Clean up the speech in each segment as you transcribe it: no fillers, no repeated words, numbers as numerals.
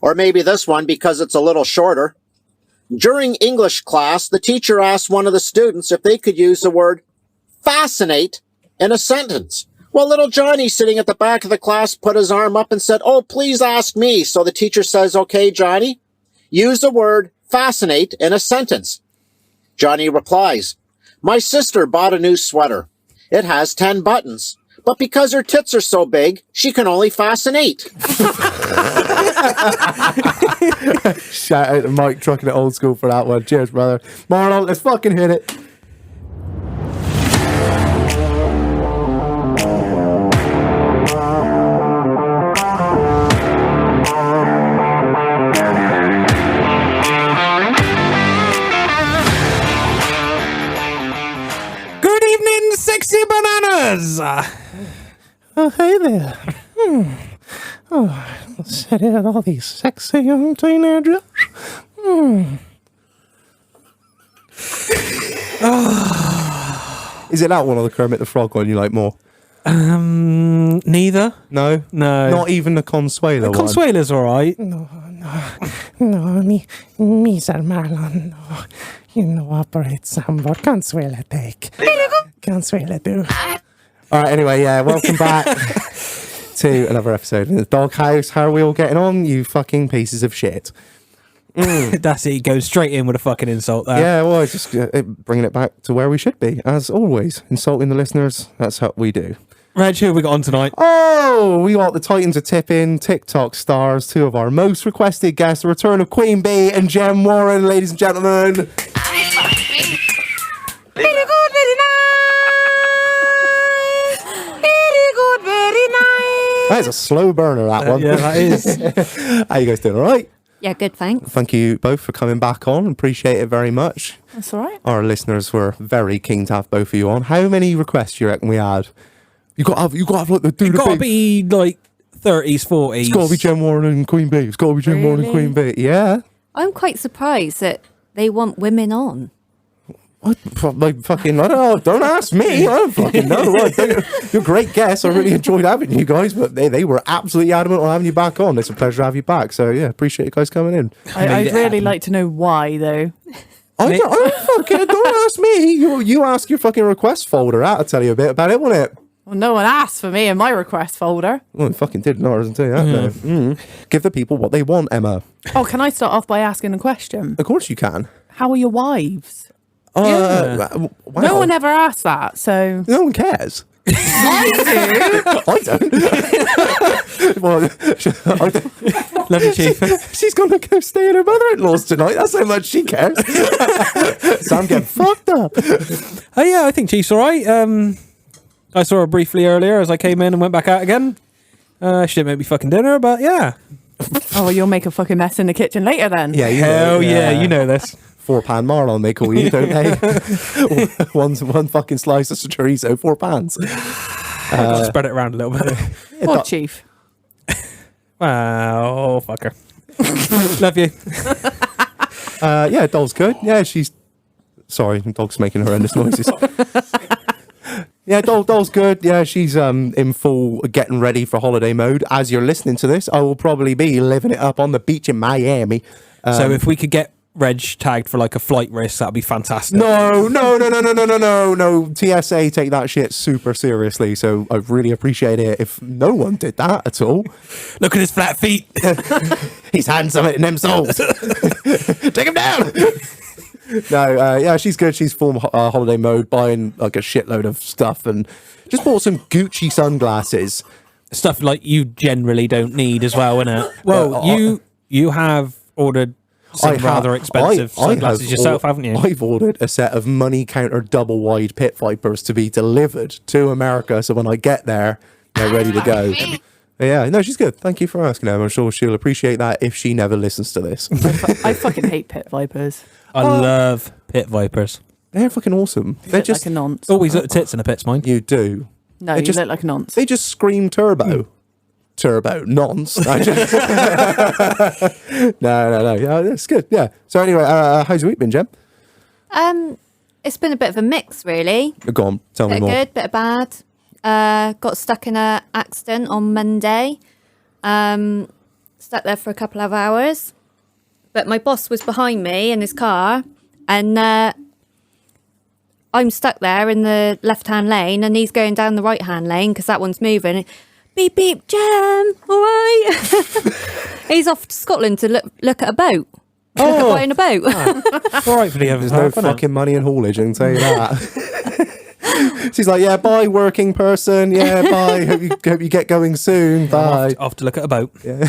Or maybe this one because it's a little shorter. During English class, the teacher asked one of the students if they could use the word fascinate in a sentence. Well, little Johnny, sitting at the back of the class, put his arm up and said, "Oh, please ask me." So the teacher says, "Okay, Johnny, use the word fascinate in a sentence." Johnny replies, "My sister bought a new sweater. It has 10 buttons, but because her tits are so big, she can only fascinate." Shout out to Mike trucking it old school for that one. Cheers, brother. Marlon, let's fucking hit it. Good evening, sexy bananas. Oh, hey there. Oh, sit here with all these sexy young teenagers. Is it that one or the Kermit the Frog one you like more? Neither. No? No. Not even the Consuelo one? Consuela's all right. No, me, Sir Marlon, no. You know, operate Sambor. Consuela take. Consuela do. All right, anyway, yeah, welcome back to another episode of the Doghouse. How are we all getting on, you fucking pieces of shit? That's it. He goes straight in with a fucking insult there. Yeah, well, it's just bringing it back to where we should be, as always. Insulting the listeners, that's what we do. Reg, who have we got on tonight? Oh, we got the Titans of Tipping, TikTok stars, two of our most requested guests, the return of Queen Bee and JEM Warren, ladies and gentlemen. Very good, very nice. Very good, very nice. That is a slow burner, that one. Yeah, that is. How you guys doing, all right? Yeah, good, thanks. Thank you both for coming back on. Appreciate it very much. That's all right. Our listeners were very keen to have both of you on. How many requests do you reckon we had? You got to have like the dude. You've got to be like 30s, 40s. It's got to be JEM Warren and Queen Bee. It's got to be JEM Warren and Queen Bee. Yeah. I'm quite surprised that they want women on. What? Like fucking, I don't know. Don't ask me. I don't fucking know. You're great guests. I really enjoyed having you guys, but they were absolutely adamant on having you back on. It's a pleasure to have you back. So yeah, appreciate you guys coming in. I'd really like to know why, though. I don't fucking, don't ask me. You ask your fucking request folder out. I'll tell you a bit about it, won't it? Well, no one asked for me in my request folder. Well, it fucking did. No, I doesn't tell you that. No. Give the people what they want, Emma. Oh, can I start off by asking a question? Of course you can. How are your wives? Wow. No one ever asked that, so... No one cares. I I don't. Well, Love you, Chief. she's going to go stay at her mother-in-law's tonight. That's how much she cares. So I'm getting fucked up. Oh, yeah, I think Chief's all right. I saw her briefly earlier as I came in and went back out again. She didn't make me fucking dinner, but yeah. Oh, well, you'll make a fucking mess in the kitchen later then. Yeah, Hell yeah, you know this. 4-pan Marlon, they call you, don't they? one fucking slice of chorizo, 4 pans. I've got to spread it around a little bit. Poor Chief. Wow, fucker. Love you. Yeah, Doll's good. Yeah, she's... Sorry, the dog's making horrendous noises. Yeah, Doll's good. Yeah, she's in full getting ready for holiday mode. As you're listening to this, I will probably be living it up on the beach in Miami. So if we could get Reg tagged for like a flight risk, that'd be fantastic. No. TSA take that shit super seriously, so I really appreciate it if no one did that at all. Look at his flat feet. He's handsome in them souls. Take him down. No, yeah, she's good. She's full holiday mode, buying like a shitload of stuff, and just bought some Gucci sunglasses. Stuff like you generally don't need as well, innit? Well, you have ordered some rather expensive sunglasses yourself, haven't you? I've ordered a set of money counter double wide pit vipers to be delivered to America, so when I get there, they're ready to go. Yeah, no, she's good. Thank you for asking her. I'm sure she'll appreciate that if she never listens to this. I fucking hate pit vipers. I love pit vipers. They're fucking awesome. They're just like a nonce. Always look at tits in the pits, mine. You do. No, you look like a nonce. They just scream turbo. Turbo, nonce. No. Yeah, that's good. Yeah. So anyway, how's your week been, Jem? It's been a bit of a mix, really. Go on, tell me Bit more. of good, bit of bad. Got stuck in an accident on Monday. stuck there for a couple of hours. But my boss was behind me in his car, and I'm stuck there in the left-hand lane, and he's going down the right-hand lane because that one's moving. Beep, beep, Jem, all right? He's off to Scotland to look at a boat. Look at buying a boat. All right for the others. There's no fucking money in haulage, I can tell you that. She's like, yeah, bye, working person. Yeah, bye. Hope you get going soon. Bye. Off to look at a boat. Yeah.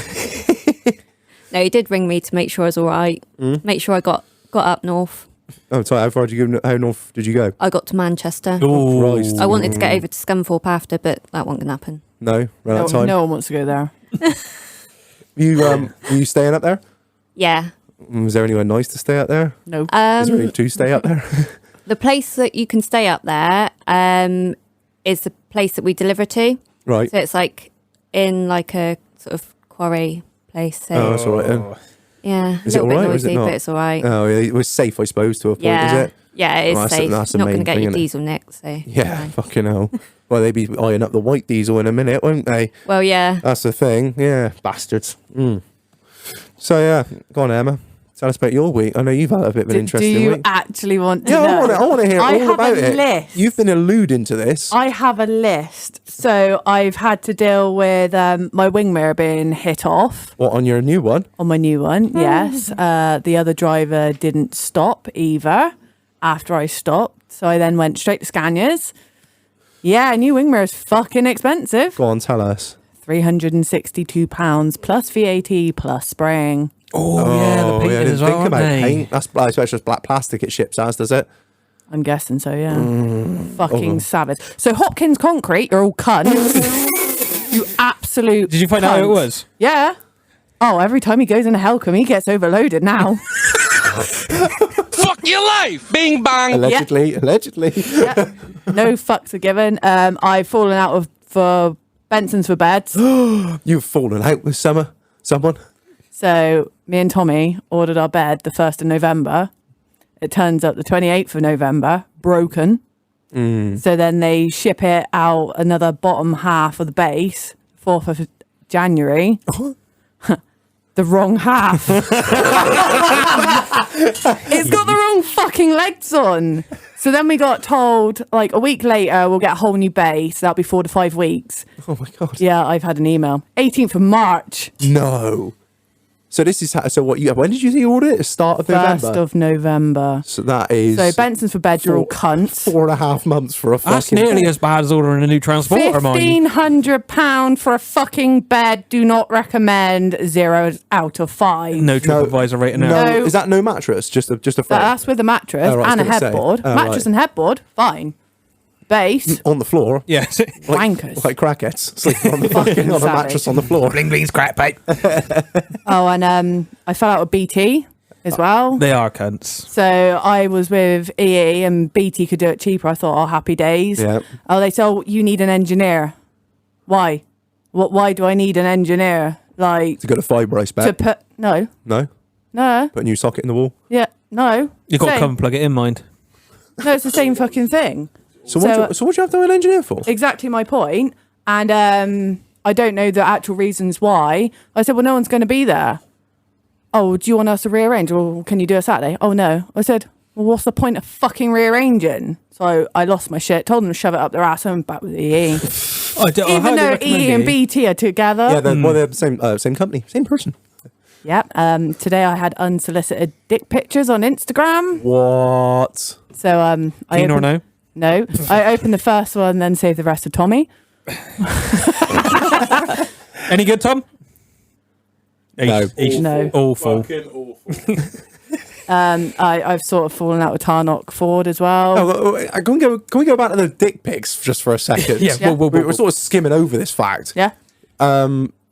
No, he did ring me to make sure I was all right. Make sure I got up north. Oh, sorry. How far did you go? How north did you go? I got to Manchester. Ooh. Christ. I wanted to get over to Scunthorpe after, but that wasn't going to happen. No, ran out of time. No one wants to go there. Were you staying up there? Yeah. Was there anywhere nice to stay up there? No. Is there any to stay up there? The place that you can stay up there is the place that we deliver to. Right. So it's like in like a sort of quarry place. So Oh, that's all right then. yeah, Is a it little all bit right or is it noisy, not? but it's all right. Oh, yeah, it was safe, I suppose, to a point, Yeah, is it? yeah, it is Oh, that's safe. the Not going to main get thing, your innit? diesel nicked. So Yeah, fine. fucking hell. Well, they'd be eyeing up the white diesel in a minute, won't they? Well, yeah. That's the thing. Yeah, bastards. So, yeah, go on, Emma. Tell us about your week. I know you've had a bit of an Do interesting you week. actually want to Yeah, know? I want to hear I all have about a it. list. You've been alluding to this. I have a list. So I've had to deal with my wing mirror being hit off What, on your new one? on my new one. Yes. The other driver didn't stop either after I stopped. So I then went straight to Scania's. Yeah, a new wing mirror is fucking expensive. Go on, tell us. £362 plus VAT plus spraying. Oh, yeah, the I painters didn't as well, think aren't about they? paint. That's I suppose just black plastic it ships as, does it? I'm guessing so, yeah. Fucking savage. So Hopkins Concrete, you're all cunts. You absolute Did you find out who it cunts. was? Yeah. Oh, every time he goes into Helcom, he gets overloaded now. Fuck your life! Bing bang! Allegedly. Yeah. No fucks are given. I've fallen out for Benson's for beds. You've fallen out with someone. So me and Tommy ordered our bed the 1st of November. It turns up the 28th of November, broken. So then they ship it out another bottom half of the base, 4th of January. The wrong half. It's got the wrong fucking legs on. So then we got told, like, a week later, we'll get a whole new base. That'll be 4 to 5 weeks. Oh my god. Yeah, I've had an email. 18th of March. No. So this is so what you when did you say you ordered it? The start of November. 1st of November. So that is So Benson's for bed, you're all cunts. 4.5 months for a That's fucking nearly as bad as ordering a new transporter, mind. £1,500 for a fucking bed. Do not recommend. 0 out of 5. No TripAdvisor rating No, out. No. is that no mattress? Just a frame? That's with a mattress Oh, right, I was and a gonna say. headboard. Oh, Mattress right. and headboard, fine. Base, on the floor. Yes. wankers. Like crackheads sleeping on the fucking on a savage. mattress on the floor. Bling bling's crap, mate. Oh, and I fell out with BT as well. They are cunts. So I was with EE and BT could do it cheaper. I thought, oh, happy days. Yeah. Oh, they said, oh, you need an engineer. Why? Why do I need an engineer? Like, To go to fibre, I to bet. put, no, No? Put a new socket in the wall. yeah, no. You've got to Same. come and plug it in, mind. No, it's the same fucking thing. So what do you have to have an engineer for? Exactly my point. And I don't know the actual reasons why. I said, well, no one's going to be there. Oh, do you want us to rearrange? Or can you do a Saturday? Oh, no. I said, well, what's the point of fucking rearranging? So I lost my shit, told them to shove it up their ass, and back with EE. Even though EE and BT are together. Yeah, they're the same company, same person. Yep. Today I had unsolicited dick pictures on Instagram. What? So I Keen or opened- no? No. I opened the first one, then saved the rest to Tommy. Any good, Tom? No. No. Awful. I've sort of fallen out with Tarnock Ford as well. Can we go back to the dick pics just for a second? Yeah, Yeah. We're sort of skimming over this fact. Yeah.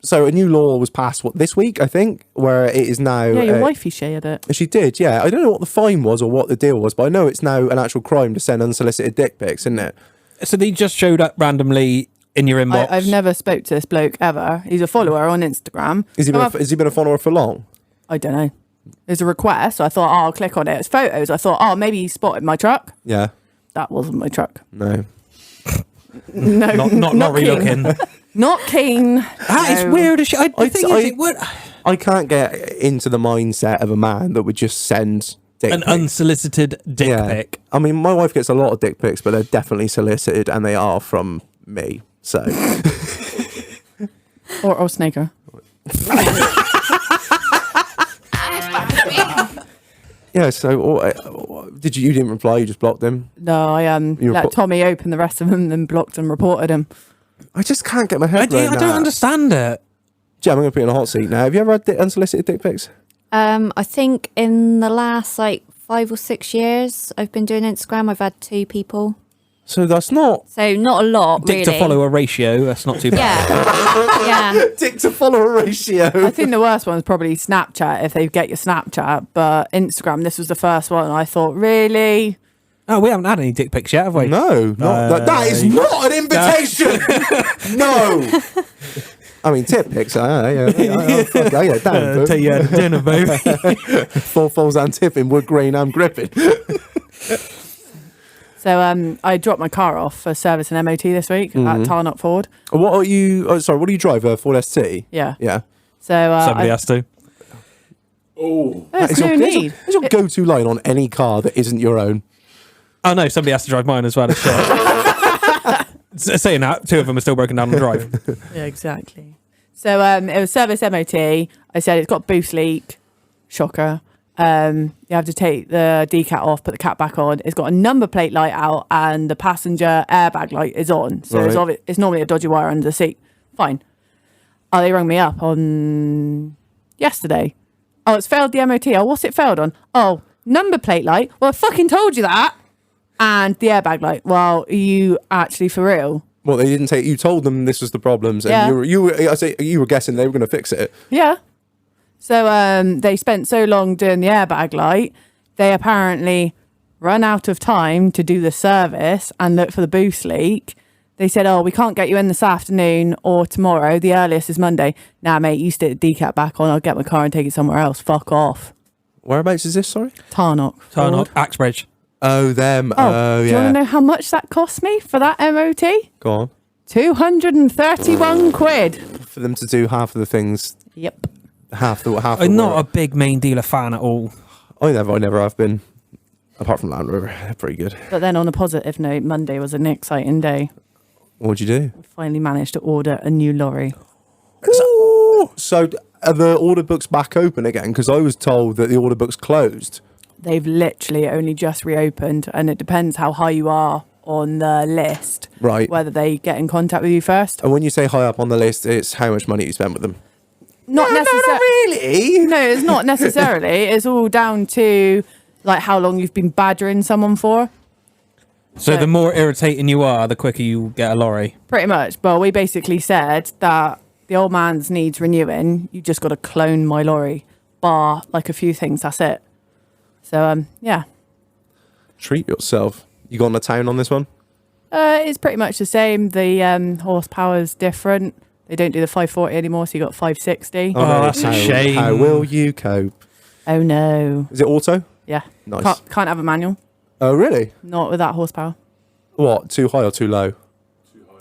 So a new law was passed this week, I think, where it is now. Yeah, your wifey shared it. She did, yeah. I don't know what the fine was or what the deal was, but I know it's now an actual crime to send unsolicited dick pics, isn't it? So they just showed up randomly in your inbox. I've never spoke to this bloke ever. He's a follower on Instagram. Has he been a follower for long? I don't know. There's a request. So I thought, oh, I'll click on it. It's photos. I thought, oh, maybe he spotted my truck. Yeah. That wasn't my truck. No. No, not keen. re-looking. Not keen. That is No. weird as shit. The thing is, I- it would. I can't get into the mindset of a man that would just send dick An pics. unsolicited dick pic. I mean, my wife gets a lot of dick pics, but they're definitely solicited, and they are from me. So, or Snaker. yeah. So, did you? You didn't reply. You just blocked him. No, I let Tommy open the rest of them, then blocked and reported him. I just can't get my head around I don't understand it. Jem, I'm going to put you on a hot seat now. Have you ever had unsolicited dick pics? I think in the last 5 or 6 years I've been doing Instagram, I've had 2 people. So that's not... So not a lot, Dick really. to follower ratio, that's not too bad. Yeah. Dick to follower ratio. I think the worst one is probably Snapchat, if they get your Snapchat. But Instagram, this was the first one. I thought, really? Oh, we haven't had any dick pics yet, have we? No. That is not an invitation! No! I mean, tip pics. I get down. Take you out to dinner, baby. 4 falls down tipping, wood green, I'm gripping. So I dropped my car off for service and MOT this week at Tarnop Ford. What are you... Oh, sorry, what do you drive? A Ford ST? Yeah. Yeah. So Somebody has to. there's no need. What's your go-to line on any car that isn't your own? Oh, no, somebody has to drive mine as well. As shit. Saying that, 2 of them are still broken down on the drive. Yeah, exactly. So it was service MOT. I said it's got boost leak. Shocker. You have to take the decat off, put the cap back on. It's got a number plate light out and the passenger airbag light is on. So it's normally a dodgy wire under the seat. Fine. Oh, they rang me up on yesterday. Oh, it's failed the MOT. Oh, what's it failed on? Oh, number plate light. Well, I fucking told you that. And the airbag light. Well, are you actually for real? Well, they didn't take... You told them this was the problems, and Yeah. you were guessing they were going to fix it. Yeah. So they spent so long doing the airbag light, they apparently run out of time to do the service and look for the boost leak. They said, oh, we can't get you in this afternoon or tomorrow. The earliest is Monday. Nah, mate, you stick the decat back on. I'll get my car and take it somewhere else. Fuck off. Whereabouts is this, sorry? Tarnock. Tarnock, Axbridge. Oh, them. Do you want to know how much that cost me for that MOT? Go on. 231 quid. For them to do half of the things... Yep. Half the I'm not a work. big main dealer fan at all. I never have been. Apart from Land Rover, they're pretty good. But then on a positive note, Monday was an exciting day. What'd you do? We finally managed to order a new lorry. So are the order books back open again? Because I was told that the order books closed. They've literally only just reopened, and it depends how high you are on the list, Right. whether they get in contact with you first. And when you say high up on the list, it's how much money you spent with them. Not necessarily. really. No, it's not necessarily. It's all down to like how long you've been badgering someone for. So the more irritating you are, the quicker you get a lorry. Pretty much. But we basically said that the old man's needs renewing. You just got to clone my lorry, bar like a few things. That's it. So yeah. Treat yourself. You gone to town on this one? It's pretty much the same. The horsepower's different. They don't do the 540 anymore, so you got 560. Oh, that's a shame. How will you cope? Oh no. Is it auto? Yeah. Nice. Can't have a manual. Oh, really? Not with that horsepower. What? Too high or too low?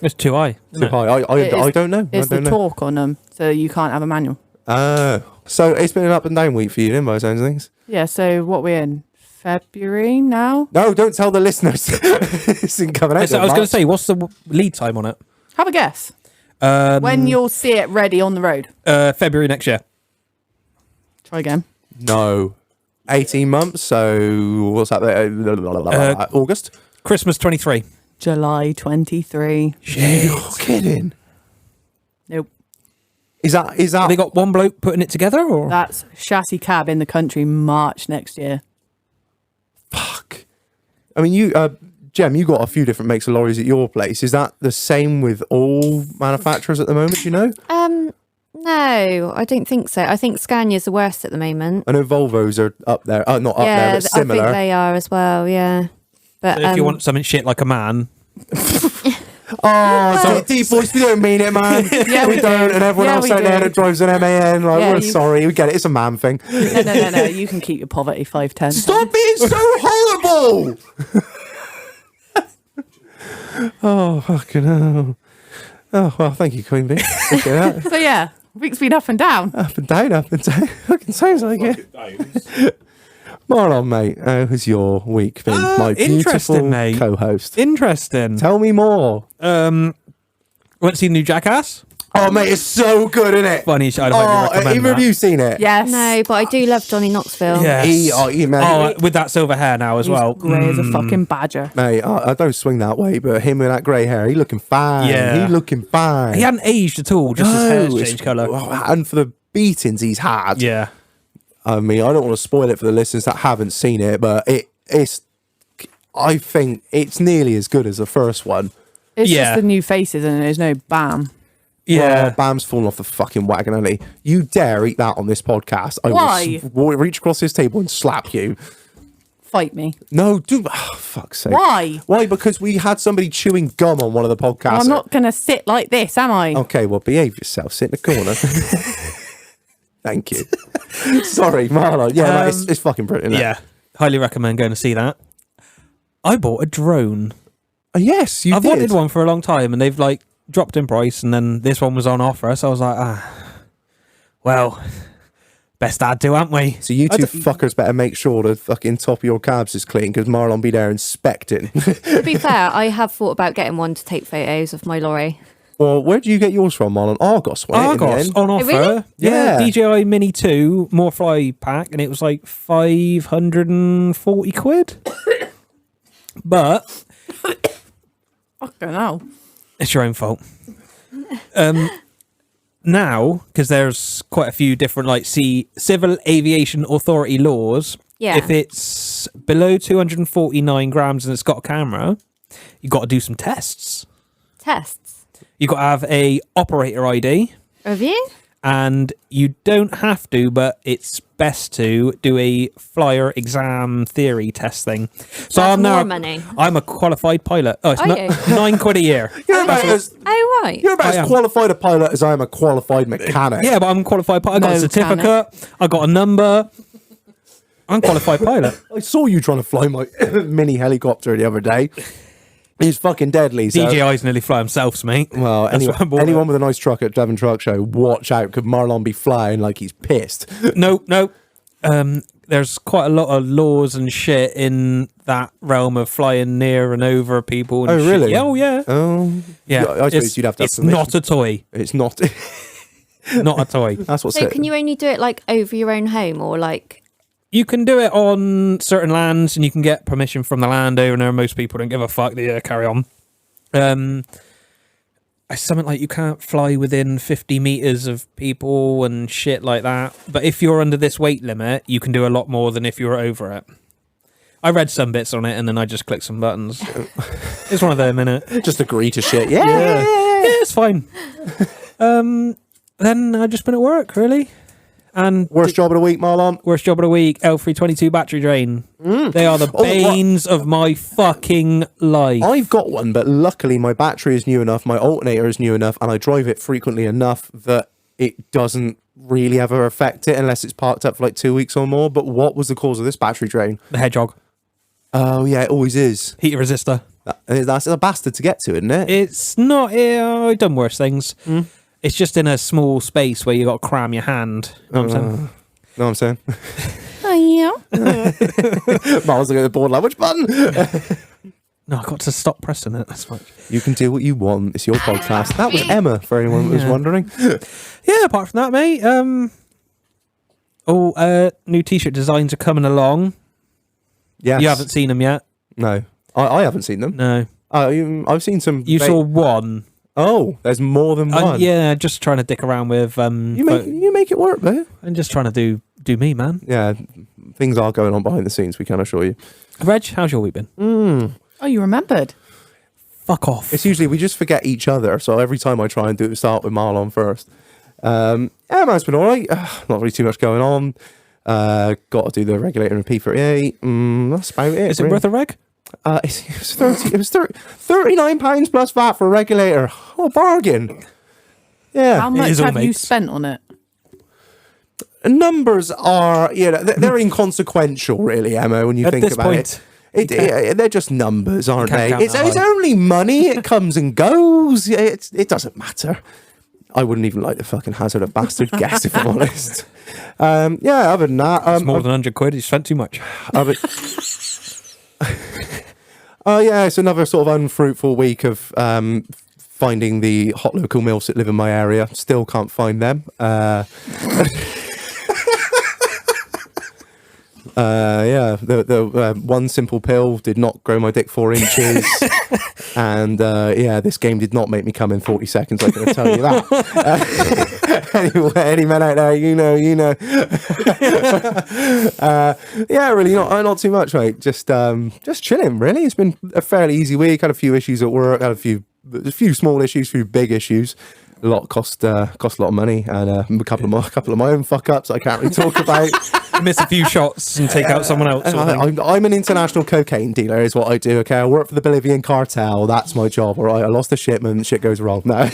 It's too high. Too high. I don't know. It's I don't the know. torque on them, so you can't have a manual. Oh. So it's been an up and down week for you, then, by the sounds of things. Yeah, so what we're in? February now? No, don't tell the listeners. It's in coming out. I was going to say, what's the lead time on it? Have a guess. When you'll see it ready on the road. February next year. Try again. No. 18 months, so what's that? August? Christmas 23. July 23. You're kidding. Nope. Is that Have they got one bloke putting it together, or? That's chassis cab in the country March next year. fuck? I mean, you Jem, you got a few different makes of lorries at your place. Is that the same with all manufacturers at the moment, do you know? No, I don't think so. I think Scania's the worst at the moment. I know Volvos are up there. Not up there, but similar. I think they are as well, yeah. But So if you want something shit like a man, Oh, deep voice, we don't mean it, man. Yeah, we don't. And everyone else out there that drives an MAN, like, Yeah, we're sorry, we get it. It's a man thing. No. You can keep your poverty 510. Stop being so horrible. Oh, fucking hell. Oh, well, thank you, Queen Bee. Appreciate that. So yeah, Week's been up and down. Up and down, up and down. Fucking sounds like it. Marlon, mate, how has your week been? My beautiful interesting, mate. co-host. Interesting. Tell me more. Went to see the new Jackass. Oh, mate, it's so good, isn't it? Funny, I'd highly recommend either of that. you seen it? Yes. No, but I do love Johnny Knoxville. Yes. Man, with that silver hair now as well. Grey as a fucking badger. mate, I don't swing that way, but him with that grey hair, he looking fine. Yeah. He looking fine. He hadn't aged at all, just his hair's it's- changed colour. And for the beatings he's had. Yeah. I mean, I don't want to spoil it for the listeners that haven't seen it, but it's. I think it's nearly as good as the first one. It's Yeah. just the new faces and there's no Bam. Yeah. Well, Bam's fallen off the fucking wagon, hasn't he? You dare eat that on this podcast? I Why? will reach across this table and slap you. Fight me. No, do fuck's sake. Why? Why? Because we had somebody chewing gum on one of the podcasts. I'm not going to sit like this, am I? Okay, well, behave yourself. Sit in the corner. Thank you. Sorry, Marlon. Yeah, it's fucking brilliant. Yeah. Highly recommend going to see that. I bought a drone. Yes, you I've did. wanted one for a long time, and they've like dropped in price, and then this one was on offer, so I was like, well, best add to, haven't we? So you two fuckers better make sure the fucking top of your cabs is clean, because Marlon be there inspecting. To be fair, I have thought about getting one to take photos of my lorry. Well, where do you get yours from, Marlon? Argos, wasn't it, in the Argos end? on offer. really? Yeah, Yeah. DJI Mini 2 more fly pack, and it was like 540 quid. But Fucking hell. it's your own fault. Now, because there's quite a few different like Civil Aviation Authority laws. Yeah. If it's below 249 grams and it's got a camera, you've got to do some tests. Tests. You've got to have a operator ID, Have you? and you don't have to, but it's best to do a flyer exam theory test thing. So That's I'm now more money. I'm a qualified pilot. Oh, it's Are you? £9 a year. You're about as, Oh, right. you're about I as am. qualified a pilot as I am a qualified mechanic. Yeah, but I'm a qualified pilot. I got a No, certificate. I got a number. I'm a qualified pilot. I saw you trying to fly my mini helicopter the other day. He's fucking deadly. So. DJI's nearly fly himself, mate. Well, That's why I bought anyone it. with a nice truck at Devon Truck Show, watch out, could Marlon be flying like he's pissed. No. There's quite a lot of laws and shit in that realm of flying near and over people. And Oh, shit. really? Yeah, oh, yeah. Yeah, I suppose It's- you'd have to have It's permission. not a toy. It's not. Not a toy. That's what's So can you only do it like over your own home or like... You can do it on certain lands, and you can get permission from the landowner. Most people don't give a fuck. They carry on. It's something like you can't fly within 50 meters of people and shit like that. But if you're under this weight limit, you can do a lot more than if you were over it. I read some bits on it, and then I just clicked some buttons. It's one of them, innit? Just agree to shit. Yeah. Yeah, it's fine. Then I've just been at work, really. And Worst job of the week, Marlon. worst job of the week, L322 battery drain. They are the Oh, what? banes of my fucking life. I've got one, but luckily my battery is new enough, my alternator is new enough, and I drive it frequently enough that it doesn't really ever affect it unless it's parked up for like 2 weeks or more. But what was the cause of this battery drain? The hedgehog. Oh, yeah, it always is. Heat resistor. That's a bastard to get to, isn't it? It's not, I've done worse things. It's just in a small space where you got to cram your hand. You know what I'm saying? Know what I'm saying? Oh, yeah. Marlon's looking at the board like, which button? No, I got to stop pressing it. That's much. You can do what you want. It's your podcast. That was Emma, for anyone that was wondering. Yeah, apart from that, mate. New t-shirt designs are coming along. Yes. You haven't seen them yet? No. I haven't seen them. No. I've seen some. You saw one. Oh, there's more than one. Yeah, just trying to dick around with You make it work, though. I'm just trying to do me, man. Yeah, things are going on behind the scenes, we can assure you. Reg, how's your week been? Oh, you remembered? Fuck off. It's usually we just forget each other, so every time I try and do it, start with Marlon first. Yeah, man's been all right. Not really too much going on. Got to do the regulator in P38. That's about it. Is it worth a reg? It was 39 £39 plus VAT for a regulator. Oh, bargain. Yeah. How much is all have you mates. spent on it? Numbers are, they're inconsequential, really, Emma, when you At think this about point, it. They're just numbers, aren't can't they? count It's that high. only money. It comes and goes. It doesn't matter. I wouldn't even like to fucking hazard a bastard guess if I'm honest. Yeah, other than that, It's more than 100 quid. You spent too much. Oh yeah, it's another sort of unfruitful week of finding the hot local milfs that live in my area. Still can't find them. Yeah, the one simple pill did not grow my dick 4 inches, and yeah, this game did not make me come in 40 seconds. I can tell you that. Anyway, any man out there, you know. Yeah, really not too much, mate. Just chilling. Really, it's been a fairly easy week. Had a few issues at work. Had a few small issues, a few big issues. A lot cost a lot of money, and a couple of my own fuck ups I can't really talk about. Miss a few shots and take out someone else. I'm an international cocaine dealer, is what I do. Okay, I work for the Bolivian cartel. That's my job. All right, I lost a shipment. Shit goes wrong. No,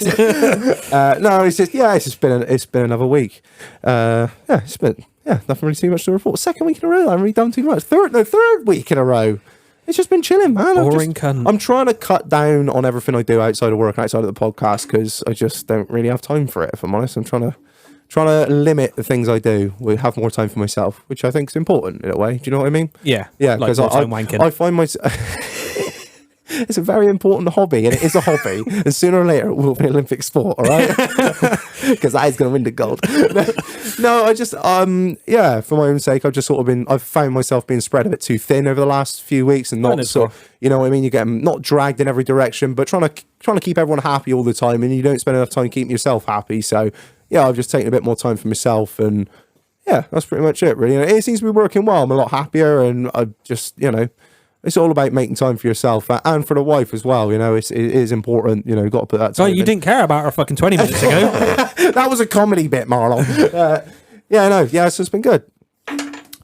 no, it's just been another week. It's been nothing really too much to report. Second week in a row, I haven't really done too much. Third week in a row. It's just been chilling, man. I'm trying to cut down on everything I do outside of work and outside of the podcast because I just don't really have time for it, if I'm honest. I'm trying to limit the things I do. We have more time for myself, which I think is important in a way. Do you know what I mean? Yeah. Yeah, like because I find myself... It's a very important hobby, and it is a hobby. And sooner or later, it will be an Olympic sport, all right? Because I is going to win the gold. No, I just, for my own sake, I've found myself being spread a bit too thin over the last few weeks, and not so, you know what I mean? You get not dragged in every direction, but trying to keep everyone happy all the time, and you don't spend enough time keeping yourself happy. So, yeah, I've just taken a bit more time for myself, and yeah, that's pretty much it, really. It seems to be working well. I'm a lot happier, and I just, it's all about making time for yourself and for the wife as well. It is important. You've got to put that time. Oh, you didn't care about her fucking 20 minutes ago. That was a comedy bit, Marlon. So it's been good.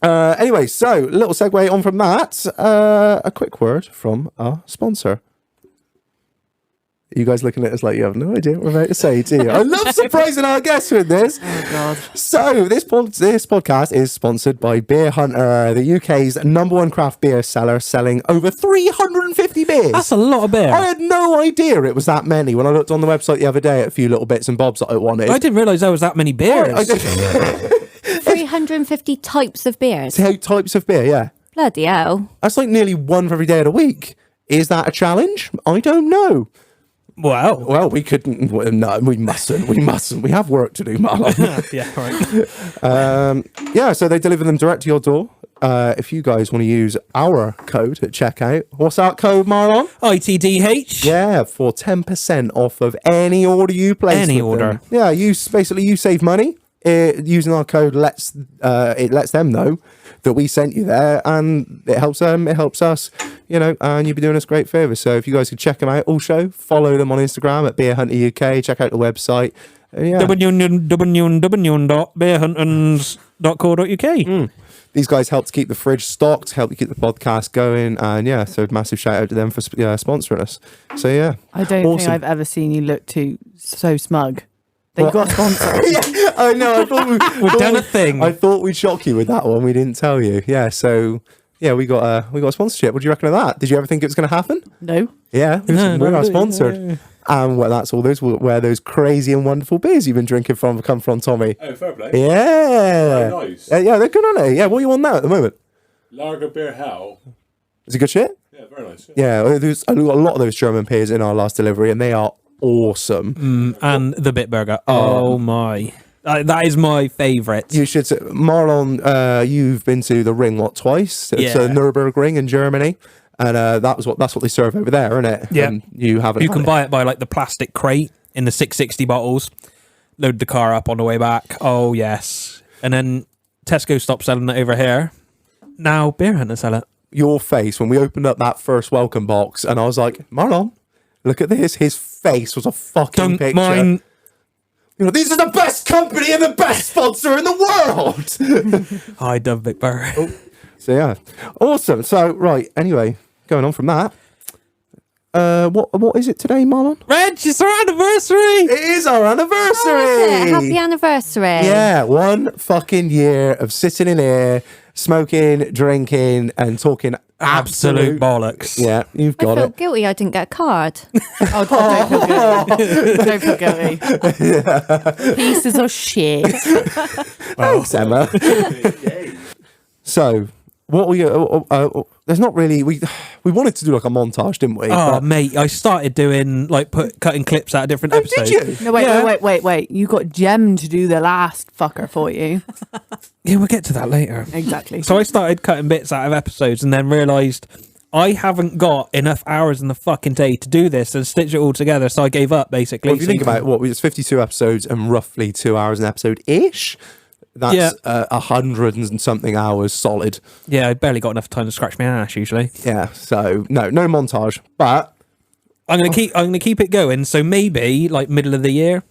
Anyway, so a little segue on from that. A quick word from our sponsor. You guys looking at us like you have no idea what we're about to say, do you? I love surprising our guests with this. Oh, God. So, this podcast is sponsored by Beer Hunter, the UK's #1 craft beer seller, selling over 350 beers. That's a lot of beer. I had no idea it was that many when I looked on the website the other day at a few little bits and bobs that I wanted. I didn't realise there was that many beers. I did. 350 types of beers. Types of beer, yeah. Bloody hell. That's like nearly one for every day of the week. Is that a challenge? I don't know. Well, we couldn't. No, we mustn't. We have work to do, Marlon. Yeah, right. So they deliver them direct to your door. If you guys want to use our code at checkout, what's that code, Marlon? ITDH. Yeah, for 10% off of any order you place. Any with order. them. Yeah, you save money. Using our code lets them know that we sent you there, and it helps them, it helps us, and you'd be doing us a great favour. So if you guys could check them out, also follow them on Instagram at BeerHunterUK, check out the website. www.beerhunters.co.uk. These guys help to keep the fridge stocked, help to keep the podcast going, and so massive shout out to them for sponsoring us. So yeah, I don't think I've ever seen you look so smug. They got sponsored. Yeah, I know. I thought We've done a thing. I thought we'd shock you with that one. We didn't tell you. Yeah. So yeah, we got a sponsorship. What do you reckon of that? Did you ever think it was going to happen? No. Yeah, we are sponsored. Yeah. And that's all where those crazy and wonderful beers you've been drinking come from, Tommy. Oh, fair play. Yeah. Very nice. Yeah, they're good, aren't they? Yeah. What are you on now at the moment? Lager Beer Hell. Is it good shit? Yeah, very nice. Yeah. There's a lot of those German beers in our last delivery, and they are awesome. And the Bitburger. Oh my. That is my favourite. You should say, Marlon, you've been to the Ring twice. It's Yeah. Nürburgring in Germany. And that's what they serve over there, isn't it? Yeah. And you haven't. You can buy it by like the plastic crate in the 660 bottles. Load the car up on the way back. Oh yes. And then Tesco stopped selling it over here. Now Beer Hunter sell it. Your face when we opened up that first welcome box, and I was like, Marlon, look at this. His face was a fucking picture. Mine. This is the best company and the best sponsor in the world. I love Bitburger. So yeah, awesome. So right, anyway, going on from that. What is it today, Marlon? Reg, it's our anniversary. It is our anniversary. Oh, is it? Happy anniversary. Yeah, 1 fucking year of sitting in here, smoking, drinking, and talking Absolute bollocks. Yeah, you've I got feel it. guilty I didn't get a card. Oh, don't feel guilty. Don't feel guilty. Pieces of shit. Thanks, Emma. So, what we there's not really we wanted to do like a montage, didn't we? Oh, But- mate, I started doing cutting clips out of different episodes. did you? No, wait, Yeah. wait. You got Jem to do the last fucker for you. Yeah, we'll get to that later. Exactly. So I started cutting bits out of episodes and then realised I haven't got enough hours in the fucking day to do this and stitch it all together, so I gave up, basically. Well, if you think about it, it's 52 episodes and roughly 2 hours an episode ish. That's Yeah. 100 and something hours solid. Yeah, I barely got enough time to scratch my ass, usually. Yeah. So no montage, but I'm gonna keep it going, so maybe, like, middle of the year,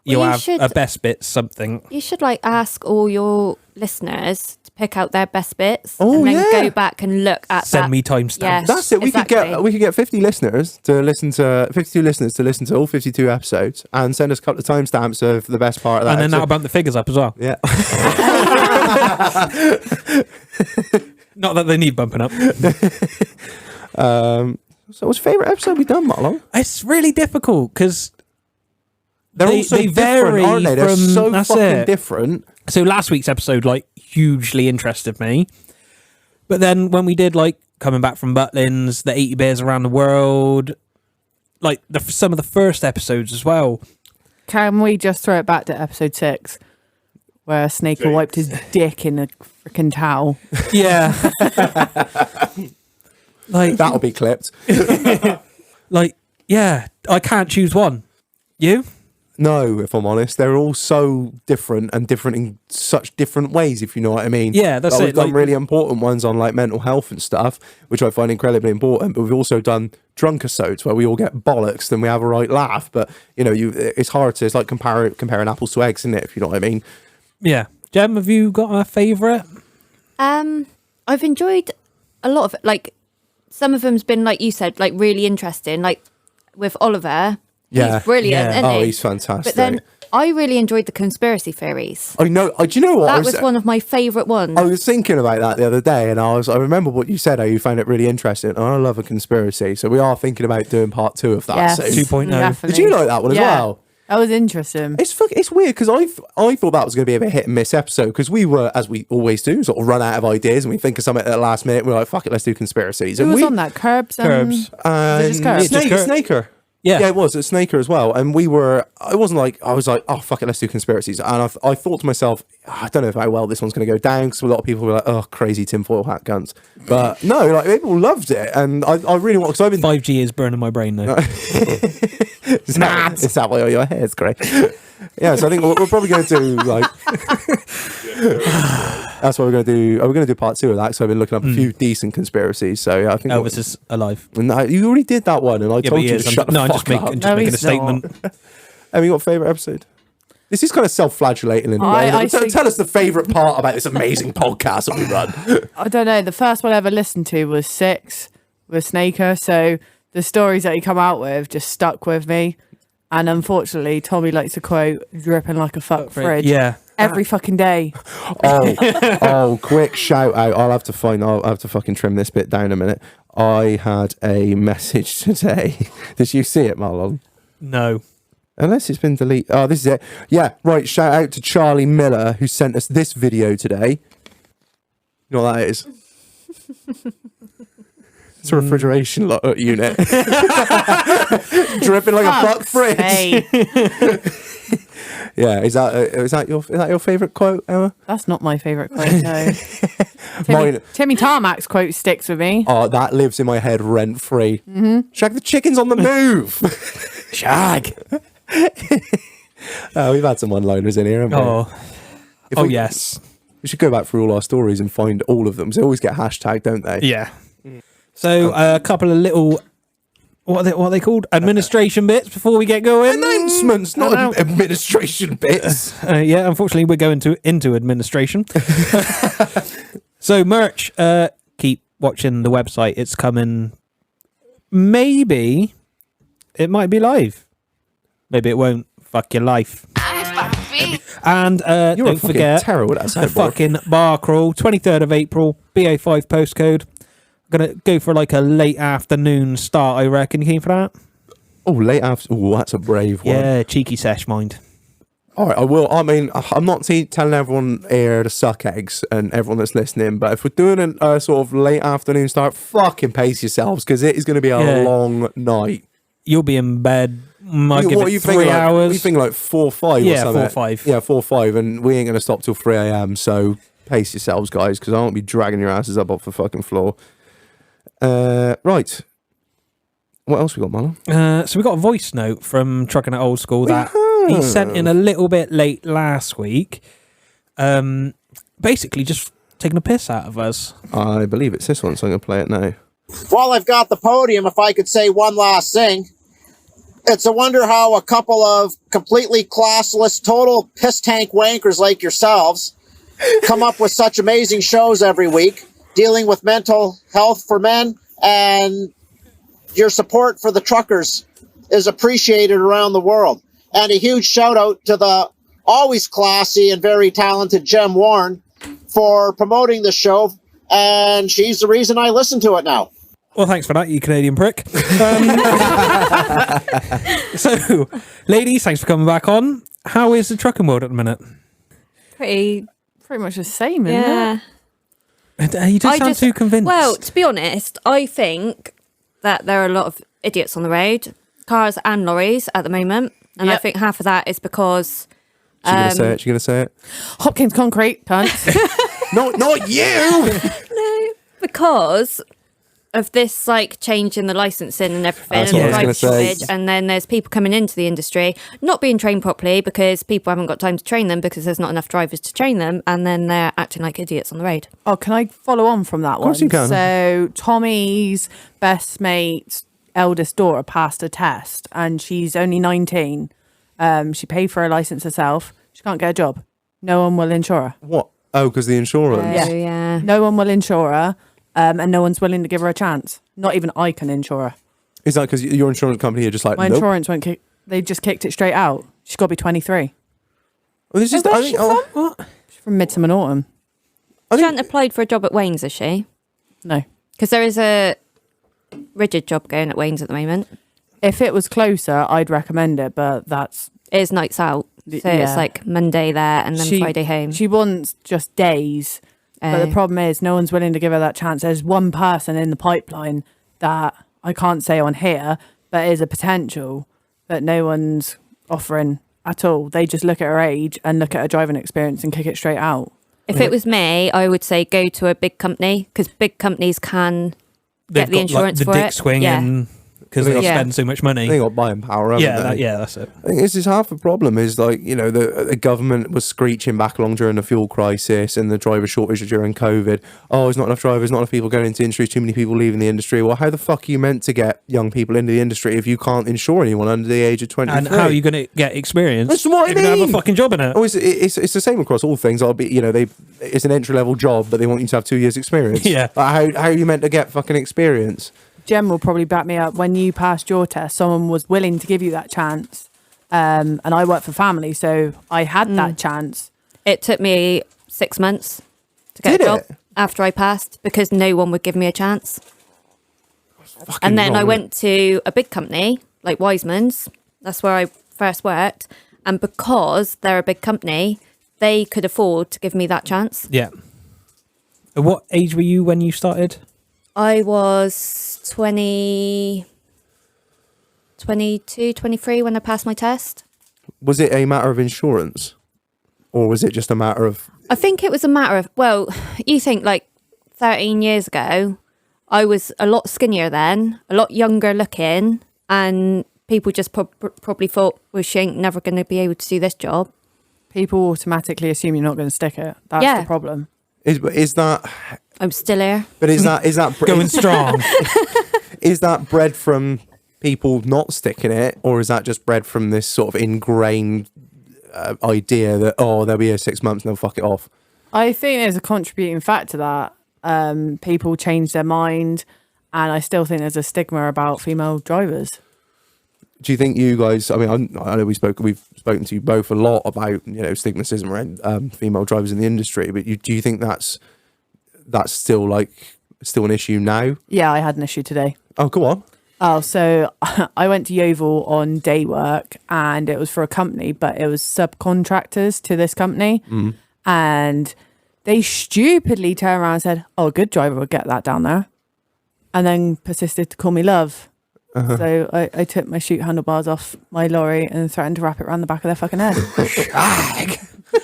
you'll you have should- a best bits something. You should like ask all your listeners to pick out their best bits Oh, and then yeah. go back and look at Send that. me timestamps. Yes, that's it. We could get 50 listeners to listen to 52 listeners to listen to all 52 episodes and send us a couple of timestamps of the best part of that. And then that'll episode. bump the figures up as well. Yeah. Not that they need bumping up. So what's your favourite episode we've done, Marlon? It's really difficult because They're all so they different, vary aren't they? They're from- so that's fucking it. different. So last week's episode, like, hugely interested me. But then when we did, like, coming back from Butlins, the 80 bears around the world, like, some of the first episodes as well. Can we just throw it back to episode 6, where Snaker wiped his dick in a freaking towel? Yeah. like, That'll be clipped. yeah, I can't choose one. You? No, if I'm honest, they're all so different and different in such different ways, if you know what I mean. Yeah, that's Like, it, We've done like- really important ones on like mental health and stuff, which I find incredibly important. But we've also done drunk episodes where we all get bollocks and we have a right laugh. But you know, it's hard to. It's like comparing apples to eggs, isn't it? If you know what I mean. Yeah. Jem, have you got a favourite? I've enjoyed a lot of it. Like some of them's been like you said, like really interesting. Like with Oliver, Yeah. he's brilliant. Yeah. Isn't Oh, he? he's fantastic. But then I really enjoyed the conspiracy theories. I know. Do you know what? That was one of my favourite ones. I was thinking about that the other day, and I remember what you said. How you found it really interesting. And I love a conspiracy, so we are thinking about doing part 2 of that. Yes. soon. 2.0. Definitely. Did you like that one as Yeah. well? That was interesting. It's weird because I thought that was going to be a bit hit and miss episode because we were, as we always do, sort of run out of ideas and we think of something at the last minute. We're like, fuck it, let's do conspiracies. Who And was we, on that? Curbs? Curbs. And just Curbs? Snaker. Yeah. Yeah, it was. It's Snaker as well. And we were, I was like, oh, fuck it, let's do conspiracies. And I thought to myself, I don't know how well this one's going to go down because a lot of people were like, oh, crazy tinfoil hat guns. But no, like, people loved it. And I really want, because I've been. 5G is burning my brain now. Is that why your hair's grey? Yeah, so I think we're probably going to do like. That's what we're going to do. We're going to do part 2 of that. So I've been looking up a few decent conspiracies. So yeah, I think Elvis is alive. No, you already did that one, and I Yeah, but told he you is. to shut the I'm fuck just making, up. just No, making a he's statement. Have you got a favourite episode? This is kind of self-flagellating in a way. I Tell think- us the favourite part about this amazing podcast that we run. I don't know. The first one I ever listened to was 6 with Snaker. So the stories that he come out with just stuck with me. And unfortunately, Tommy likes to quote dripping like a fuck fridge. Yeah. Every fucking day. Oh, quick shout out. I'll have to fucking trim this bit down a minute. I had a message today. Did you see it, Marlon? No. Unless it's been deleted. Oh, this is it. Yeah, right. Shout out to Charlie Miller, who sent us this video today. You know what that is? It's a refrigeration unit. Dripping like a fuck fridge. Hey, Yeah, is that your favourite quote, Emma? that's not my favourite quote. No. Mine. Timmy Tarmack's quote sticks with me. Oh, that lives in my head rent free. Mm-hmm. Shag, the chicken's on the move. Shag. We've had some one-liners in here, haven't we? Oh, yes. We should go back through all our stories and find all of them. So they always get hashtagged, don't they? Yeah. So a couple of little, what are they called? Administration bits before we get going. Announcements, not administration bits. Yeah, unfortunately, we're going into administration. So merch, keep watching the website. It's coming. Maybe it might be live. Maybe it won't. Fuck your life. And You're don't forget terror with that the soundboard. fucking bar crawl, 23rd of April, BA5 postcode. Gonna go for like a late afternoon start, I reckon. You keen for that? Oh, late after. Oh, that's a brave one. Yeah, cheeky sesh, mind. All right, I will. I mean, I'm not telling everyone here to suck eggs and everyone that's listening, but if we're doing a sort of late afternoon start, fucking pace yourselves because it is going to be a long night. You'll be in bed. Might give What it are you 3 thinking? hours. What you think like 4 or 5 Yeah, or something? 4 or 5. Yeah, 4 or 5, and we ain't going to stop till 3 a.m. So pace yourselves, guys, because I won't be dragging your asses up off the fucking floor. Right. What else we got, Marlon? So we got a voice note from Trucking It Old School that he sent in a little bit late last week. Basically just taking a piss out of us. I believe it's this one, so I'm going to play it now. While I've got the podium, if I could say one last thing, it's a wonder how a couple of completely classless, total piss tank wankers like yourselves come up with such amazing shows every week, dealing with mental health for men, and your support for the truckers is appreciated around the world. And a huge shout out to the always classy and very talented Jem Warren for promoting the show, and she's the reason I listen to it now. Well, thanks for that, you Canadian prick. So, ladies, thanks for coming back on. How is the trucking world at the minute? Pretty, Pretty much the same, isn't yeah. it? You don't sound too convinced. Well, to be honest, I think that there are a lot of idiots on the road, cars and lorries at the moment. And I Yep. think half of that is because... She's going to say it. She's going to say it. Hopkins Concrete, cunts. Not you! No, because of this like change in the licensing and everything, That's and what the I driver was gonna say. shortage, and then there's people coming into the industry not being trained properly because people haven't got time to train them because there's not enough drivers to train them, and then they're acting like idiots on the road. Oh, can I follow on from that one? course you can. So Tommy's best mate's eldest daughter passed a test and she's only 19. She paid for her license herself. She can't get a job. No one will insure her. What? Oh, because the insurance. Yeah. So, yeah. No one will insure her, and no one's willing to give her a chance. Not even I can insure her. Is that because your insurance company are just like, My nope? insurance won't kick. They just kicked it straight out. She's got to be 23. Well, this is, I think, She's from Midsummer and Autumn. She hasn't applied for a job at Wayne's, has she? No. Because there is a rigid job going at Wayne's at the moment. If it was closer, I'd recommend it, but that's... It is nights out. So Yeah. it's like Monday there and then Friday home. She wants just days. But the problem is no one's willing to give her that chance. There's one person in the pipeline that I can't say on here, but is a potential that no one's offering at all. They just look at her age and look at her driving experience and kick it straight out. If it was me, I would say go to a big company because big companies can get the insurance the for dick it. swing Yeah. in because they Yeah. spend so much money. they got buying power, haven't Yeah, they? that's it. I think this is half the problem is like, you know, the government was screeching back along during the fuel crisis and the driver shortage during COVID. Oh, there's not enough drivers, not enough people going into the industry, too many people leaving the industry. Well, how the fuck are you meant to get young people into the industry if you can't insure anyone under the age of 23? And how are you going to get experience? That's what I if you don't have mean. a fucking job in it. Oh, it's the same across all things. I'll be, you know, it's an entry level job, but they want you to have 2 years experience. Yeah. Like, how are you meant to get fucking experience? Jem will probably back me up. When you passed your test, someone was willing to give you that chance. And I work for family, so I had that chance. It took me 6 months to get Did a job it? after I passed because no one would give me a chance. And then I went to a big company like Wiseman's. That's where I first worked. And because they're a big company, they could afford to give me that chance. Yeah. At what age were you when you started? I was 22, 23 when I passed my test. Was it a matter of insurance? Or was it just a matter of... I think it was a matter of, well, you think like 13 years ago, I was a lot skinnier then, a lot younger looking, and people just probably thought, well, she ain't never going to be able to do this job. People automatically assume you're not going to stick it. That's Yeah. the problem. Is that... I'm still here. But is that Going strong. is that bred from people not sticking it, or is that just bred from this sort of ingrained idea that they'll be here 6 months and they'll fuck it off? I think there's a contributing factor to that. People change their mind, and I still think there's a stigma about female drivers. Do you think you guys? I mean, I know we've spoken to you both a lot about stigmatism around female drivers in the industry, but do you think that's still like still an issue now? Yeah, I had an issue today. Oh, go on. Oh, so I went to Yeovil on day work, and it was for a company, but it was subcontractors to this company. And they stupidly turned around and said, "Oh, a good driver would get that down there," and then persisted to call me love. So I took my chute handlebars off my lorry and threatened to wrap it around the back of their fucking head.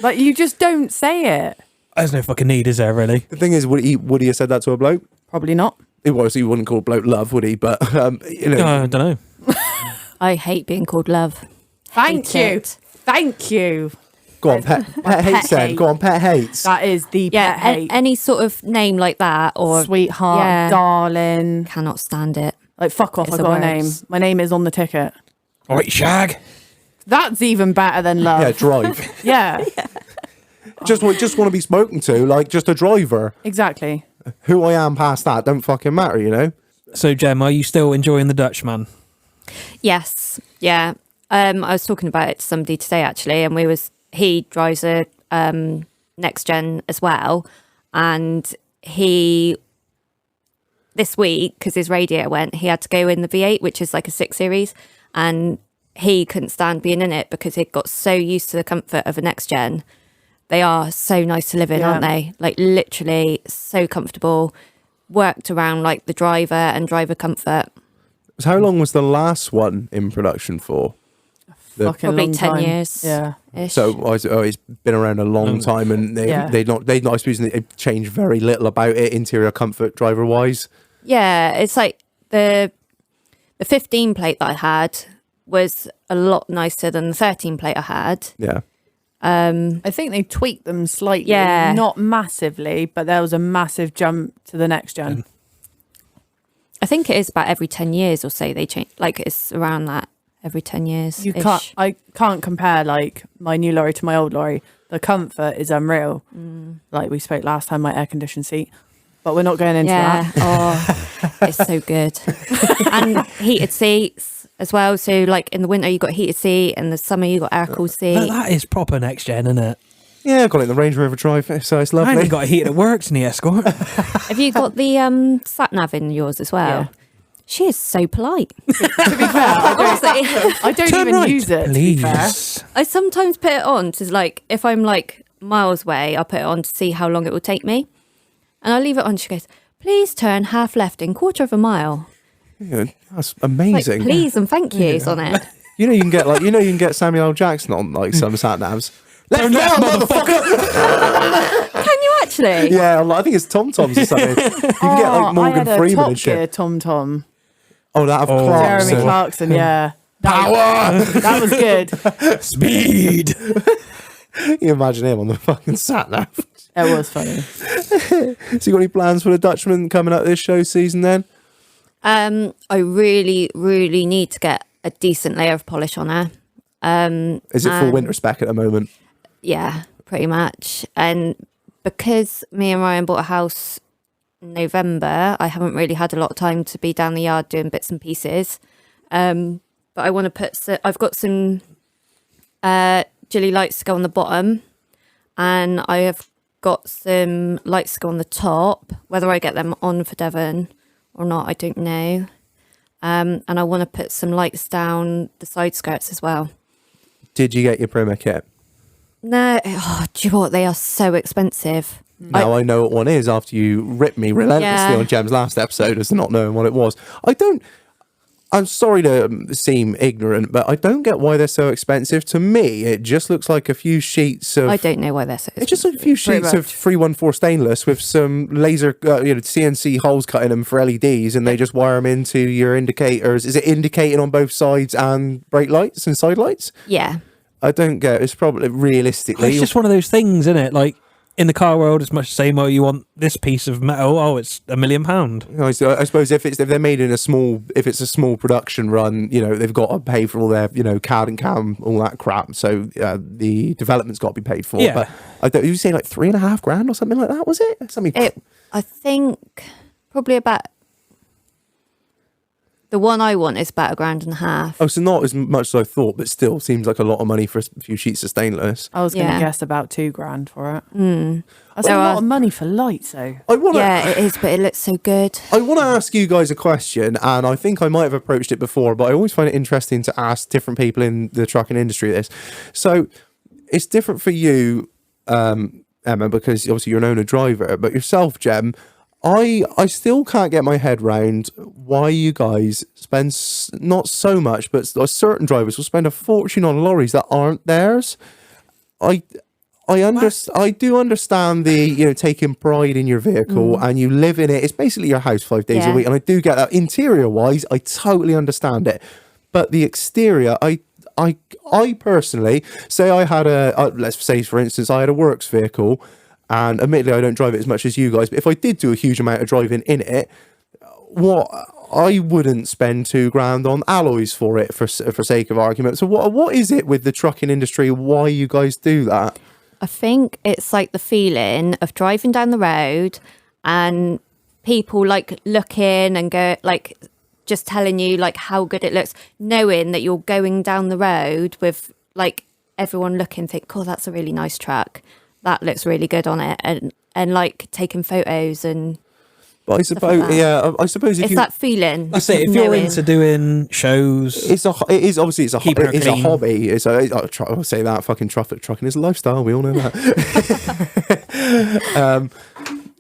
Like, you just don't say it. There's no fucking need, is there, really? The thing is, would he have said that to a bloke? Probably not. He wouldn't call a bloke love, would he? But, you know. I don't know. I hate being called love. Thank Hate you. it. Thank you. Go on, pet hates then. hate. Go on, pet hates. That is the Yeah, pet hate. any sort of name like that or Sweetheart, Yeah. darling. cannot stand it. Like, fuck off, It's I the got a name. worst. My name is on the ticket. All right, shag. That's even better than love. Yeah, drive. Yeah, just want to be spoken to, like just a driver. exactly. Who I am past that don't fucking matter, you know? So, Jem, are you still enjoying the Dutchman? Yes, yeah. I was talking about it to somebody today actually, and he drives a next gen as well, and he this week, because his radiator went, he had to go in the V8, which is like a 6 Series, and he couldn't stand being in it because he got so used to the comfort of a next gen. They are so nice to live in, aren't they? Like, literally so comfortable, worked around like the driver and driver comfort. So how long was the last one in production for? Fucking Probably long 10 time. years. Yeah. Ish. So it's been around a long time, and they I suppose they changed very little about it, interior comfort, driver wise. Yeah, it's like the 15 plate that I had was a lot nicer than the 13 plate I had. Yeah. I think they tweaked them slightly. Yeah. Not massively, but there was a massive jump to the next gen. I think it is about every 10 years or so they change. Like, it's around that every 10 years. I can't compare like my new lorry to my old lorry. The comfort is unreal. Like we spoke last time, my air conditioned seat. But we're not going into that. Oh, it's so good. And heated seats as well. So, like, in the winter, you got heated seat, and the summer, you got air cooled seat. But that is proper next gen, isn't it? Yeah, I got it in the Range Rover Drive, so it's I lovely. ain't got a heater that works in the Escort. Have you got the sat nav in yours as well? Yeah. She is so polite. To be fair, I don't Turn even right, use it, to be fair. please. I sometimes put it on to, like, if I'm like miles away, I'll put it on to see how long it will take me. And I leave it on. She goes, "Please turn half left in quarter of a mile." Yeah, that's Like, amazing. please and thank yous on it. You know you can get Samuel L. Jackson on like some sat navs. Left, motherfucker. Can you actually? Yeah, I think it's Tom Toms or something. You can get like I Morgan had a Freeman Top and shit. Gear Tom. Oh, that of Jeremy Clarkson. Clarkson, yeah. Power. That was good. Speed. You imagine him on the fucking sat nav. It was funny. So you got any plans for the Dutchman coming up this show season then? I really, really need to get a decent layer of polish on her. Is it full winter spec at the moment? Yeah, pretty much. And because me and Ryan bought a house in November, I haven't really had a lot of time to be down the yard doing bits and pieces. But I want to put, I've got some Jilly lights to go on the bottom, and I have got some lights to go on the top. Whether I get them on for Devon or not, I don't know. And I want to put some lights down the side skirts as well. Did you get your promo kit? No, do you know what? They are so expensive. Now I know what one is after you ripped me relentlessly Yeah. on Jem's last episode as not knowing what it was. I'm sorry to seem ignorant, but I don't get why they're so expensive. To me, it just looks like a few sheets of... I don't know why they're so expensive. It's just a few sheets of 314 stainless with some laser, CNC holes cut in them for LEDs, and they just wire them into your indicators. Is it indicating on both sides and brake lights and side lights? Yeah. I don't get it. It's probably realistically... It's just one of those things, isn't it? Like, in the car world, it's much the same. Oh, you want this piece of metal? Oh, it's £1 million. I suppose if they're made in a small production run, they've got to pay for all their CAD and CAM, all that crap. So the development's got to be paid for. Yeah. But you say like $3,500 or something like that? Was it something? I think probably about The one I want is about £1.50. Oh, so not as much as I thought, but still seems like a lot of money for a few sheets of stainless. I was going to Yeah. guess about £2,000 for it. Mm. That's a lot of money for lights, though. I want to. Yeah, it is, but it looks so good. I want to ask you guys a question, and I think I might have approached it before, but I always find it interesting to ask different people in the trucking industry this. So it's different for you, Emma, because obviously you're an owner driver, but yourself, Jem, I still can't get my head round why you guys spend not so much, but certain drivers will spend a fortune on lorries that aren't theirs. I do understand the taking pride in your vehicle and you live in it. It's basically your house 5 days a week, and I do get that. Interior wise, I totally understand it, but the exterior, I personally say I had let's say for instance I had a works vehicle, and admittedly I don't drive it as much as you guys, but if I did do a huge amount of driving in it, I wouldn't spend £2,000 on alloys for it for sake of argument. So what is it with the trucking industry? Why you guys do that? I think it's like the feeling of driving down the road and people like looking and go like just telling you like how good it looks, knowing that you're going down the road with like everyone looking, think, oh, that's a really nice truck. That looks really good on it. And like taking photos and But I suppose, I suppose if it's you, that feeling. That's it. If you're into doing shows, it's a Keeping it it's a clean. hobby. I'll say that fucking trucking is a lifestyle. We all know that.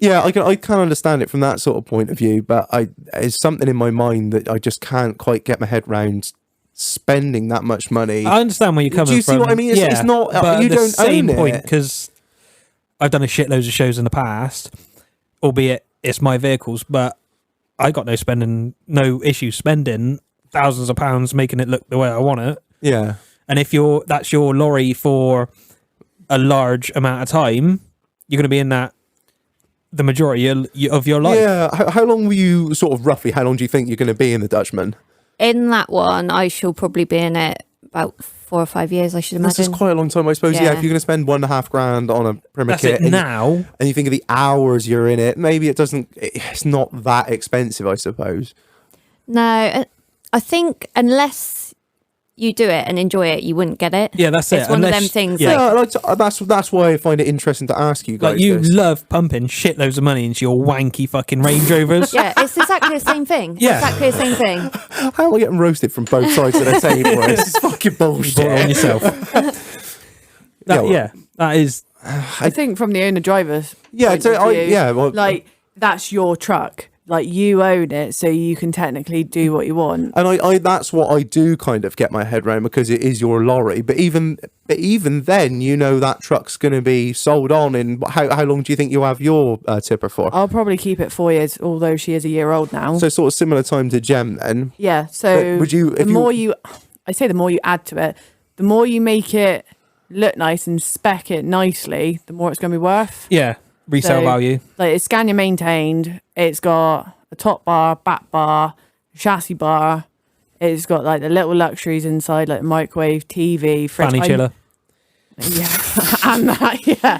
I can understand it from that sort of point of view, but it's something in my mind that I just can't quite get my head round spending that much money. I understand where you're coming from. Do you see what I mean? It's not but you at the don't same own point, it. because I've done a shitload of shows in the past, albeit it's my vehicles, but I got no issue spending thousands of pounds making it look the way I want it. Yeah. And if that's your lorry for a large amount of time, you're going to be in that the majority of your life. Yeah. How long were you how long do you think you're going to be in the Dutchman? In that one, I shall probably be in it about 4 or 5 years, I should This imagine. is quite a long time, I suppose. Yeah, Yeah. if you're going to spend £1.5 on a Prima That's kit it now. and you think of the hours you're in it, maybe it's not that expensive, I suppose. No, I think unless you do it and enjoy it, you wouldn't get it. Yeah, that's it. It's one of them Unless- things. yeah. Like, That's why I find it interesting to ask you guys. Like you this. love pumping shitloads of money into your wanky fucking Range Rovers. yeah, it's exactly the same thing. Yeah. Exactly the same thing. How am I getting roasted from both sides of the table? This is fucking You bought it on bullshit. yourself. That is. I think from the owner driver's Yeah, point so of I- view, yeah, well- like that's your truck. Like you own it, so you can technically do what you want. And I that's what I do kind of get my head around, because it is your lorry. But even then, that truck's going to be sold on in how long do you think you have your tipper for? I'll probably keep it 4 years, although she is a year old now. So sort of similar time to Jem then. Yeah. So But would you- if the you- more I say the more you add to it, the more you make it look nice and spec it nicely, the more it's going to be worth. Yeah. Resale So, value. Like it's Scania maintained. It's got a top bar, back bar, chassis bar. It's got like the little luxuries inside, like microwave, TV, fridge. Fanny chiller. Yeah, and that, yeah.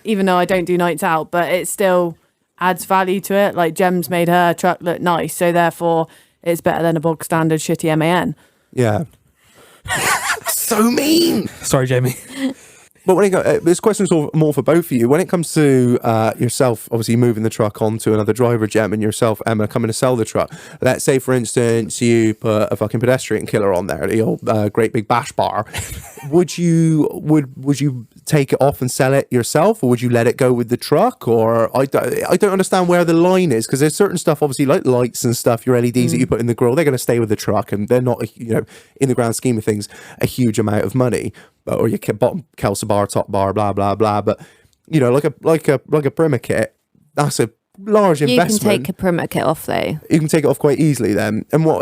Even though I don't do nights out, but it still adds value to it. Like Jem's made her truck look nice, so therefore it's better than a bog standard shitty MAN. Yeah. So mean. Sorry, Jamie. But when this question's more for both of you. When it comes to yourself, obviously moving the truck onto another driver, Jem, and yourself, Emma, coming to sell the truck. Let's say, for instance, you put a fucking pedestrian killer on there, the old great big bash bar. would you take it off and sell it yourself, or would you let it go with the truck? Or I don't understand where the line is, because there's certain stuff, obviously like lights and stuff, your LEDs that you put in the grill, they're going to stay with the truck, and they're not, in the grand scheme of things, a huge amount of money. Or your bottom Kelsa bar, top bar, blah blah blah. But like a Prima kit, that's a large investment. You can take a Prima kit off though. You can take it off quite easily then. And what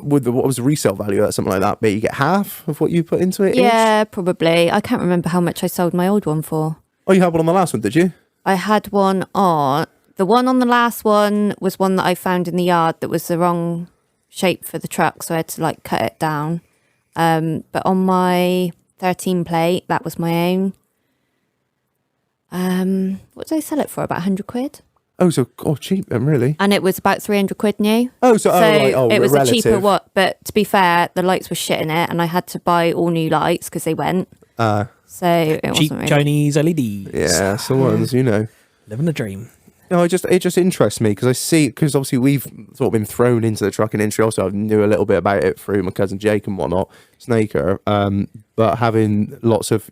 was the resale value of that? Something like that? But you get half of what you put into it. Yeah, probably. I can't remember how much I sold my old one for. Oh, you had one on the last one, did you? I had one on. The one on the last one was one that I found in the yard that was the wrong shape for the truck, so I had to cut it down. But on my 13 plate, that was my own. What did I sell it for? About 100 quid? Oh, so cheap then, really? And it was about 300 quid new. Oh, so it was relative. a cheaper what? But to be fair, the lights were shit in it, and I had to buy all new lights because they went. So it Cheap wasn't really. Chinese LEDs. Yeah, that's the ones, Living the dream. No, it just interests me because obviously we've sort of been thrown into the trucking industry. Also, I knew a little bit about it through my cousin Jake and whatnot, Snaker. But having lots of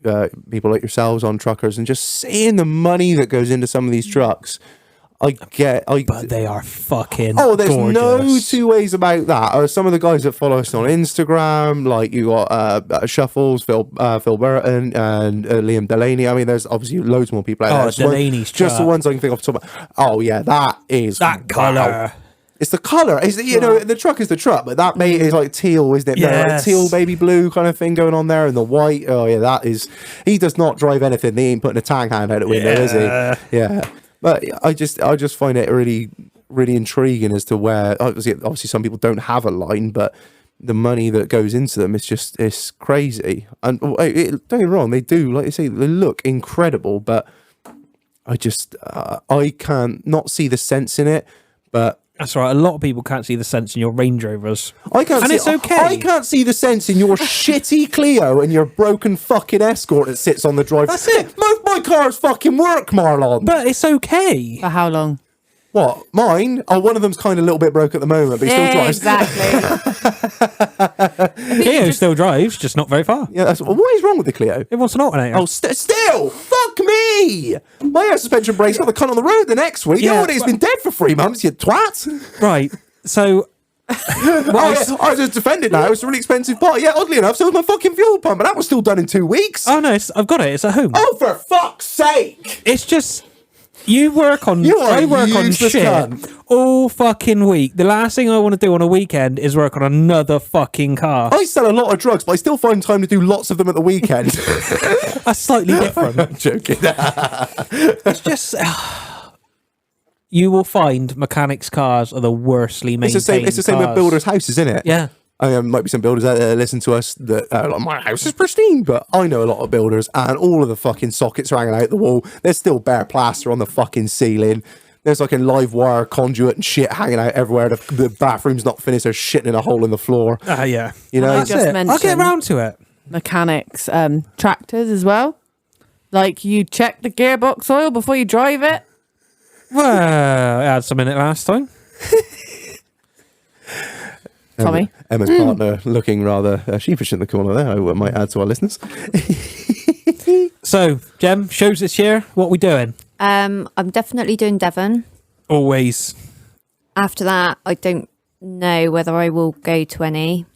people like yourselves on truckers and just seeing the money that goes into some of these trucks, But they are fucking there's gorgeous. no two ways about that. Some of the guys that follow us on Instagram, like you got Shuffles, Phil Burton, and Liam Delaney. I mean, there's obviously loads more people out there. Delaney's just the truck. ones I can think of. Top of. Oh yeah, that is That colour. It's the colour. It's the truck is the truck, but that mate is like teal, isn't it? Yes. Like teal, baby blue kind of thing going on there, and the white. Oh yeah, that is. He does not drive anything. He ain't putting a tang hand out the window, is he? Yeah. But I just find it really, really intriguing as to where obviously some people don't have a line, but the money that goes into them it's crazy. And don't get me wrong, they do, like you say, they look incredible, but I just I can't not see the sense in it. But That's right. A lot of people can't see the sense in your Range Rovers. It's okay. I can't see the sense in your shitty Clio and your broken fucking Escort that sits on the drive. That's it. My cars fucking work, Marlon. But it's okay. For how long? What? Mine? Oh, one of them's kind of a little bit broke at the moment, but he still drives. Exactly. Clio still drives, just not very far. Yeah, what is wrong with the Clio? It wants an alternator. Oh, still! Fuck me! My air suspension brake's got the cunt on the road the next week. Yeah, It's been dead for 3 months, you twat! Right. So I just defended now. It's a really expensive part. Yeah, oddly enough, so was my fucking fuel pump, but that was still done in 2 weeks. Oh no, I've got it. It's at home. Oh, for fuck's sake! It's just I work on useless shit cunt. all fucking week. The last thing I want to do on a weekend is work on another fucking car. I sell a lot of drugs, but I still find time to do lots of them at the weekend. That's slightly different. I'm joking. It's just you will find mechanics' cars are the worstly maintained. It's the same with builders' houses, isn't it? Yeah. Might be some builders out there that listen to us that like, my house is pristine, but I know a lot of builders and all of the fucking sockets are hanging out the wall. There's still bare plaster on the fucking ceiling. There's like a live wire conduit and shit hanging out everywhere. The bathroom's not finished. There's shitting in a hole in the floor. Yeah. You know, That's it. I'll get around to it. Mechanics, tractors as well. Like you check the gearbox oil before you drive it. Well, I had some in it last time. Tommy. Emma's partner looking rather sheepish in the corner there, I might add to our listeners. So, Jem, shows this year. What we doing? I'm definitely doing Devon. Always. After that, I don't know whether I will go to any.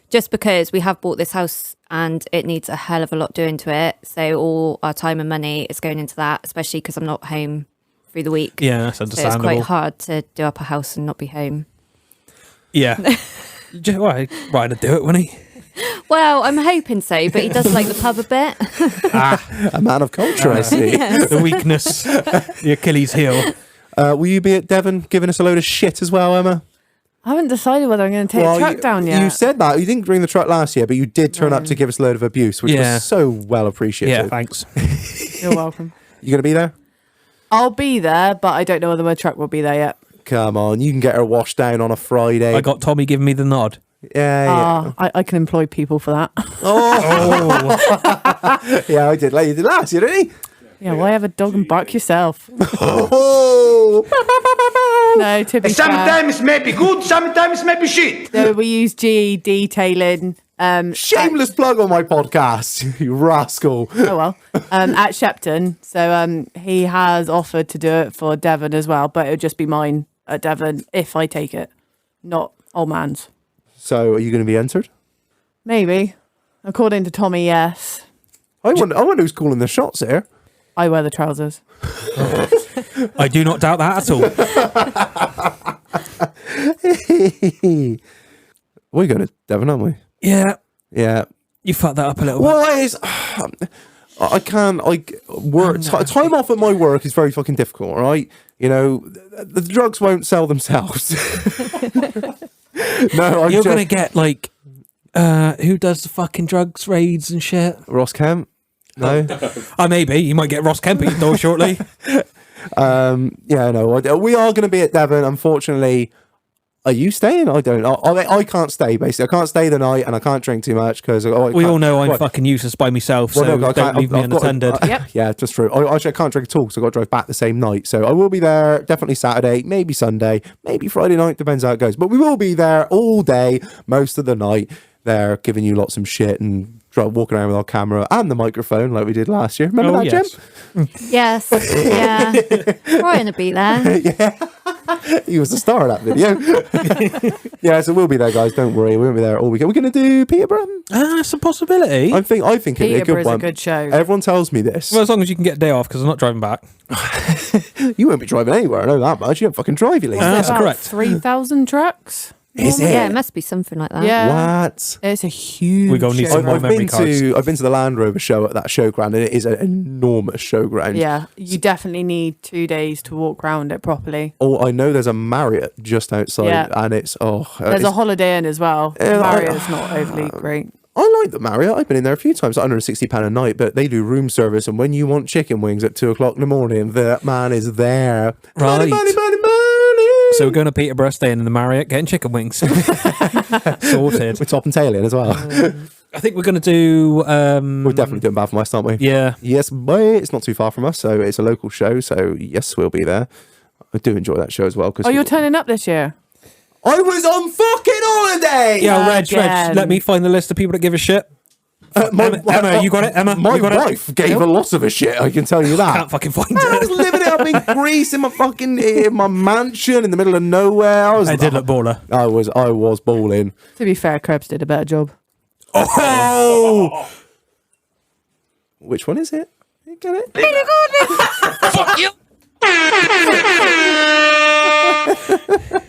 Just because we have bought this house and it needs a hell of a lot doing to it. So all our time and money is going into that, especially because I'm not home through the week. Yeah, that's So it's understandable. quite hard to do up a house and not be home. Yeah. Right to do it, wouldn't he? Well, I'm hoping so, but he does like the pub a bit. A man of culture, I see. The weakness, the Achilles heel. Will you be at Devon giving us a load of shit as well, Emma? I haven't decided whether I'm going to take the truck down yet. You said that. You didn't bring the truck last year, but you did turn up to give us a load of abuse, which was so well appreciated. Yeah, thanks. You're welcome. You going to be there? I'll be there, but I don't know whether my truck will be there yet. Come on, you can get her washed down on a Friday. I got Tommy giving me the nod. Yeah. I can employ people for that. Oh. Yeah, I did. Like you did last year, didn't he? Yeah, why have a dog and bark yourself? Oh. No, to be fair. Sometimes may be good, sometimes may be shit. So we use GE detailing. Shameless plug on my podcast, you rascal. Oh well, at Shepton. So he has offered to do it for Devon as well, but it would just be mine at Devon if I take it, not old man's. So are you going to be entered? Maybe, according to Tommy, yes. I wonder who's calling the shots here. I wear the trousers. I do not doubt that at all. We're going to Devon, aren't we? Yeah. Yeah. You fucked that up a little bit. Well, it is. I can't. Work. Time off at my work is very fucking difficult. Right? You know, the drugs won't sell themselves. No, you're gonna get like, who does the fucking drugs raids and shit? Ross Kemp. No. Maybe you might get Ross Kemp at your door shortly. Yeah, no, we are going to be at Devon. Unfortunately, are you staying? I don't. I can't stay. Basically, I can't stay the night, and I can't drink too much because We all know I'm fucking useless by myself, so don't leave me unattended. Yeah, that's true. I can't drink at all, so I've got to drive back the same night. So I will be there definitely Saturday, maybe Sunday, maybe Friday night, depends how it goes. But we will be there all day, most of the night. There, giving you lots of shit and walking around with our camera and the microphone like we did last year. Remember that, yes. Jem? Yes, yeah. Ryan will be there. Yeah, he was the star of that video. Yeah, so we'll be there, guys. Don't worry, we won't be there all weekend. We're going to do Peterborough. That's a possibility. I think it'd be a good Peterborough's one. a good show. Everyone tells me this. Well, as long as you can get a day off, because I'm not driving back. You won't be driving anywhere. I know that much. You don't fucking drive, you lazy. That's About correct. 3,000 trucks. Is it? Yeah, it must be something like that. Yeah. What? It's a huge We're gonna need show. some more I've memory been cards. to the Land Rover show at that showground, and it is an enormous showground. Yeah, you definitely need 2 days to walk around it properly. Oh, I know there's a Marriott just outside, Yeah. and it's There's a Holiday Inn as well. Yeah, Marriott's not overly great. I like the Marriott. I've been in there a few times, £160 a night, but they do room service, and when you want chicken wings at 2:00 in the morning, that man is there. Right. Money. So we're going to Peterborough, staying in the Marriott, getting chicken wings. Sorted. With top and tail in as well. I think we're going to do... We're definitely doing Bath West, aren't we? Yeah. Yes, but it's not too far from us, so it's a local show, so yes, we'll be there. I do enjoy that show as well. Oh, you're turning up this year? I was on fucking holiday! Yeah, Reg, Again. let me find the list of people that give a shit. Emma, you got it? Emma, My you got wife gave a lot of a shit, I can tell you that. Can't fucking find I was it. living it up in Greece in my mansion in the middle of nowhere. I did look baller. I was balling. To be fair, Krebs did a better job. Oh! Which one is it? You get it? Fuck you.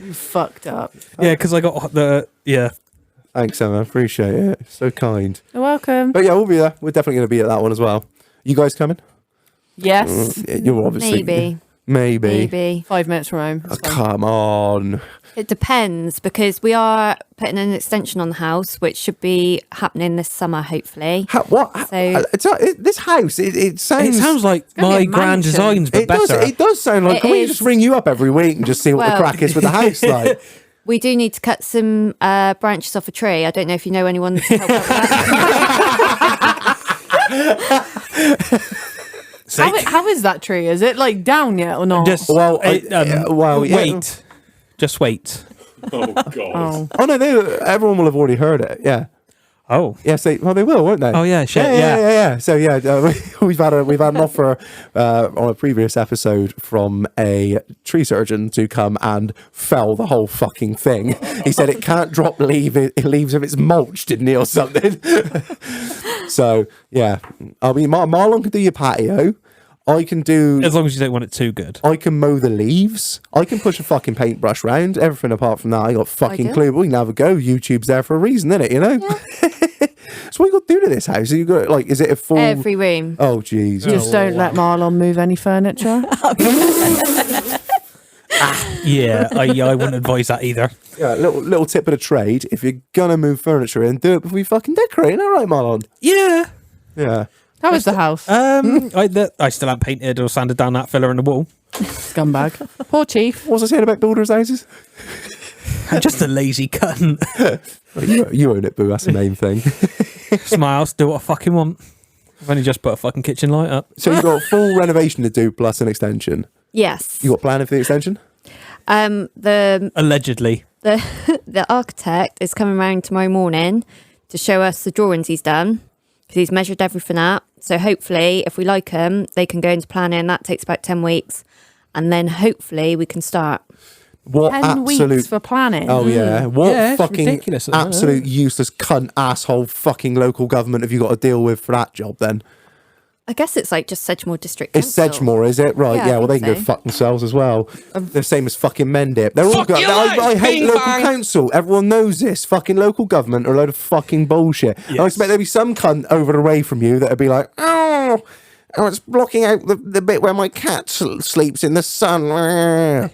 You fucked up. Yeah, because I got the... Yeah. Thanks, Emma. Appreciate it. So kind. You're welcome. But yeah, we'll be there. We're definitely going to be at that one as well. You guys coming? Yes. You're obviously... Maybe. Maybe. 5 minutes from home. Oh, It's fine. come on. It depends because we are putting an extension on the house, which should be happening this summer, hopefully. What? So- This house, it sounds... It sounds like gonna be my a grand mansion. designs, but better. It does sound like... It Can we is. just ring you up every week and just see what the Well- crack is with the house like? We do need to cut some branches off a tree. I don't know if you know anyone to help out with that. How is that tree? Is it like down yet or not? Just, Well, yeah. wait. Just wait. Oh, God. Oh. Oh, no, everyone will have already heard it, yeah. Oh. Yes, they will, won't they? Oh, yeah, shit, yeah. So yeah, we've had an offer on a previous episode from a tree surgeon to come and fell the whole fucking thing. He said it can't drop leaves if it's mulched, didn't he, or something? So yeah, I mean, Marlon can do your patio. I can do. As long as you don't want it too good. I can mow the leaves. I can push a fucking paintbrush round. Everything apart from that, I got fucking Ideal. clue. But we can have a go. YouTube's there for a reason, isn't it? You know. So what you got to do to this house? You got like, is it a full? Every room. Oh jeez. Just don't let Marlon move any furniture. Yeah, I wouldn't advise that either. Yeah, little tip of the trade. If you're gonna move furniture in, do it before you fucking decorate. All right, Marlon. Yeah. Yeah. How is the house? I still haven't painted or sanded down that filler in the wall. Scumbag. Poor Chief. What's I saying about builders' houses? I'm just a lazy cunt. Well, you own it, boo. That's the main thing. It's my house, do what I fucking want. I've only just put a fucking kitchen light up. So you got full renovation to do plus an extension. Yes. You got planning for the extension? The Allegedly. the architect is coming round tomorrow morning to show us the drawings he's done because he's measured everything up. So hopefully, if we like them, they can go into planning. That takes about 10 weeks, and then hopefully we can start. What 10 absolute weeks for planning. Oh yeah, what Yeah, it's fucking ridiculous, isn't it? absolute useless cunt asshole fucking local government have you got to deal with for that job then? I guess it's like just Sedgemoor District It's Council. Sedgemoor, is it? Right, Yeah, yeah, I well they think can go so. fuck themselves as well. They're the same as fucking Mendip. They're all Fuck good. your life, I hate bing local bang. council. Everyone knows this. Fucking local government are a load of fucking bullshit. I expect there'll be some cunt over the way from you that'll be like, oh, it's blocking out the bit where my cat sleeps in the sun.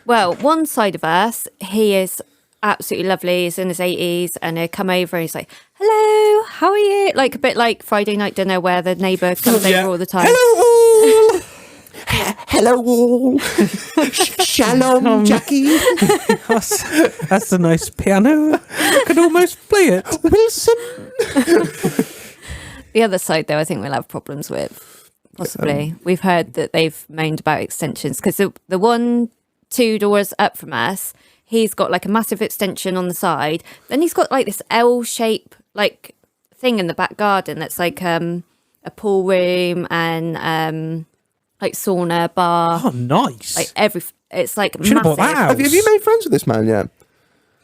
Well, one side of us, he is absolutely lovely. He's in his 80s, and he'll come over and he's like, hello, how are you? Like a bit like Friday night dinner where the neighbour comes over all the time. Hello all! Hello all. Shalom, Jackie. That's a nice piano. I could almost play it. Wilson. The other side, though, I think we'll have problems with. Possibly. We've heard that they've moaned about extensions because the one 2 doors up from us, he's got like a massive extension on the side. Then he's got like this L shape like thing in the back garden that's like a pool room and like sauna bar. Oh, nice. Like it's like Should have bought massive. that house. Have you made friends with this man yet?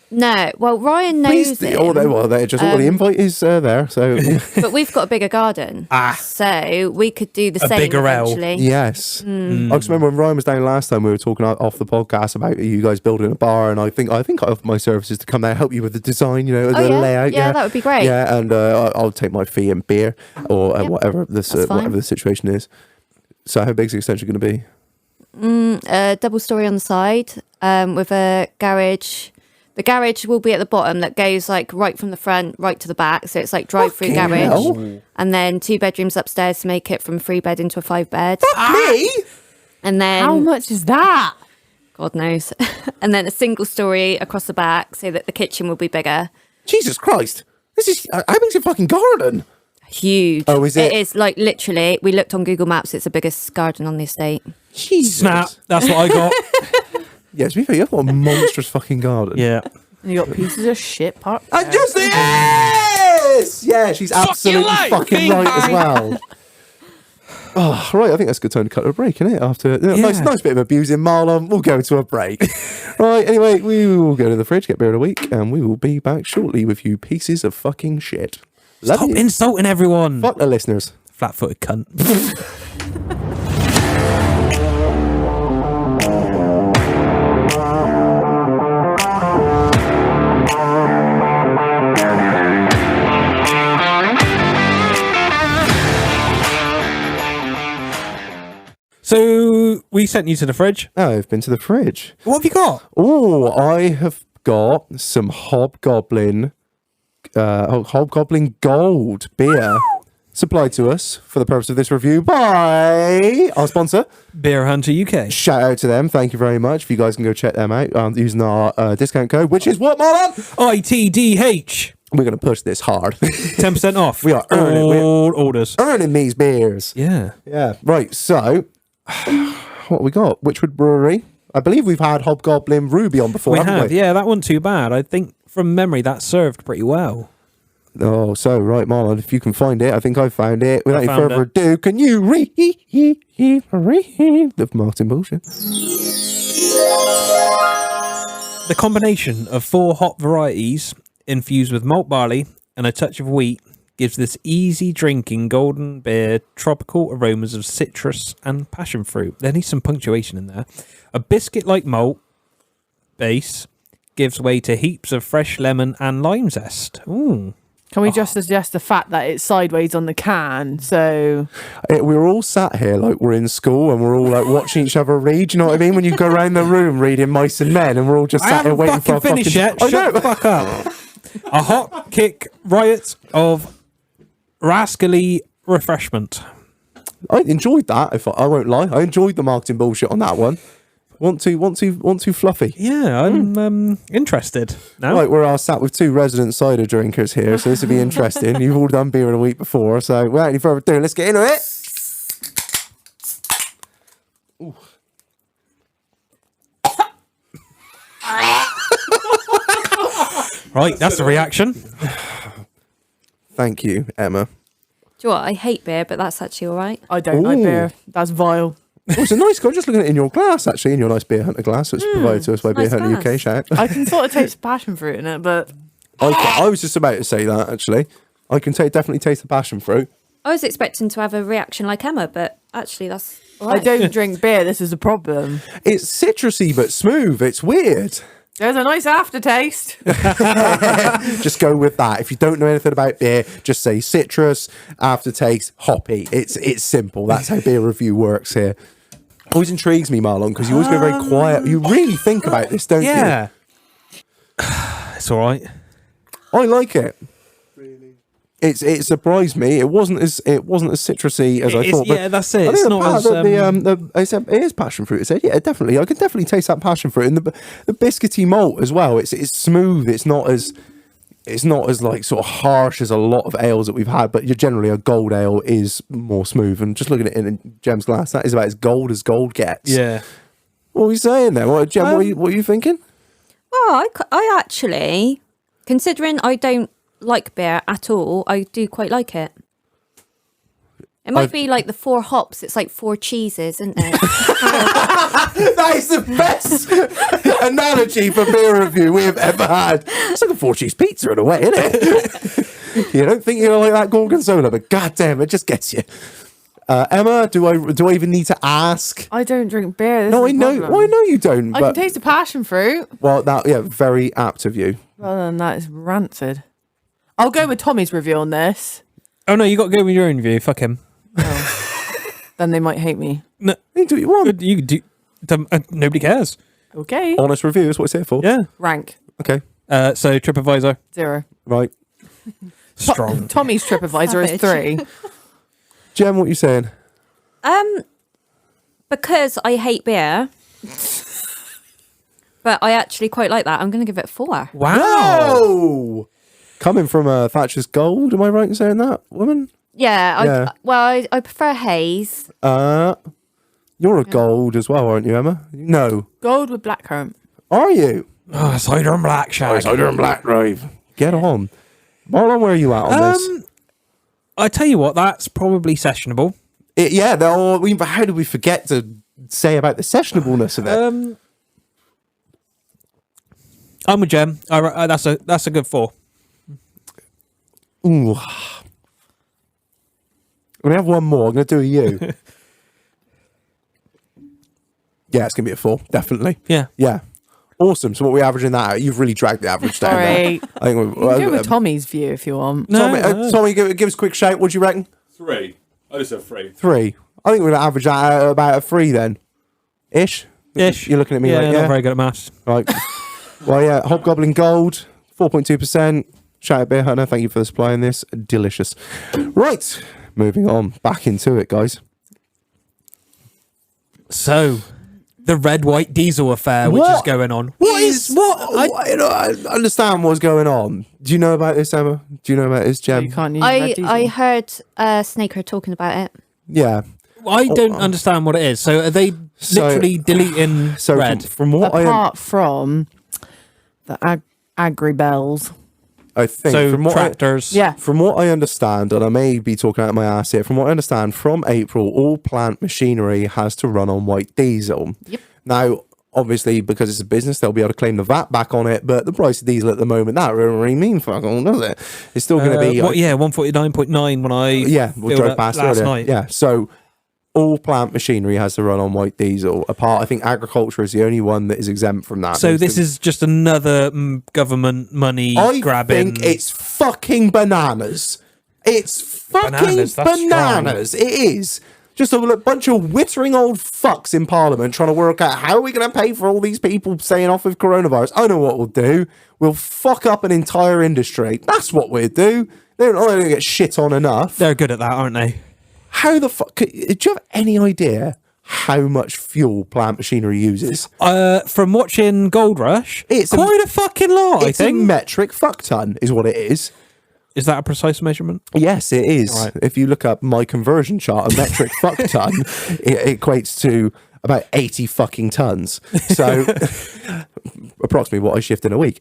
No, well Ryan knows it. The invite is there. So But we've got a bigger garden. So we could do the same bigger L. eventually. yes, I just remember when Ryan was down last time. We were talking off the podcast about you guys building a bar, and I think I offered my services to come there, help you with the design, the layout. Yeah, that would be great. Yeah, and I'll take my fee in beer or whatever the situation is. So how big's the extension going to be? A double story on the side with a garage. The garage will be at the bottom that goes like right from the front right to the back, so it's like drive-through Fucking garage, hell. and then 2 bedrooms upstairs to make it from a 3-bed into a 5-bed. Me? And then How much is that? God knows. And then a single story across the back so that the kitchen will be bigger. Jesus Christ! This is how big's your fucking garden? Huge. Oh, is it? It is like literally. We looked on Google Maps. It's the biggest garden on the estate. Jesus. Snap. That's what I got. Yeah, to be fair, you've got a monstrous fucking garden. Yeah. And you got pieces of shit parked And just yes! Yeah, she's absolutely life, fucking bing right as bang. well. Oh, right, I think that's a good time to cut to a break, isn't it? After nice bit of abusing Marlon, we'll go to a break. Right, anyway, we will go to the fridge, get beer of the week, and we will be back shortly with you pieces of fucking shit. Love Stop you. insulting everyone. Fuck the listeners. Flat-footed cunt. So we sent you to the fridge. I've been to the fridge. What have you got? Oh, I have got some Hobgoblin Gold beer supplied to us for the purpose of this review by our sponsor, BeerHunterUK. Shout out to them. Thank you very much. If you guys can go check them out using our discount code, which is what, Marlon? ITDH. We're going to push this hard. 10% off. We are earning it. all orders. Earning these beers. Yeah. Yeah. Right. So, what we got? Witchwood Brewery. I believe we've had Hobgoblin Ruby on before, We haven't have. we? Yeah, that wasn't too bad. I think from memory that served pretty well. Oh, so, right, Marlon, if you can find it, I think I found it. Without any found further it. ado, can you read the Martin bullshit? The combination of 4 hop varieties infused with malt barley and a touch of wheat gives this easy drinking golden beer tropical aromas of citrus and passion fruit. There needs some punctuation in there. A biscuit-like malt base gives way to heaps of fresh lemon and lime zest. Ooh. Can we just suggest the fact that it's sideways on the can? So We're all sat here like we're in school and we're all like watching each other read. You know what I mean? When you go around the room reading Mice and Men and we're all just I sat here haven't waiting for fucking a finished fucking... yet. Shut the fuck up. A hot kick riot of rascally refreshment. I enjoyed that. I won't lie. I enjoyed the marketing bullshit on that one. Want too fluffy. Yeah, I'm interested now. Right, we're all sat with 2 resident cider drinkers here, so this will be interesting. You've all done beer of the week before, so without any further ado, let's get into it. Ooh. Right, that's the reaction. Thank you, Emma. Do you know what? I hate beer, but that's actually all right. I don't like Ooh. beer. That's vile. Oh, it's a nice guy. Just looking at it in your glass, actually, in your nice Beer Hunter glass, which is provided to us by nice Beer Hunter UK. glass. Shout. I can sort of taste passion fruit in it, but I was just about to say that, actually. I can definitely taste the passion fruit. I was expecting to have a reaction like Emma, but actually that's all I right. don't drink beer. This is a problem. It's citrusy but smooth. It's weird. There's a nice aftertaste. Just go with that. If you don't know anything about beer, just say citrus, aftertaste, hoppy. It's simple. That's how beer review works here. Always intrigues me, Marlon, because you always go very quiet. You really think about this, don't Yeah. It's all right. you? I like it. It surprised me. It wasn't as citrusy as I thought. But yeah, that's it. I It's think not as it is passion fruit. It said, yeah, definitely. I can definitely taste that passion fruit and the biscuity malt as well. It's smooth. It's not as like sort of harsh as a lot of ales that we've had. But generally, a gold ale is more smooth. And just looking at it in Jem's glass, that is about as gold gets. yeah. What are you saying there? Jem, what are you thinking? Well, I actually, considering I don't like beer at all, I do quite like it. It might be like the 4 hops. It's like 4 cheeses, isn't it? That is the best analogy for beer review we have ever had. It's like a 4-cheese pizza in a way, isn't it? You don't think you're like that gorgonzola, but goddamn, it just gets you. Emma, do I even need to ask? I don't drink beer. No, I know. Well, I know you don't. I can taste the passion fruit. Well, very apt of you. Well, then that is rancid. I'll go with Tommy's review on this. Oh no, you got to go with your own view. Fuck him. Then they might hate me. No, You do what you want. you do. Nobody cares. Okay. Honest review is what it's here for. Yeah. Rank Okay. So TripAdvisor 0. Right. strong. Tommy's TripAdvisor is Savage. 3. Jem, what are you saying? Because I hate beer, but I actually quite like that. I'm going to give it 4. Wow. Whoa! Coming from Thatcher's Gold, am I right in saying that, woman? Yeah. I prefer haze. You're a gold as well, aren't you, Emma? No. Gold with blackcurrant. Are you? Oh, cider and black shag. Cider and black drive. Get on. Marlon, where are you at on this? I tell you what, that's probably sessionable. How did we forget to say about the sessionableness of it? I'm with Jem. That's a good 4. Ooh. I'm going to have one more. I'm going to do a you. Yeah, it's going to be a 4. Definitely. Yeah. Yeah. Awesome. So what are we averaging that out? You've really dragged the average down. Sorry. There. I think You can go with Tommy's view if you want. Tommy, give us a quick shout. What do you reckon? 3. I just said 3. 3. I think we're going to average that out at about a 3 then. Ish? You're looking at me yeah, like, not very good at maths. Right. Well, yeah, Hobgoblin Gold, 4.2%. Shout out Beer Hunter, thank you for supplying this. Delicious. Right, moving on. Back into it, guys. So, the red white diesel affair, which is going on. I understand what's going on. Do you know about this, Emma? Do you know about this, Jem? You can't use red diesel. I heard Snaker talking about it. Yeah. I don't understand what it is. So, are they literally deleting red? From what Apart from the agri-bells. I think So, from what tractors. Yeah. From what I understand, and I may be talking out of my ass here, from what I understand, from April, all plant machinery has to run on white diesel. Yep. Now, obviously, because it's a business, they'll be able to claim the VAT back on it, but the price of diesel at the moment, that doesn't really mean fuck all, does it? It's still going to be... 149.9 when I we filled drove up past last earlier. night. Yeah, so all plant machinery has to run on white diesel. Apart, I think agriculture is the only one that is exempt from that. So this is just another government money grabbing. I think it's fucking bananas. It's fucking Bananas, that's bananas. It is. Just a bunch of wittering old fucks in Parliament trying to work out how are we going to pay for all these people staying off with coronavirus. I know what we'll do. We'll fuck up an entire industry. That's what we'll do. They're not going to get shit on enough. They're good at that, aren't they? How the fuck... Do you have any idea how much fuel plant machinery uses? From watching Gold Rush, It's quite a fucking lot, I It's a think. metric fuck ton is what it is. Is that a precise measurement? Yes, it is. Right. If you look up my conversion chart, a metric fuck ton, it equates to about 80 fucking tons. So approximately what I shift in a week.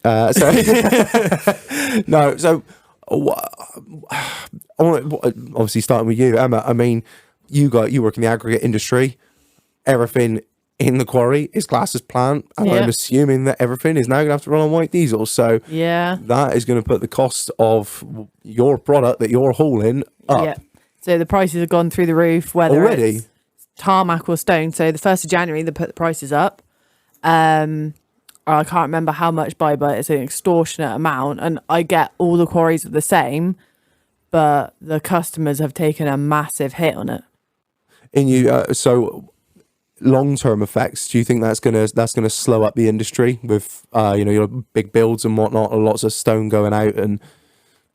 Obviously starting with you, Emma, I mean, you work in the aggregate industry. Everything in the quarry is classed as plant, and I'm assuming that everything is now going to have to run on white diesel. So Yeah. that is going to put the cost of your product that you're hauling up. Yeah. So the prices have gone through the roof, whether Already? it's tarmac or stone. So the 1st of January, they put the prices up. I can't remember how much by, but it's an extortionate amount. And I get all the quarries are the same, but the customers have taken a massive hit on it. And so long-term effects, do you think that's gonna slow up the industry with your big builds and whatnot, and lots of stone going out? And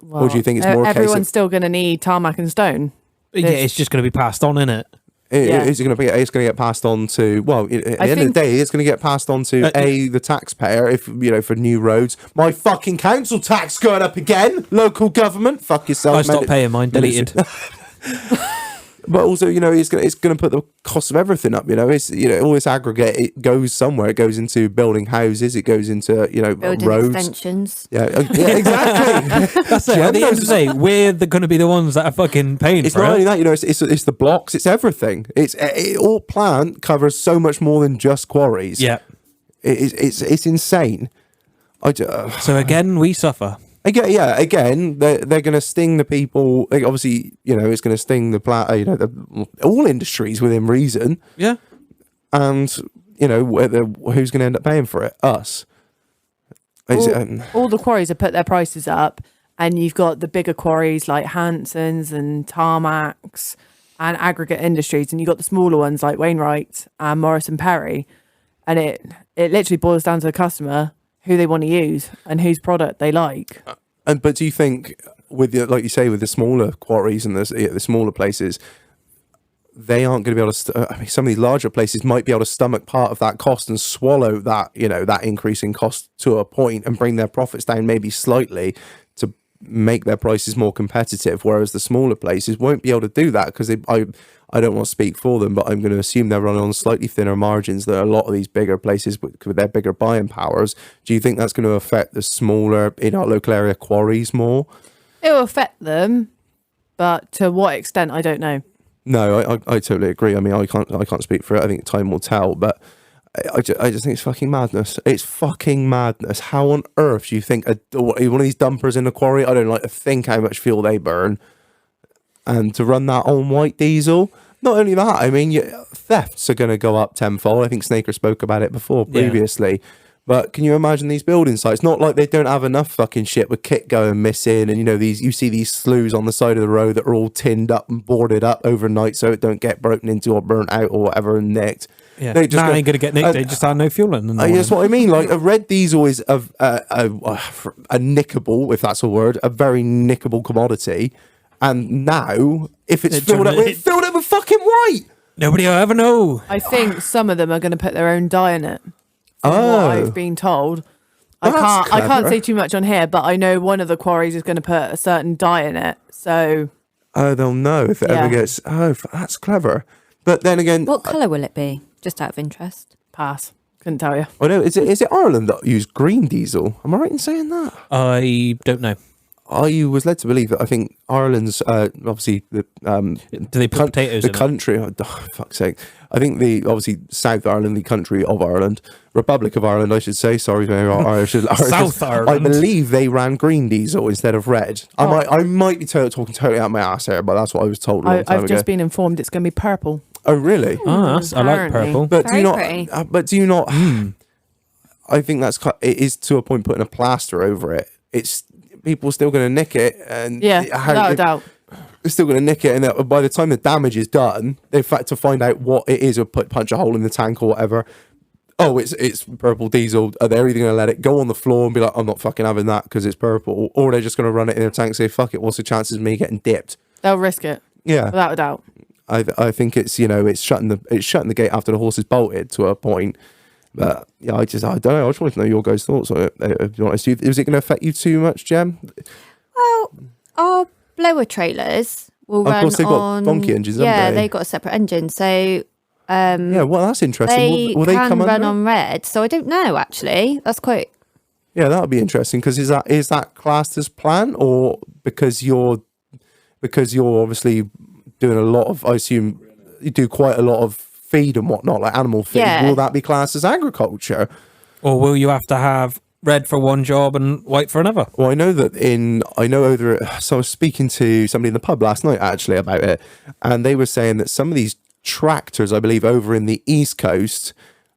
Well, or do you think it's more a case everyone's of still going to need tarmac and stone? Yeah, it's just going to be passed on, innit? Yeah. is it going to be? It's going to get passed on to. Well, at the end of the day, it's going to get passed on to the taxpayer. If for new roads, my fucking council tax going up again. Local government, fuck yourself. I stopped paying mine. Deleted. But also, it's going to put the cost of everything up. All this aggregate, it goes somewhere. It goes into building houses. It goes into Building roads. extensions. Yeah, exactly. That's it. At the end of the day, we're going to be the ones that are fucking paying It's for not it. only that, it's the blocks, it's everything. All plant covers so much more than just quarries. Yeah. It's insane. So again, we suffer. Again, they're going to sting the people. Like, obviously, it's going to sting the all industries within reason. Yeah. And who's going to end up paying for it? Us. All the quarries have put their prices up, and you've got the bigger quarries like Hanson's and Tarmacs and Aggregate Industries, and you've got the smaller ones like Wainwright and Morrison Perry, and it literally boils down to the customer who they want to use and whose product they like. But do you think, like you say, with the smaller quarries and the smaller places, they aren't going to be able to? Some of these larger places might be able to stomach part of that cost and swallow that that increase in cost to a point and bring their profits down maybe slightly to make their prices more competitive. Whereas the smaller places won't be able to do that because I don't want to speak for them, but I'm going to assume they're running on slightly thinner margins than a lot of these bigger places with their bigger buying powers. Do you think that's going to affect the smaller, in our local area, quarries more? It will affect them, but to what extent, I don't know. No, I totally agree. I mean, I can't speak for it. I think time will tell, but I just think it's fucking madness. It's fucking madness. How on earth do you think one of these dumpers in the quarry, I don't like to think how much fuel they burn, and to run that on white diesel? Not only that, I mean, thefts are going to go up tenfold. I think Snaker spoke about it before previously. Yeah. But can you imagine these building sites? Not like they don't have enough fucking shit with kit going missing, and you see these sloughs on the side of the road that are all tinned up and boarded up overnight so it don't get broken into or burnt out or whatever and nicked. Yeah, they just ain't going to get nicked. They just have no fuel in them. That's what I mean. Like a red diesel is a nickable, if that's a word, a very nickable commodity. And now, if it's filled up with fucking white, nobody will ever know. I think some of them are going to put their own dye in it. What I've been told. I can't say too much on here, but I know one of the quarries is going to put a certain dye in it. So they'll know if it ever gets. Oh, that's clever. But then again, what colour will it be? Just out of interest. Pass. Couldn't tell you. Oh no, is it Ireland that used green diesel? Am I right in saying that? I don't know. I was led to believe that I think Ireland's obviously the do they put potatoes in country? Oh, fuck's sake! I think obviously South Ireland, the country of Ireland, Republic of Ireland, I should say. Sorry, Irish. South Ireland. I believe they ran green diesel instead of red. I might be talking totally out my ass here, but that's what I was told. I've just been informed it's going to be purple. Oh really? I like purple. But Very do you not? pretty. But do you not? I think it is to a point putting a plaster over it. It's people are still going to nick it, and without a doubt, they're still going to nick it. And by the time the damage is done, they've had to find out what it is, or punch a hole in the tank or whatever. Oh, it's purple diesel. They're either going to let it go on the floor and be like, I'm not fucking having that because it's purple, or they're just going to run it in their tank and say, fuck it, what's the chances of me getting dipped? They'll risk it. Yeah, without a doubt. I think it's it's shutting the gate after the horse is bolted to a point. But yeah, I don't know. I just wanted to know your guys' thoughts on it. If you honest, is it going to affect you too much, Jem? Well, our blower trailers will run on. Of course, they've got donkey engines. Yeah, they got a separate engine. So yeah, well, that's interesting. Will they can come run under? on red. So I don't know. Actually, that's quite. Yeah, that would be interesting because is that classed as plant, or because you're obviously doing a lot of, I assume you do quite a lot of feed and whatnot, like animal feed. Yeah. Will that be classed as agriculture? Or will you have to have red for one job and white for another? Well, I know so I was speaking to somebody in the pub last night actually about it, and they were saying that some of these tractors, I believe over in the East Coast,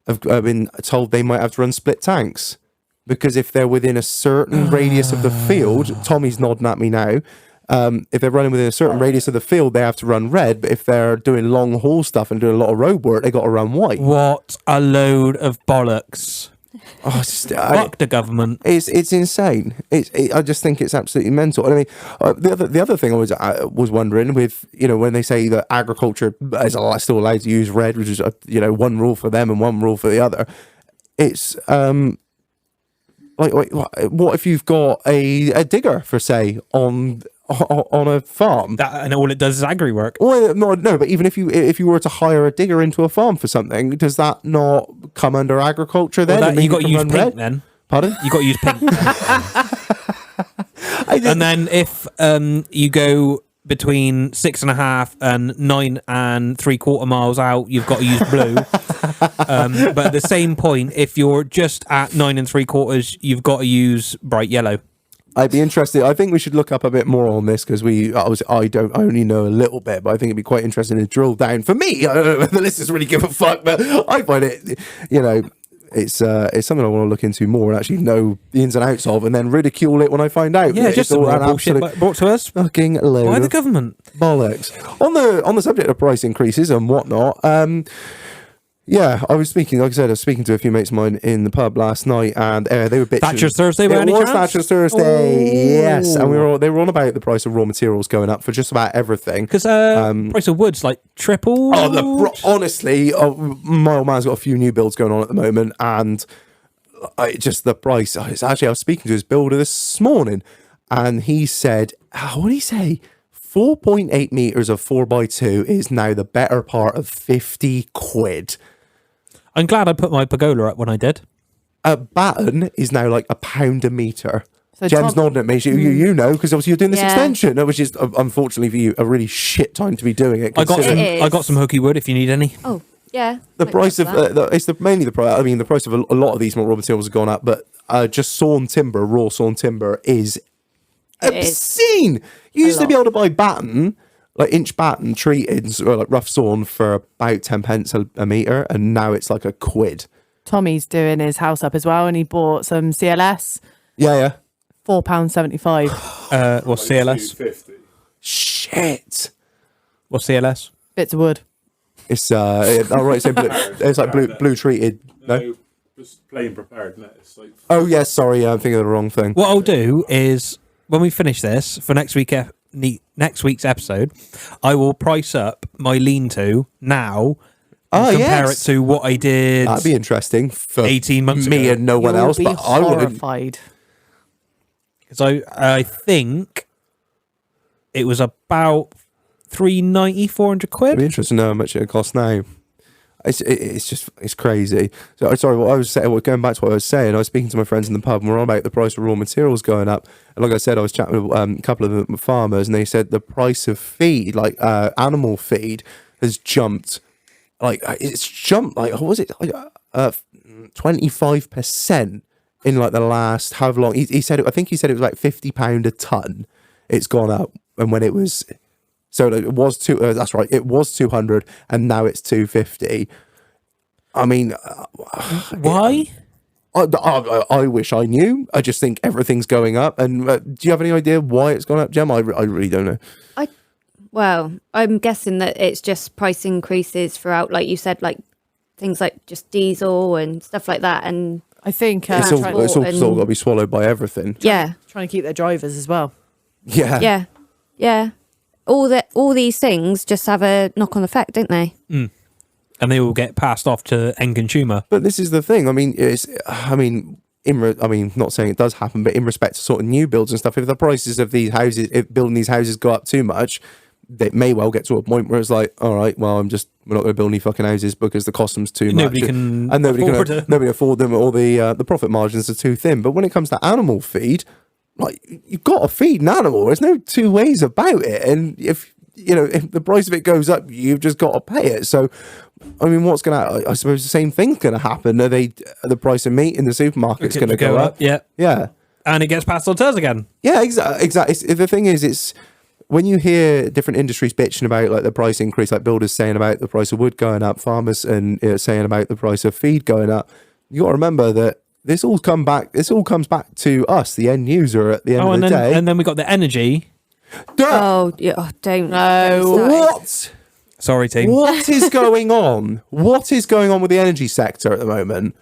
have been told they might have to run split tanks because if they're within a certain radius of the field, Tommy's nodding at me now, if they're running within a certain radius of the field, they have to run red. But if they're doing long haul stuff and doing a lot of road work, they got to run white. What a load of bollocks. Fuck the government. It's insane. I just think it's absolutely mental. And I mean, the other thing I was wondering with, when they say that agriculture is still allowed to use red, which is one rule for them and one rule for the other. It's what if you've got a digger for say on a farm, And all it does is agri work. well, no, but even if you were to hire a digger into a farm for something, does that not come under agriculture then? Well, And mean you got to can use run pink red? then. Pardon? You got to use pink. And then if you go between 6.5 and 9 3/4 miles out, you've got to use blue. But at the same point, if you're just at 9 3/4, you've got to use bright yellow. I'd be interested. I think we should look up a bit more on this because I only know a little bit, but I think it'd be quite interesting to drill down. For me, I don't know if the listeners really give a fuck, but I find it, it's something I want to look into more and actually know the ins and outs of, and then ridicule it when I find out. Yeah, just some all more an bullshit absolute brought to us fucking load by the of government. bollocks. On the subject of price increases and whatnot, yeah, I was speaking to a few mates of mine in the pub last night, and they were bitching. Thatcher's Thursday, by It any was chance? Thatcher's Thursday, yes, and Ooh. they were on about the price of raw materials going up for just about everything. Because price of wood's like triple. Honestly, my old man's got a few new builds going on at the moment, and just the price. It's actually, I was speaking to his builder this morning, and he said, what did he say? 4.8 meters of 4x2 is now the better part of 50 quid. I'm glad I put my pergola up when I did. A batten is now like £1 a metre. So Jem's Tom- nodding at me. You know, because obviously you're doing this Yeah. extension, which is unfortunately for you a really shit time to be doing it. I got considering It is. some hooky wood if you need any. Oh, yeah. the might price of grab that. it's mainly the price. I mean, the price of a lot of these raw materials have gone up, but just sawn timber, raw sawn timber, is It is. obscene. You used to lot. be able to buy batten, like inch batten treated or like rough sawn for about 10 pence a metre, and now it's like £1. Tommy's doing his house up as well, and he bought some CLS, Yeah. £4.75. What's CLS? 250. Shit. What's CLS? Bits of wood. It's right. So it's like blue treated. No. No, just plain prepared net. It's like Oh yes, sorry. I'm thinking of the wrong thing. What I'll do is when we finish this for next week's episode, I will price up my lean-to now. And compare yes. it to what I did. That'd be interesting for 18 months me ago. and no one You'll else. be But I would. horrified. Because I think it was about 390, 400 It'd quid. be interesting to know how much it costs now. It's crazy. So sorry, what I was saying. Going back to what I was saying, I was speaking to my friends in the pub, and we're on about the price of raw materials going up. And like I said, I was chatting with a couple of the farmers, and they said the price of feed, like animal feed, has jumped. Like it's jumped. Like what was it? 25% in like the last however long. He said it. I think he said it was like £50 a ton. It's gone up, and when it was. So it was that's right. It was 200, and now it's 250. I mean, Why? I wish I knew. I just think everything's going up. And do you have any idea why it's gone up, Gem? I really don't know. Well, I'm guessing that it's just price increases throughout, like you said, like things like just diesel and stuff like that. And I think It's all Transport sort of got to and- be swallowed by everything. yeah, trying to keep their drivers as well. Yeah. yeah. All these things just have a knock-on effect, don't they? And they all get passed off to end consumer. But this is the thing. I mean, not saying it does happen, but in respect to sort of new builds and stuff, if the prices of these houses, if building these houses go up too much, they may well get to a point where it's like, all right, well, we're not going to build any fucking houses because the costum's too Nobody much, can and nobody afford can it. nobody afford them, or the profit margins are too thin. But when it comes to animal feed, like you've got to feed an animal. There's no two ways about it, and if the price of it goes up, you've just got to pay it. So, I mean, what's going to? I suppose the same thing's going to happen. The price of meat in the supermarket's going to go up? Yeah. Yeah. And it gets passed on to us again. Yeah, exactly. The thing is, it's when you hear different industries bitching about like the price increase, like builders saying about the price of wood going up, farmers and saying about the price of feed going up. You got to remember that this all comes back to us, the end user, at the end of the day. And then we got the energy. Oh, yeah. Oh, don't. What? Sorry, team. What is going on? What is going on with the energy sector at the moment?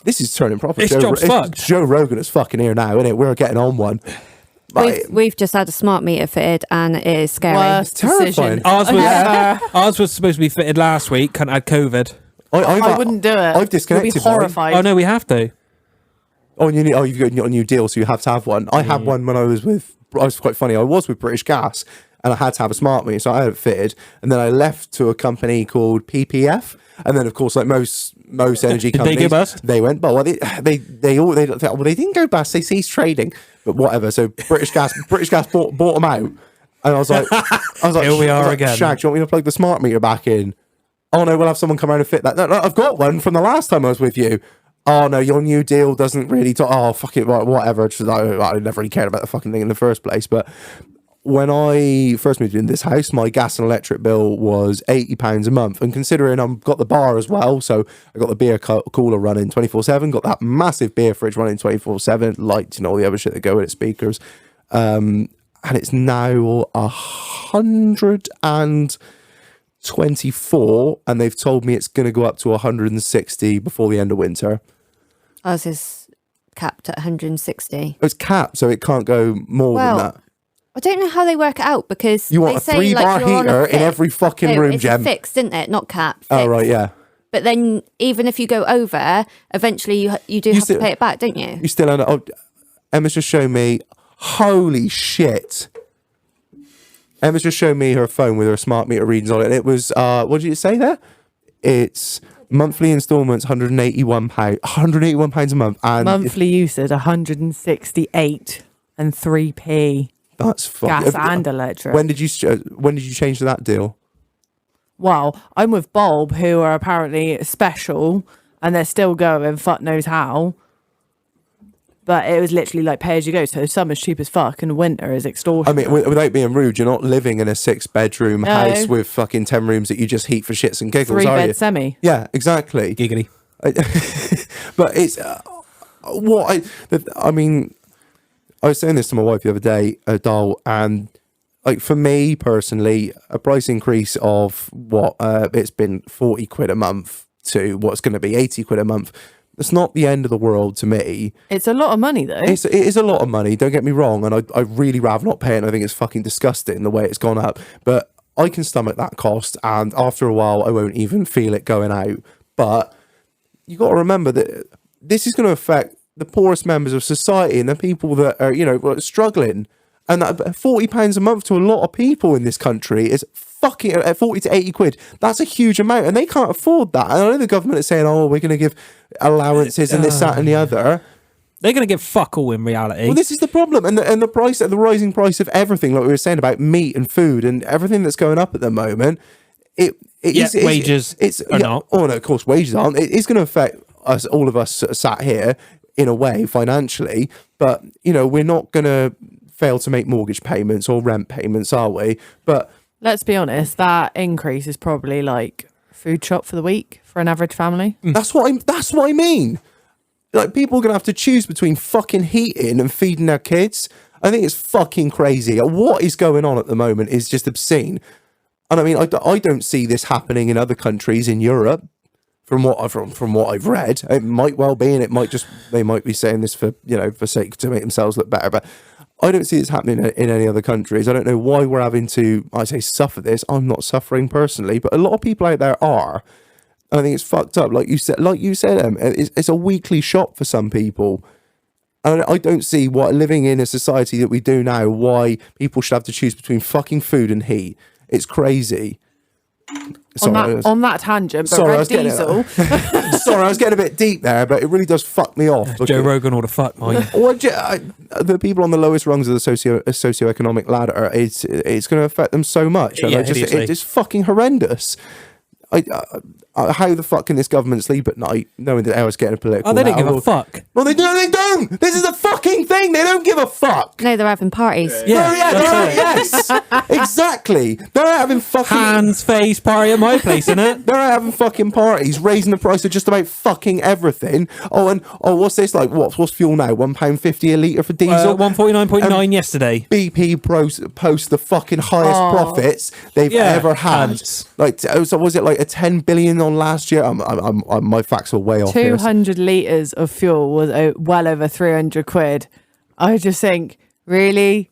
This is turning proper. This job's fucked. Joe Rogan is fucking here now, isn't it? We're getting on one. We've just had a smart meter fitted and it is scary. Worst decision. Ours was supposed to be fitted last week. Cunt had COVID. I wouldn't do it. I've disconnected. You'll be horrified. Oh no, we have to. You've got a new deal, so you have to have one. I had one when I was quite funny. I was with British Gas, and I had to have a smart meter, so I had it fitted. And then I left to a company called PPF, and then of course, like most energy companies, they go bust? They went. Well, they didn't go bust. They ceased trading, but whatever. So British Gas bought them out, and I was like, Here we are again. Shag, do you want me to plug the smart meter back in? Oh no, we'll have someone come around and fit that. No, I've got one from the last time I was with you. Oh no, your new deal doesn't really talk. Oh fuck it, whatever. I never really cared about the fucking thing in the first place. But when I first moved in this house, my gas and electric bill was £80 a month. And considering I've got the bar as well, so I got the beer cooler running 24/7, got that massive beer fridge running 24/7, lights and all the other shit that go with it, speakers. And it's now 124, and they've told me it's going to go up to 160 before the end of winter. Ours is capped at 160. It's capped, so it can't go more than that. I don't know how they work it out because You want a they say, 3-bar you're on a heater in fix. every fucking room, it's Jem. fixed, isn't it? Not capped. Oh, fixed. right, yeah. But then even if you go over, eventually you do have to pay it back, don't you? You still own it. Oh, Emma's just shown me. Holy shit. Emma's just shown me her phone with her smart meter readings on it. And it was, what did you say there? It's monthly instalments, £181. £181 a month. And Monthly usage, 168 and 3p. That's fucking... Gas and electric. When did you change to that deal? Well, I'm with Bulb, who are apparently special, and they're still going, fuck knows how. But it was literally like pay as you go. So summer's cheap as fuck, and winter is extortion. I mean, without being rude, you're not living in a 6-bedroom house with fucking 10 rooms that you just heat for shits and giggles, are you? 3-bed semi. Yeah, exactly. Giggity. But it's I mean, I was saying this to my wife the other day, Dal, and like for me personally, a price increase of what it's been 40 quid a month to what's going to be 80 quid a month. It's not the end of the world to me. It's a lot of money though. It is a lot of money, don't get me wrong, and I really rather not pay it. I think it's fucking disgusting the way it's gone up. But I can stomach that cost, and after a while I won't even feel it going out. But you got to remember that this is going to affect the poorest members of society and the people that are, struggling. And that £40 a month to a lot of people in this country is fucking at 40 to 80 quid. That's a huge amount, and they can't afford that. And I know the government is saying, "Oh, we're going to give allowances and this, that, and the other." They're going to give fuck all in reality. Well, this is the problem, and the rising price of everything, like we were saying about meat and food and everything that's going up at the moment. Wages are not. Oh no, of course wages aren't. It's going to affect us, all of us sat here, in a way financially. But we're not going to fail to make mortgage payments or rent payments, are we? But let's be honest, that increase is probably like food shop for the week for an average family. That's what I mean. Like, people are gonna have to choose between fucking heating and feeding their kids. I think it's fucking crazy. What is going on at the moment is just obscene. And I mean, I don't see this happening in other countries in Europe. From what I've read, it might well be, and they might be saying this for sake to make themselves look better. But I don't see this happening in any other countries. I don't know why we're having to, I say, suffer this. I'm not suffering personally, but a lot of people out there are. And I think it's fucked up. Like you said, it's a weekly shop for some people. And I don't see why, living in a society that we do now, why people should have to choose between fucking food and heat. It's crazy. On that tangent, but sorry, Red Diesel. Sorry, I was getting a bit deep there, but it really does fuck me off. Joe Rogan or the fuck, mine. The people on the lowest rungs of the socioeconomic ladder, it's going to affect them so much. And it's just fucking horrendous. How the fuck can this government sleep at night knowing that it's getting political? Oh, they don't give a fuck. Well, they don't. This is the fucking thing. They don't give a fuck. No, they're having parties. Yes, exactly. They're having fucking hands face party at my place, innit? They're having fucking parties, raising the price of just about fucking everything. What's this like? What's fuel now? £1.50 a litre for diesel. 149.9 yesterday. BP post the fucking highest profits they've ever had. Cunts. Like, so was it like rate of 10 billion on last year. My facts are way off here. 200 litres of fuel was well over 300 quid. I just think, really?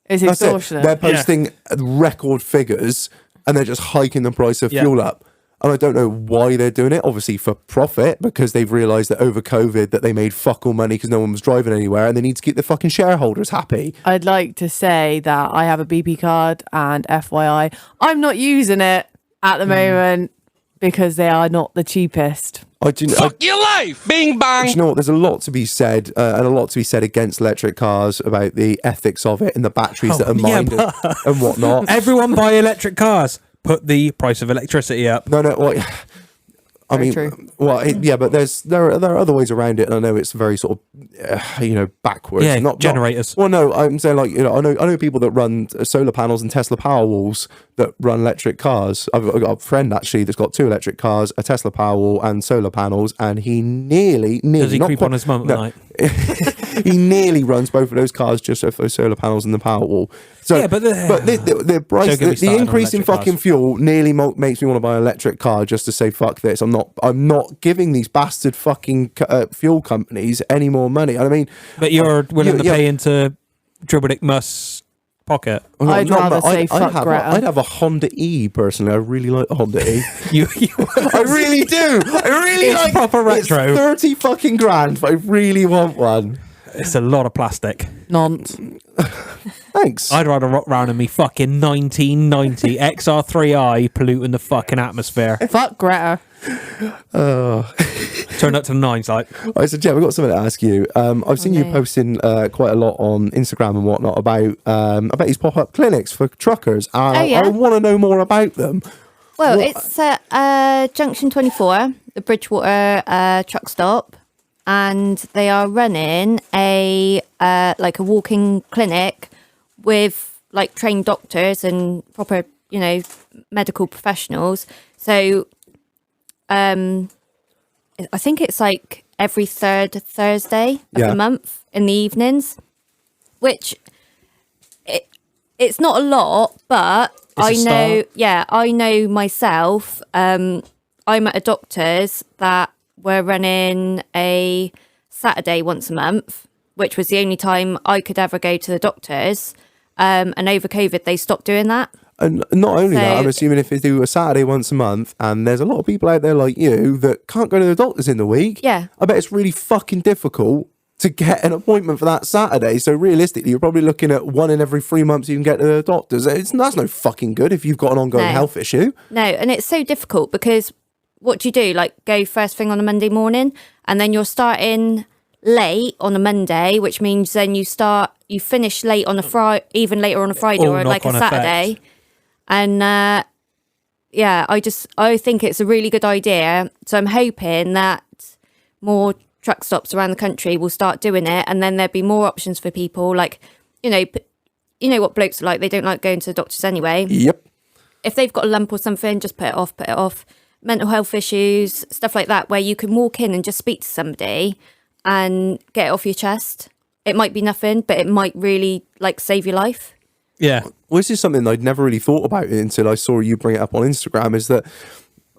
It's That's it. extortionate. They're posting record figures and they're just hiking the price of fuel up. And I don't know why they're doing it. Obviously for profit, because they've realised that over COVID that they made fuck all money because no one was driving anywhere, and they need to keep the fucking shareholders happy. I'd like to say that I have a BP card, and FYI, I'm not using it at the moment because they are not the cheapest. Fuck your life! Bing bang! Do you know what? There's a lot to be said, and a lot to be said against electric cars about the ethics of it and the batteries that are mined and whatnot. Everyone buy electric cars. Put the price of electricity up. No, well, I mean, true. well, but there are other ways around it, and I know it's very sort of, backwards. Yeah, generators. Well, no, I'm saying I know people that run solar panels and Tesla Powerwalls that run electric cars. I've got a friend actually that's got 2 electric cars, a Tesla Powerwall and solar panels, and he nearly does he creep on his mum at night? He nearly runs both of those cars just off those solar panels and the Powerwall. So, but the price, the increase in fucking cars. fuel nearly makes me want to buy an electric car just to say fuck this. I'm not giving these bastard fucking fuel companies any more money. I mean, but you're willing to pay into Dribbledick Musk's pocket. I'd rather say fuck Greta. I'd have a Honda E personally. I really like a Honda E. you I really do. I really It's like proper retro. It's 30 fucking grand, but I really want one. It's a lot of plastic. Nonce. Thanks. I'd rather rock round in me fucking 1990 XR3i polluting the fucking atmosphere. Fuck Greta. Turn up to the 9s like. I said, Jem, I've got something to ask you. I've seen you posting quite a lot on Instagram and whatnot about these pop-up clinics for truckers. I want to know more about them. Well, it's at Junction 24, the Bridgewater truck stop, and they are running a walking clinic with like trained doctors and proper, medical professionals. So, I think it's like every 3rd Thursday of the month in the evenings, which it's not a lot, but I know myself. I'm at a doctor's that we're running a Saturday once a month, which was the only time I could ever go to the doctor's. And over COVID, they stopped doing that. And not only that, I'm assuming if they do a Saturday once a month, and there's a lot of people out there like you that can't go to the doctors in the week. Yeah. I bet it's really fucking difficult to get an appointment for that Saturday. So realistically, you're probably looking at 1 in every 3 months you can get to the doctors. That's no fucking good if you've got an ongoing health issue. No, and it's so difficult because what do you do? Like go first thing on a Monday morning, and then you're starting late on a Monday, which means then you finish late on a Friday, even later on a Friday or like a Saturday. Effect. And I think it's a really good idea. So I'm hoping that more truck stops around the country will start doing it, and then there'll be more options for people. Like, you know what blokes are like. They don't like going to the doctors anyway. Yep. If they've got a lump or something, just put it off. Mental health issues, stuff like that, where you can walk in and just speak to somebody and get it off your chest. It might be nothing, but it might really save your life. Yeah. Well, this is something I'd never really thought about until I saw you bring it up on Instagram, is that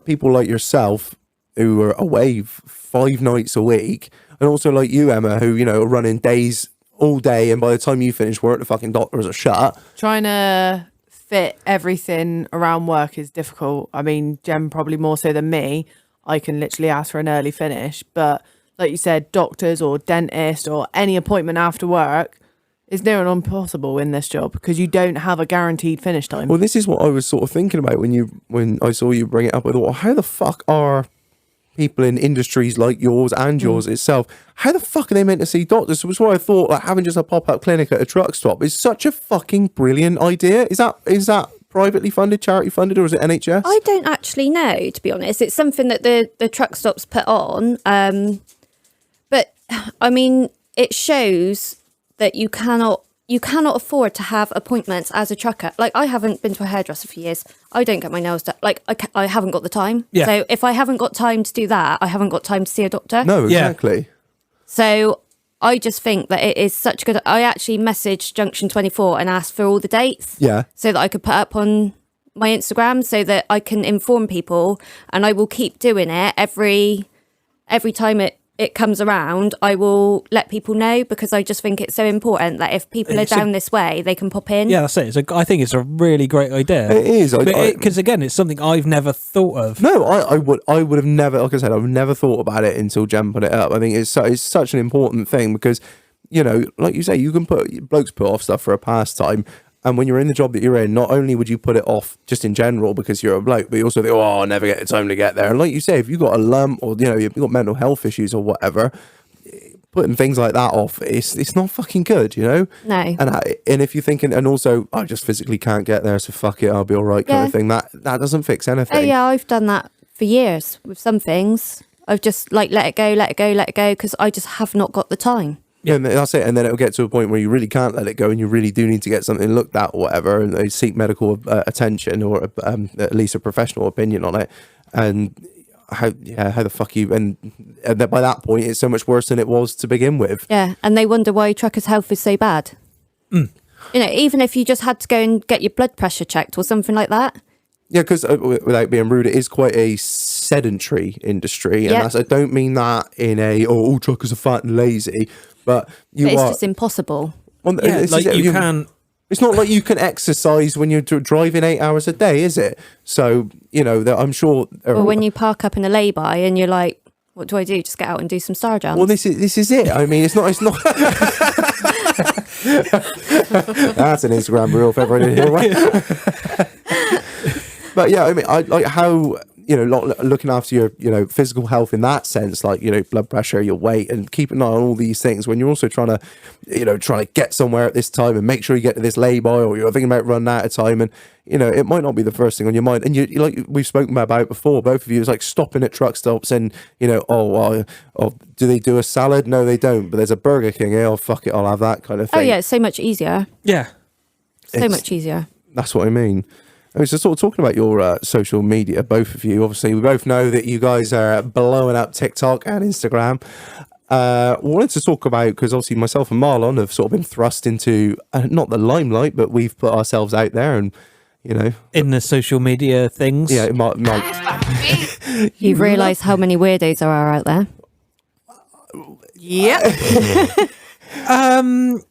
people like yourself who are away 5 nights a week, and also like you, Emma, who, are running days all day, and by the time you finish work, the fucking doctors are shut. Trying to fit everything around work is difficult. I mean, Jem probably more so than me. I can literally ask for an early finish, but like you said, doctors or dentist or any appointment after work is near and impossible in this job because you don't have a guaranteed finish time. Well, this is what I was sort of thinking about when I saw you bring it up. I thought, well, how the fuck are people in industries like yours and yours itself, how the fuck are they meant to see doctors? So that's why I thought having just a pop-up clinic at a truck stop is such a fucking brilliant idea. Is that privately funded, charity funded, or is it NHS? I don't actually know, to be honest. It's something that the truck stops put on. But I mean, it shows that you cannot afford to have appointments as a trucker. Like, I haven't been to a hairdresser for years. I don't get my nails done. Like, I haven't got the time. Yeah. So if I haven't got time to do that, I haven't got time to see a doctor. No, exactly. Yeah. So I just think that it is such good. I actually messaged Junction 24 and asked for all the dates. Yeah. So that I could put up on my Instagram so that I can inform people, and I will keep doing it every time it comes around. I will let people know, because I just think it's so important that if people are down this way, they can pop in. Yeah, that's it. I think it's a really great idea. It is. Because again, it's something I've never thought of. No, I would have never, like I said, I've never thought about it until Jem put it up. I think it's such an important thing, because, you know, like you say, you can blokes put off stuff for a pastime. And when you're in the job that you're in, not only would you put it off just in general because you're a bloke, but you also think, oh, I'll never get the time to get there. And like you say, if you've got a lump, or, you know, you've got mental health issues or whatever, putting things like that off, it's not fucking good, you know? No. And if you're thinking, and also, I just physically can't get there, so fuck it, I'll be all right, kind of thing, that doesn't fix anything. Oh yeah, I've done that for years with some things. I've just like let it go, because I just have not got the time. Yeah, and that's it. And then it'll get to a point where you really can't let it go, and you really do need to get something looked at or whatever, and they seek medical attention, or at least a professional opinion on it. And how the fuck you, and that by that point it's so much worse than it was to begin with. Yeah, and they wonder why truckers' health is so bad. You know, even if you just had to go and get your blood pressure checked or something like that. Yeah, because without being rude, it is quite a sedentary industry, and I don't mean that in all truckers are fat and lazy, but it's just impossible. Well, like you can. It's not like you can exercise when you're driving 8 hours a day, is it? So, you know, I'm sure. Or when you park up in a lay-by and you're like, what do I do? Just get out and do some star jumps? Well, this is it. I mean, it's not. That's an Instagram reel if ever I did hear one. But yeah, I mean, I like how, you know, looking after your, you know, physical health in that sense, like, you know, blood pressure, your weight, and keep an eye on all these things when you're also trying to get somewhere at this time and make sure you get to this lay-by, or you're thinking about running out of time, and, you know, it might not be the first thing on your mind. And you like we've spoken about before, both of you, is like stopping at truck stops and, you know, oh, do they do a salad? No, they don't. But there's a Burger King. Oh, fuck it, I'll have that kind of thing. Oh yeah, it's so much easier. Yeah. So much easier. That's what I mean. I was just sort of talking about your social media, both of you. Obviously, we both know that you guys are blowing up TikTok and Instagram. Wanted to talk about, because obviously myself and Marlon have sort of been thrust into, not the limelight, but we've put ourselves out there, and, you know, in the social media things. Yeah, it might You've realised how many weirdos there are out there. Yep.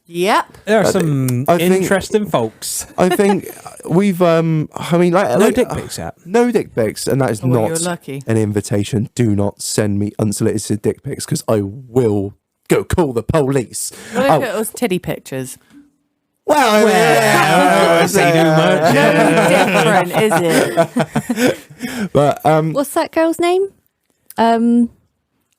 Yep. There are some interesting folks. I think we've I mean, no dick pics yet. No dick pics, and that is you're not lucky. an invitation. Do not send me unsolicited dick pics, because I will go call the police. What if it was titty pictures? Well, I say too much. Different, is it? But What's that girl's name?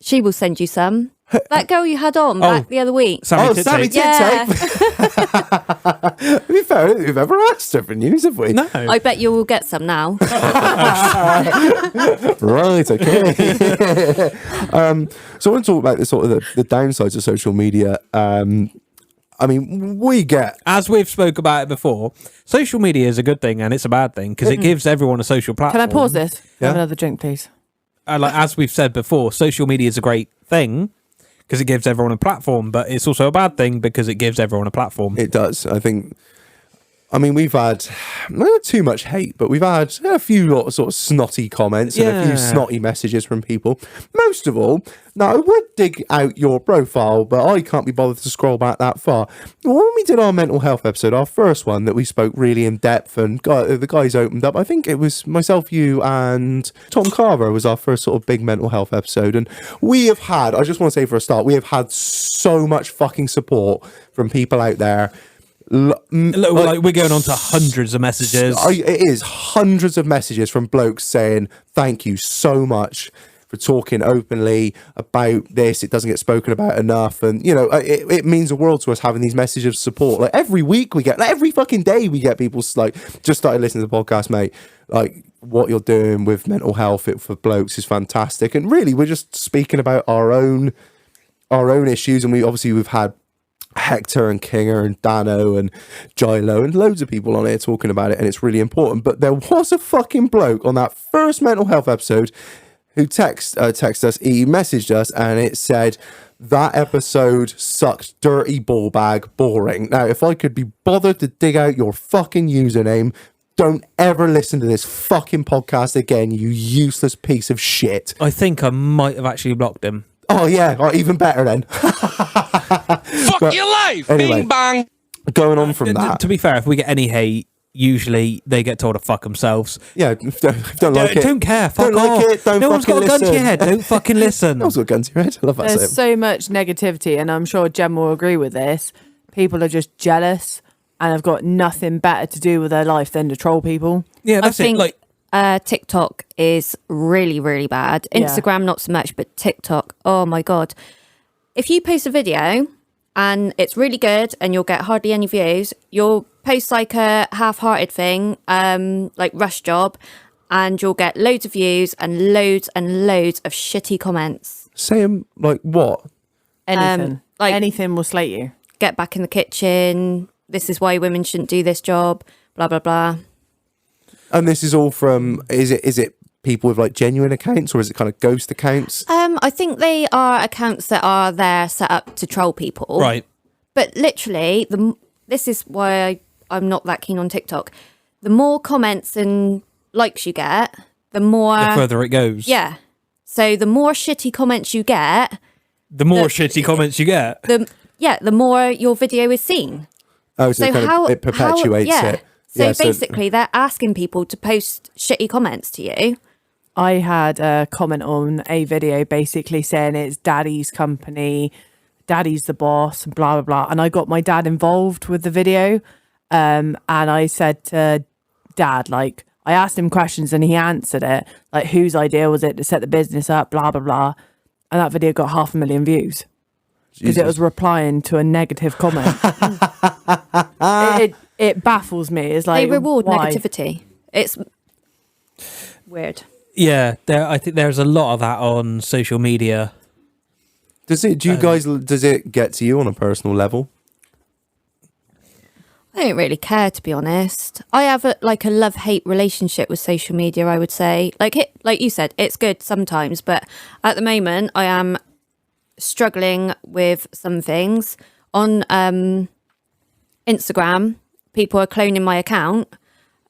She will send you some. That girl you had on back the other week. Sammy Titsy. Yeah. To be fair, I don't think we've ever asked her for news, have we? No. I bet you will get some now. Right, okay. So I want to talk about the sort of the downsides of social media. I mean, we get... As we've spoke about it before, social media is a good thing and it's a bad thing, because it gives everyone a social platform. Can I pause this? Yeah. Have another drink, please. Like, as we've said before, social media is a great thing because it gives everyone a platform, but it's also a bad thing because it gives everyone a platform. It does. I mean, we've had not too much hate, but we've had a few lot of sort of snotty comments and a few snotty messages from people. Most of all, now I would dig out your profile, but I can't be bothered to scroll back that far. When we did our mental health episode, our first one that we spoke really in depth, and the guys opened up, I think it was myself, you, and Tom Carver was our first sort of big mental health episode. And we have had, I just want to say for a start, we have had so much fucking support from people out there. Like we're going on to hundreds of messages. It is hundreds of messages from blokes saying thank you so much for talking openly about this. It doesn't get spoken about enough, and you know it means the world to us having these messages of support. Like every week we get, like every fucking day we get people like, just started listening to the podcast, mate. Like what you're doing with mental health for blokes is fantastic, and really we're just speaking about our own issues, and we've had Hector and Kinger and Dano and Gilo and loads of people on here talking about it, and it's really important. But there was a fucking bloke on that first mental health episode who texted us, he messaged us, and it said that episode sucked, dirty ball bag, boring. Now, if I could be bothered to dig out your fucking username, don't ever listen to this fucking podcast again, you useless piece of shit. I think I might have actually blocked him. Oh, yeah. Oh, even better then. Fuck your life! Anyway. Bing bang! Going on from that. To be fair, if we get any hate, usually they get told to fuck themselves. Yeah, don't like it. Don't care. Fuck Don't off. like it. Don't no one's fucking got a gun to your listen. head. Don't fucking listen. No one's got a gun to your head. I love that There's saying. so much negativity, and I'm sure Jem will agree with this. People are just jealous and have got nothing better to do with their life than to troll people. Yeah, I that's it. think Like, TikTok is really, really bad. Yeah. Instagram, not so much, but TikTok, oh my God. If you post a video and it's really good and you'll get hardly any views, you'll post like a half-hearted thing, like rush job, and you'll get loads of views and loads of shitty comments. Saying, like, what? Anything. like- Anything will slate you. Get back in the kitchen. This is why women shouldn't do this job. Blah, blah, blah. And this is all from, is it people with, like, genuine accounts, or is it kind of ghost accounts? I think they are accounts that are there set up to troll people. right. But literally, this is why I'm not that keen on TikTok. The more comments and likes you get, the more... The further it goes. Yeah. So the more shitty comments you get, The more shitty comments you get. the more your video is seen. Oh, so, it perpetuates it. So Yeah, basically, they're asking people to post shitty comments to you. I had a comment on a video basically saying it's daddy's company, daddy's the boss, and blah, blah, blah. And I got my dad involved with the video. And I said to dad, like, I asked him questions and he answered it. Like, whose idea was it to set the business up, blah, blah, blah. And that video got 500,000 views. Because it was replying to a negative comment. it baffles me. It's like, They reward why? negativity. It's weird. Yeah, I think there's a lot of that on social media. Does it get to you on a personal level? I don't really care, to be honest. I have a love-hate relationship with social media, I would say. Like you said, it's good sometimes, but at the moment I am struggling with some things. On Instagram, people are cloning my account,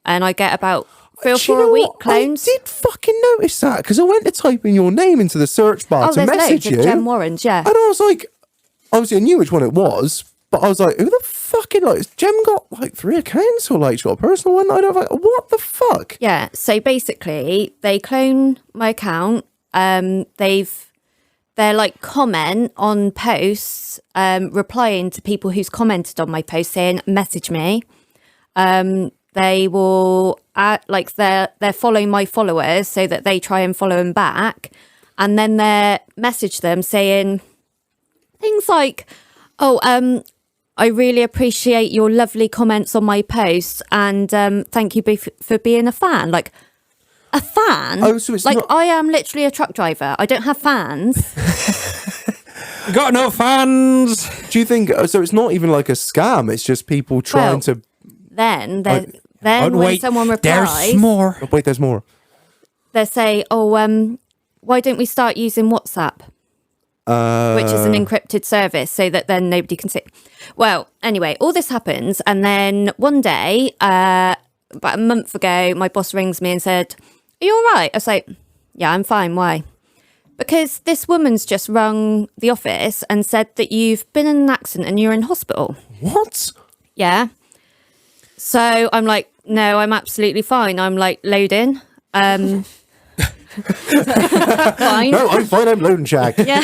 and I get about 3 or Do you 4 a know week what? clones. I did fucking notice that, because I went to type in your name into the search bar Oh, to there's message loads of you. Jem Warrens, yeah. And I was like, obviously I knew which one it was, but I was like, who the fucking, like, has Jem got like 3 accounts, or like she's got a personal one? I don't like, what the fuck? Yeah, so basically they clone my account. They're like comment on posts, replying to people who's commented on my post saying, message me. They will they're following my followers so that they try and follow them back. And then they message them saying things like, oh, I really appreciate your lovely comments on my posts, and thank you for being a fan. Like, a fan? Oh, so it's like, not- I am literally a truck driver. I don't have fans. Got no fans. Do you think, so it's not even like a scam, it's just people trying Well, to, Then Oh, when someone replies, there's more. oh, wait, there's more. they say, oh, why don't we start using WhatsApp? Which is an encrypted service, so that then nobody can see. Well, anyway, all this happens, and then one day, about a month ago, my boss rings me and said, are you all right? I was like, yeah, I'm fine. Why? Because this woman's just rung the office and said that you've been in an accident and you're in hospital. What? Yeah. So I'm like, no, I'm absolutely fine. I'm like loading. Fine. No, I'm fine, I'm loading Jack. Yeah.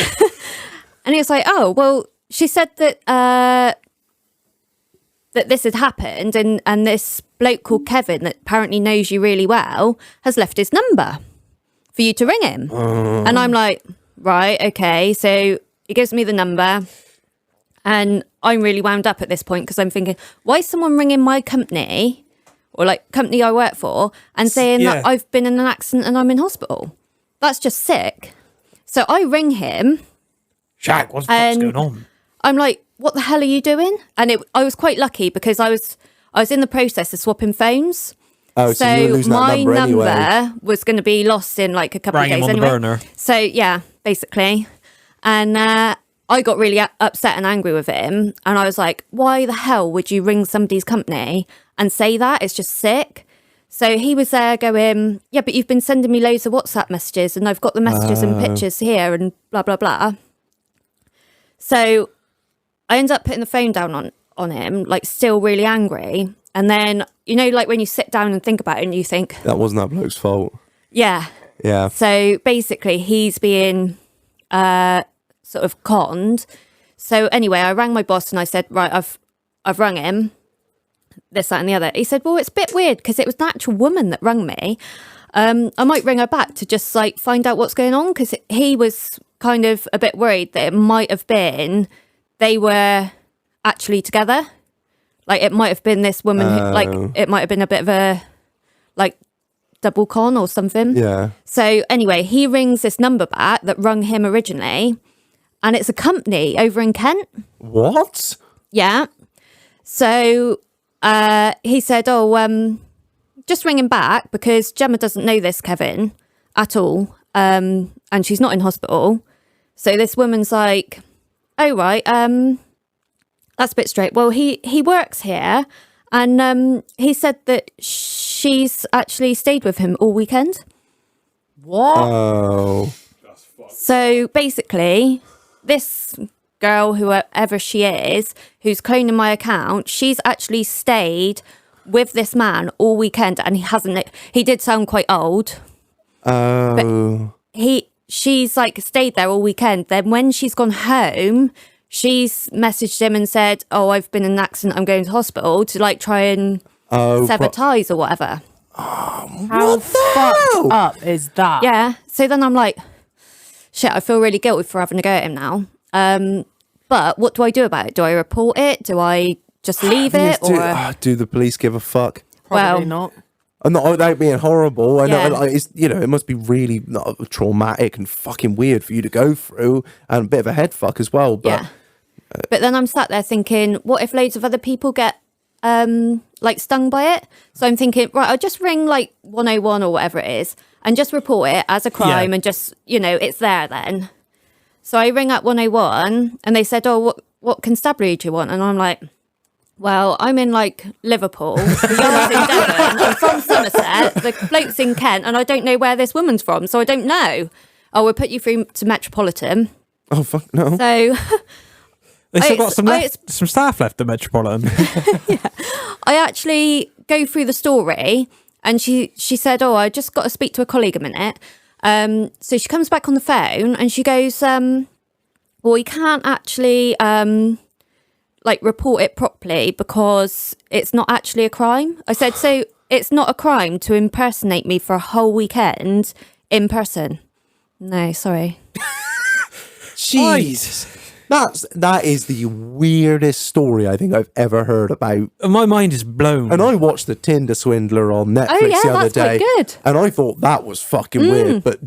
And he was like, oh, well, she said that that this had happened, and this bloke called Kevin that apparently knows you really well has left his number for you to ring him. And I'm like, right, okay. So he gives me the number, and I'm really wound up at this point because I'm thinking, why is someone ringing my company, or like company I work for, and saying that I've been in an accident and I'm in hospital? That's just sick. So I ring him. Jack, what's going on? I'm like, what the hell are you doing? And I was quite lucky because I was in the process of swapping phones. Oh, so you were losing that my number anyway. was going to be lost in like a couple Rang of him days on the anyway. burner. So yeah, basically. And I got really upset and angry with him. And I was like, why the hell would you ring somebody's company and say that? It's just sick. So he was there going, yeah, but you've been sending me loads of WhatsApp messages and I've got the messages and pictures here and blah, blah, blah. So I ended up putting the phone down on him, like still really angry. And then, you know, like when you sit down and think about it and you think... That wasn't that bloke's fault. Yeah. Yeah. So basically he's being sort of conned. So anyway, I rang my boss and I said, right, I've rung him. This, that and the other. He said, well, it's a bit weird because it was an actual woman that rang me. I might ring her back to just like find out what's going on, because he was kind of a bit worried that it might have been they were actually together. Like it might have been this woman who, like it might have been a bit of a like double con or something. Yeah. So anyway, he rings this number back that rung him originally, and it's a company over in Kent. What? Yeah. So he said, oh, just ring him back because Gemma doesn't know this, Kevin, at all. And she's not in hospital. So this woman's like, oh, right, that's a bit straight. Well, he works here, and he said that she's actually stayed with him all weekend. What? Oh. So basically, this girl, whoever she is, who's cloning my account, she's actually stayed with this man all weekend, and he did sound quite old. Oh. But she's like stayed there all weekend. Then when she's gone home, she's messaged him and said, oh, I've been in an accident, I'm going to hospital, to like try and sever ties or whatever. How fucked up is that? Yeah. So then I'm like, shit, I feel really guilty for having to go at him now. But what do I do about it? Do I report it? Do I just leave it? Do the police give a fuck? Probably not. I'm not without being horrible. I Yeah. know, like, it's, you know, it must be really traumatic and fucking weird for you to go through, and a bit of a head fuck as well. But Yeah. But then I'm sat there thinking, what if loads of other people get like stung by it? So I'm thinking, right, I'll just ring like 101 or whatever it is and just report it as a crime and just, you know, it's there then. So I ring up 101 and they said, oh, what constabulary do you want? And I'm like, well, I'm in like Liverpool, the yard's in Devon, I'm from Somerset, the bloke's in Kent, and I don't know where this woman's from, so I don't know. Oh, we'll put you through to Metropolitan. oh fuck no. So They still got I- some staff left at Metropolitan. I actually go through the story, and she said, oh, I just got to speak to a colleague a minute. So she comes back on the phone and she goes, well, you can't actually like report it properly because it's not actually a crime. I said, so it's not a crime to impersonate me for a whole weekend in person? No, sorry. Jesus. That is the weirdest story I think I've ever heard about. My mind is blown. And I watched the Tinder Swindler on Netflix yeah, the other that's quite day, good. and I thought that was fucking weird. But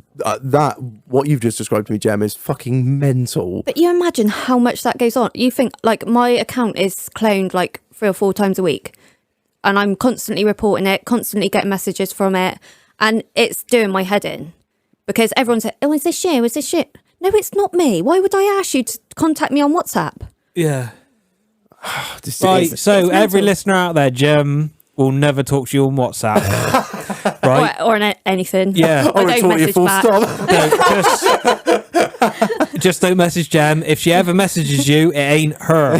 what you've just described to me, Gem, is fucking mental. But you imagine how much that goes on. You think, like, my account is cloned like 3 or 4 times a week, and I'm constantly reporting it, constantly getting messages from it, and it's doing my head in because everyone's like, oh, is this you? Is this shit? No, it's not me. Why would I ask you to contact me on WhatsApp? Yeah. This Right, is- so every listener out there, Jem will never talk to you on WhatsApp. Right? Or anything. Yeah. I I would don't talk you message full back. stop. No, just don't message Jem. If she ever messages you, it ain't her.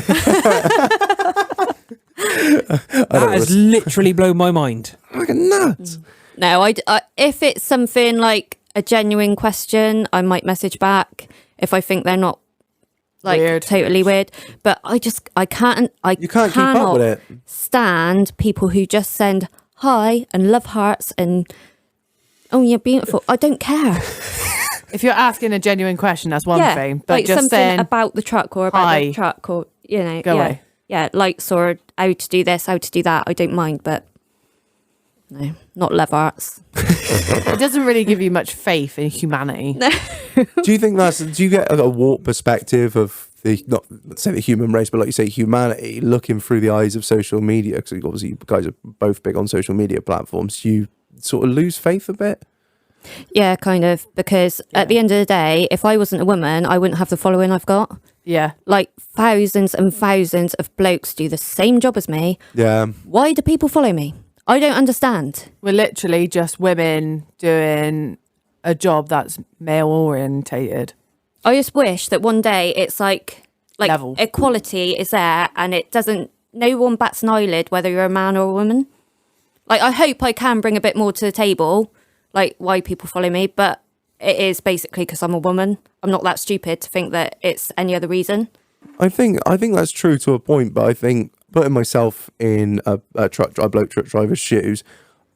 That has literally blown my mind. Fucking nuts. No, I if it's something like a genuine question, I might message back if I think they're not like Weird. totally weird. But I can't You can't keep up with it. stand people who just send hi and love hearts and oh, you're beautiful. I don't care. If you're asking a genuine question, that's one thing. But like just something saying about the truck or about hi. the truck or you know, Go yeah, away. yeah, likes or how to do this, how to do that. I don't mind, but no, not love hearts. it doesn't really give you much faith in humanity. Do you think do you get a warped perspective of the, not let's say the human race, but like you say, humanity, looking through the eyes of social media? Because obviously you guys are both big on social media platforms. Do you sort of lose faith a bit? Yeah, kind of. Because at the end of the day, if I wasn't a woman, I wouldn't have the following I've got. Yeah. Like thousands and thousands of blokes do the same job as me. Yeah. Why do people follow me? I don't understand. We're literally just women doing a job that's male orientated. I just wish that one day it's like Level. equality is there, and it doesn't. No one bats an eyelid whether you're a man or a woman. Like, I hope I can bring a bit more to the table, like why people follow me, but it is basically because I'm a woman. I'm not that stupid to think that it's any other reason. I think that's true to a point, but I think putting myself in a bloke truck driver's shoes,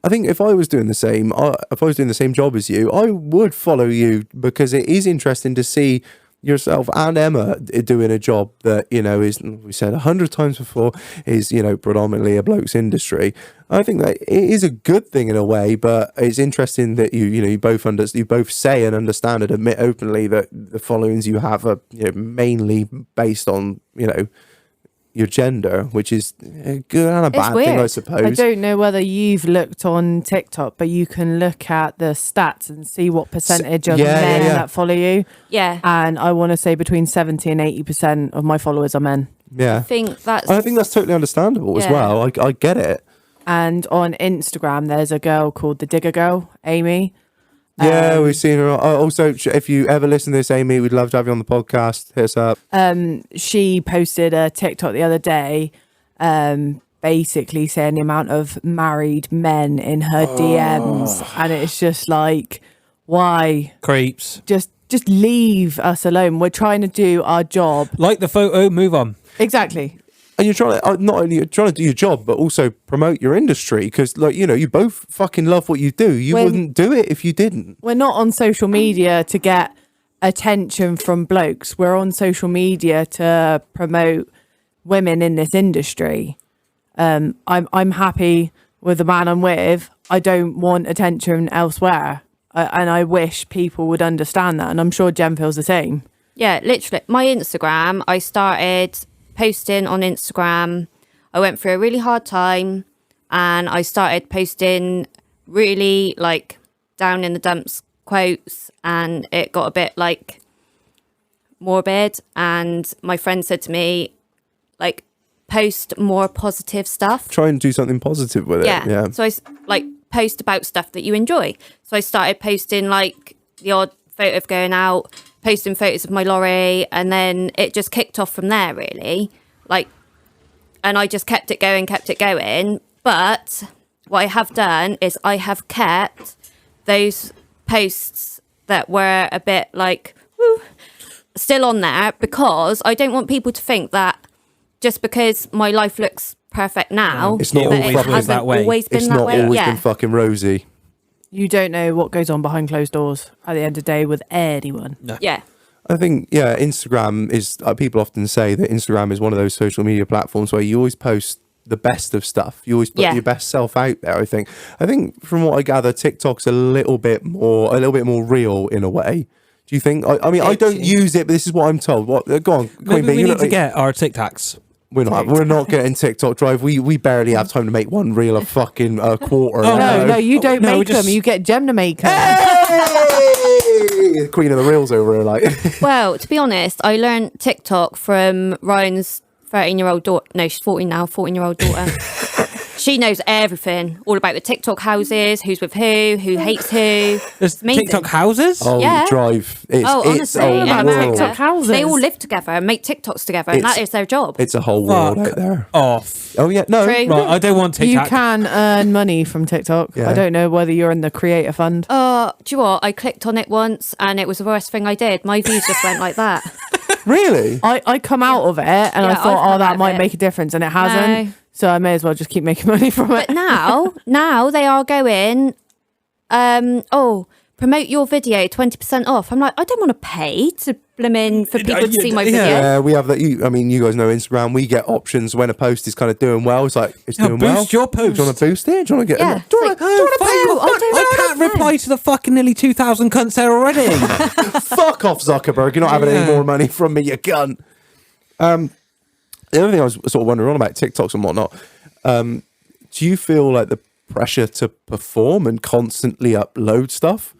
I think if I was doing the same, if I was doing the same job as you, I would follow you, because it is interesting to see yourself and Emma doing a job that, you know, is, we said 100 times before, is, you know, predominantly a bloke's industry. I think that it is a good thing in a way, but it's interesting that you both say and understand and admit openly that the followings you have are, you know, mainly based on, you know, your gender, which is a good and a bad thing, I suppose. I don't know whether you've looked on TikTok, but you can look at the stats and see what percentage of men that follow you. Yeah. And I want to say between 70 and 80% of my followers are men. Yeah. I think that's totally understandable as well. I get it. And on Instagram, there's a girl called the Digger Girl, Amy. Yeah, we've seen her. Also, if you ever listen to this, Amy, we'd love to have you on the podcast. Hit us up. She posted a TikTok the other day, basically saying the amount of married men in her DMs, and it's just like, why? Creeps. Just leave us alone. We're trying to do our job. Like the photo, move on. Exactly. And you're trying to not only trying to do your job, but also promote your industry, because, like, you know, you both fucking love what you do. You wouldn't do it if you didn't. We're not on social media to get attention from blokes. We're on social media to promote women in this industry. I'm happy with the man I'm with. I don't want attention elsewhere, and I wish people would understand that. And I'm sure Jem feels the same. Yeah, literally. My Instagram, I started posting on Instagram. I went through a really hard time, and I started posting really like down in the dumps quotes, and it got a bit like morbid. And my friend said to me, like, post more positive stuff. Try and do something positive with it. Yeah. So I like post about stuff that you enjoy. So I started posting like the odd photo of going out, posting photos of my lorry, and then it just kicked off from there, really. Like, and I just kept it going. But what I have done is I have kept those posts that were a bit like, woo, still on there, because I don't want people to think that just because my life looks perfect now, It's not that always it hasn't that way. always been It's that not way. always Yeah. been fucking rosy. You don't know what goes on behind closed doors at the end of the day with anyone. Yeah. I think, Instagram is, people often say that Instagram is one of those social media platforms where you always post the best of stuff. You always put your best self out there, I think. I think from what I gather, TikTok's a little bit more real in a way. Do you think? I mean, I don't use it, but this is what I'm told. What? Go on, Queen Maybe Bee, we you need look to like- get our TikToks. We're not getting TikTok Drive. We barely have time to make one reel a fucking quarter. No, you don't no, make just- them. You get Jem to make them. Hey! Queen of the reels over here, like. Well, to be honest, I learned TikTok from Ryan's 13-year-old daughter. No, she's 14 now, 14-year-old daughter. She knows everything, all about the TikTok houses, who's with who hates who. There's amazing. TikTok houses? Oh, Yeah. Drive. It's, Honestly, a in about world. America, TikTok houses. they all live together and make TikToks together, and It's- that is their job. It's a whole world Fuck out there. off. Oh yeah, no. True. Right, I don't want You TikTok. can earn money from TikTok. Yeah. I don't know whether you're in the creator fund. Do you know what? I clicked on it once, and it was the worst thing I did. My views just went like that. Really? I come out of it and I Yeah, thought, I've come out that of might it. make a difference, and it hasn't. No. So I may as well just keep making money from it. But now they are going, promote your video 20% off. I'm like, I don't want to pay to blimmin' for people to see my video. Yeah, we have that. You guys know Instagram. We get options when a post is kind of doing well. It's like it's doing well. Boost your post. Do you want to boost it? Do you want to get? Yeah, Do you it's want like, to pay? no, I can't reply to the fucking nearly 2,000 cunts there already. Fuck off, Zuckerberg! You're not having any more money from me, you cunt. The other thing I was sort of wondering on about TikToks and whatnot. Do you feel like the pressure to perform and constantly upload stuff?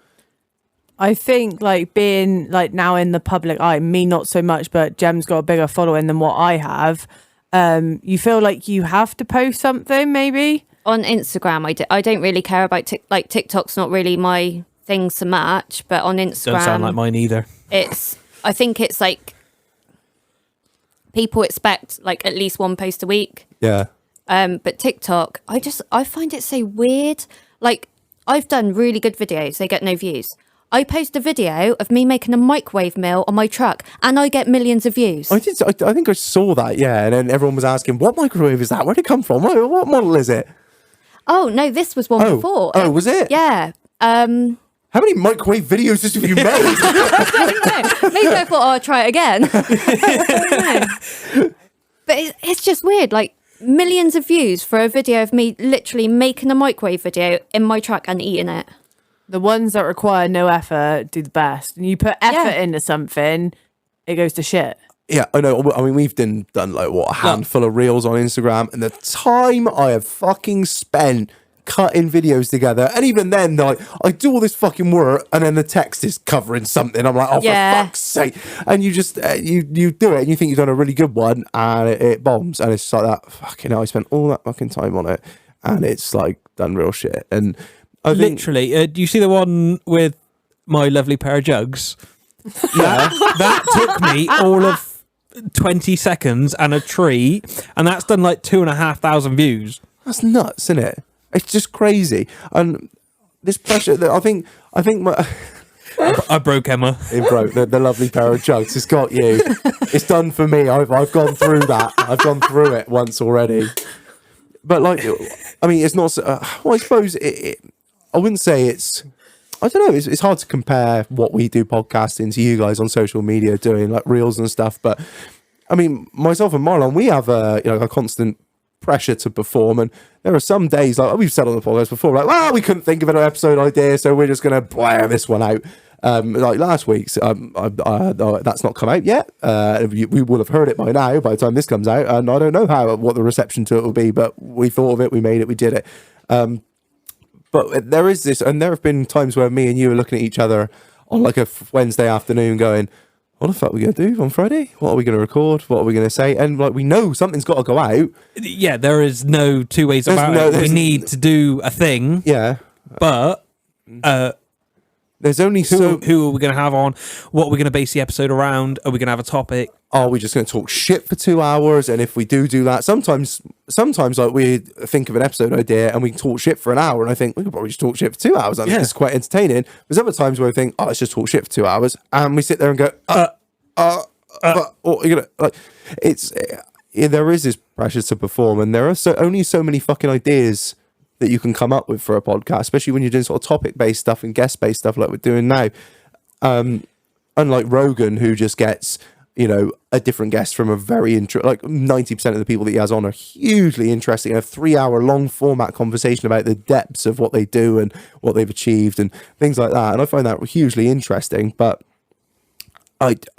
I think like being like now in the public eye, me not so much, but Jem's got a bigger following than what I have. You feel like you have to post something maybe. on Instagram, I don't really care about like TikTok's not really my thing so much, but on Instagram, Don't sound like mine either. I think it's like people expect like at least one post a week. Yeah. But TikTok, I find it so weird. Like I've done really good videos, they get no views. I post a video of me making a microwave meal on my truck and I get millions of views. I think I saw that, yeah. And then everyone was asking, what microwave is that? Where'd it come from? What model is it? Oh, no, this was one before. Oh, was it? Yeah. How many microwave videos have you made? I don't know. Maybe I thought, I'll try it again. But it's just weird. Like, millions of views for a video of me literally making a microwave video in my truck and eating it. The ones that require no effort do the best. And you put effort into something, it goes to shit. Yeah, I know. I mean, we've done like, a handful of reels on Instagram, and the time I have fucking spent cutting videos together, and even then, like, I do all this fucking work, and then the text is covering something. I'm like, oh, for fuck's sake. And you just, you do it, and you think you've done a really good one, and it bombs, and it's just like that. Fucking hell, I spent all that fucking time on it, and it's like done real shit. And I think, literally, do you see the one with my lovely pair of jugs? Yeah, that took me all of 20 seconds and a tree, and that's done like 2,500 views. That's nuts, isn't it? It's just crazy. And this pressure that I think my I broke Emma. it broke the lovely pair of jugs. It's got you. It's done for me. I've gone through that. I've gone through it once already. But like, I mean, it's not. Well, I suppose I wouldn't say it's. I don't know. It's hard to compare what we do podcasting to you guys on social media doing like reels and stuff. But I mean, myself and Marlon, we have a constant pressure to perform, and there are some days, like we've said on the podcast before, like, well, we couldn't think of an episode idea, so we're just going to blare this one out. Like last week's, that's not come out yet. We will have heard it by now, by the time this comes out, and I don't know what the reception to it will be, but we thought of it, we made it, we did it. But there is this, and there have been times where me and you are looking at each other on like a Wednesday afternoon going, what the fuck are we going to do on Friday? What are we going to record? What are we going to say? And like, we know something's got to go out. Yeah, there is no two ways about it. We need to do a thing. Yeah. But there's only who are we going to have on? What are we going to base the episode around? Are we going to have a topic? Are we just going to talk shit for 2 hours? And if we do that, sometimes like we think of an episode idea and we can talk shit for an hour, and I think we could probably just talk shit for 2 hours. I think it's quite entertaining. There's other times where I think, let's just talk shit for 2 hours, and we sit there and go, or, you know, like there is this pressure to perform, and there are only so many fucking ideas that you can come up with for a podcast, especially when you're doing sort of topic-based stuff and guest-based stuff like we're doing now. Unlike Rogan, who just gets, you know, a different guest from a very like 90% of the people that he has on are hugely interesting, and a 3-hour long format conversation about the depths of what they do and what they've achieved and things like that. And I find that hugely interesting, but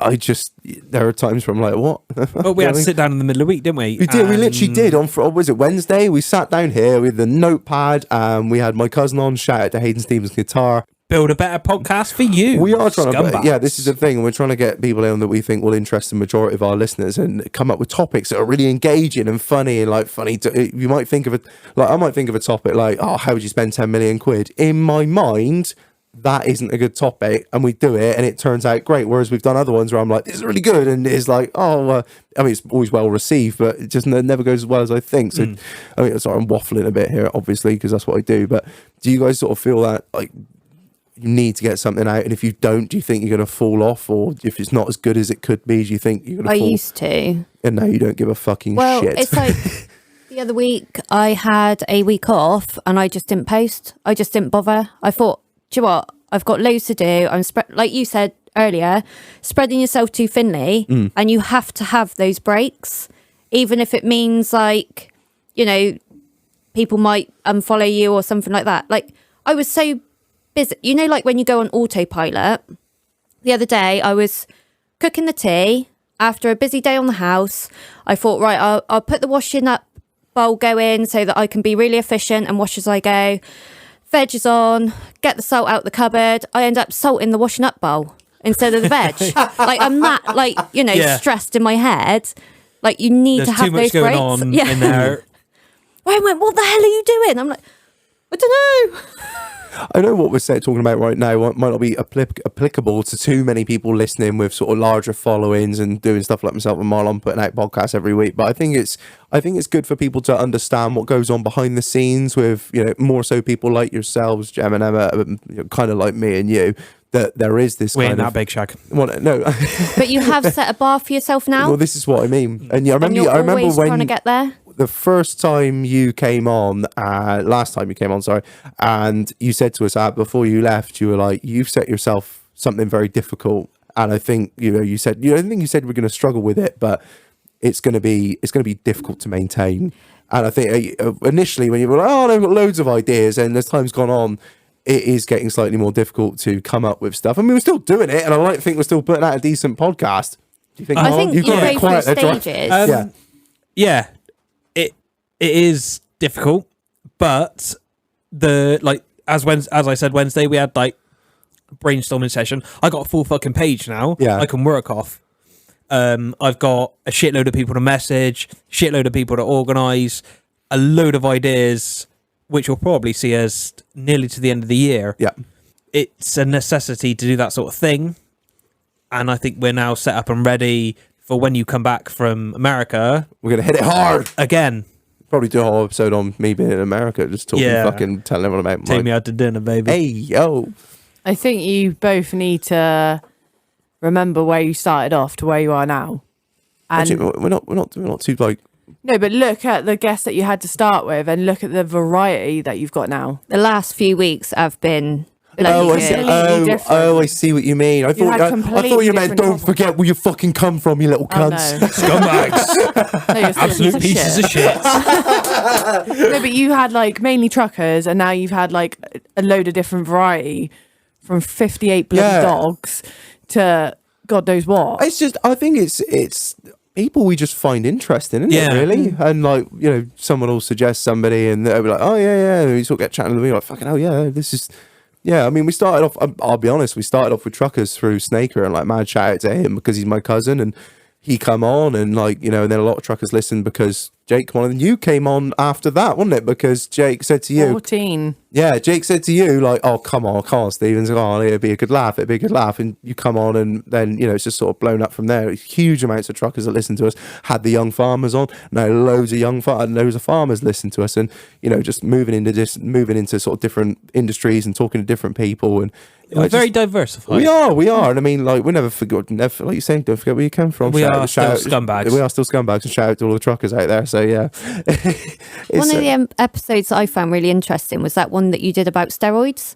I just, there are times where I'm like, what? Well, we had to sit down in the middle of the week, didn't we? We did. We literally did. Was it Wednesday? We sat down here with the notepad, and we had my cousin on. Shout out to Hayden Stevens guitar. Build a better podcast for you. We are trying to, yeah, this is the thing. We're trying to get people in that we think will interest the majority of our listeners, and come up with topics that are really engaging and funny, and like funny. You might think of I might think of a topic like, how would you spend 10 million quid? In my mind, that isn't a good topic, and we do it and it turns out great. Whereas we've done other ones where I'm like, this is really good, and it's like, I mean, it's always well received, but it just never goes as well as I think. So I mean, sorry, I'm waffling a bit here, obviously, because that's what I do. But do you guys sort of feel that like you need to get something out, and if you don't, do you think you're going to fall off, or if it's not as good as it could be, do you think you're going to fall? I used to, and now you don't give a fucking shit. Well, it's like the other week I had a week off and I just didn't post. I just didn't bother. I thought, do you know what? I've got loads to do. I'm like you said earlier, spreading yourself too thinly, and you have to have those breaks, even if it means like, you know, people might unfollow you or something like that. Like, I was so busy, you know, like when you go on autopilot. The other day I was cooking the tea after a busy day on the house. I thought, right, I'll put the washing up bowl going so that I can be really efficient and wash as I go. Veg is on, get the salt out the cupboard. I end up salting the washing up bowl instead of the veg. Like, I'm that, like, you know, stressed in my head. Like, you need to have those breaks. There's too much going on in there. Ryan went, what the hell are you doing? I'm like, I don't know. I know what we're talking about right now might not be applicable to too many people listening with sort of larger followings and doing stuff like myself and Marlon putting out podcasts every week. But I think it's good for people to understand what goes on behind the scenes with, you know, more so people like yourselves, Jem and Emma, kind of like me and you, that there is this We kind ain't of... that big, Shag. Well, no. But you have set a bar for yourself now. Well, this is what I mean. And yeah, I and you're remember always when... trying to get there. The first time you came on, last time you came on, sorry, and you said to us before you left, you were like, you've set yourself something very difficult, and I think you said we're going to struggle with it, but it's going to be difficult to maintain. And I think initially when you were like, oh, I've got loads of ideas, and as time's gone on, it is getting slightly more difficult to come up with stuff. I mean, we're still doing it, and I like to think we're still putting out a decent podcast. Do you think? I think you got go through stages. Yeah, it is difficult, but as I said Wednesday, we had like brainstorming session. I got a full fucking page now. Yeah, I can work off. I've got a shitload of people to message, shitload of people to organise, a load of ideas, which will probably see us nearly to the end of the year. Yeah, it's a necessity to do that sort of thing, and I think we're now set up and ready for when you come back from America. We're gonna hit it hard again. Probably do a whole episode on me being in America, just talking, fucking telling everyone about. Take me out to dinner, baby. Hey yo! I think you both need to remember where you started off to where you are now. And actually, we're not too like. No, but look at the guests that you had to start with, and look at the variety that you've got now. The last few weeks have been. I see what you mean. I thought you meant don't forget where you fucking come from, you little cunts. No. Scumbags. No, you're still Absolute pieces of shit. No, but you had like mainly truckers, and now you've had like a load of different variety, from 58 bloody dogs to God knows what. It's just, I think it's people we just find interesting, isn't it, really? And like, someone will suggest somebody and they'll be like, oh yeah, you sort of get chatting to me like, fucking hell yeah, this is... Yeah, I mean, we started off, I'll be honest, we started off with truckers through Snaker, and like, mad shout out to him because he's my cousin and he come on, and like, and then a lot of truckers listened because Jake come on, and you came on after that, wasn't it? Because Jake said to you... 14. Yeah, Jake said to you, like, oh, come on, Stevens. Oh, it'd be a good laugh. And you come on, and then, it's just sort of blown up from there. Huge amounts of truckers that listen to us. Had the young farmers on. Now, loads of farmers listen to us, and, just moving into sort of different industries and talking to different people. And we're very diversified. We are. And I mean, like, we never forgot, like you're saying, don't forget where you come from. We are still scumbags. We are still scumbags, and shout out to all the truckers out there. So, yeah. One of the episodes that I found really interesting was that one that you did about steroids.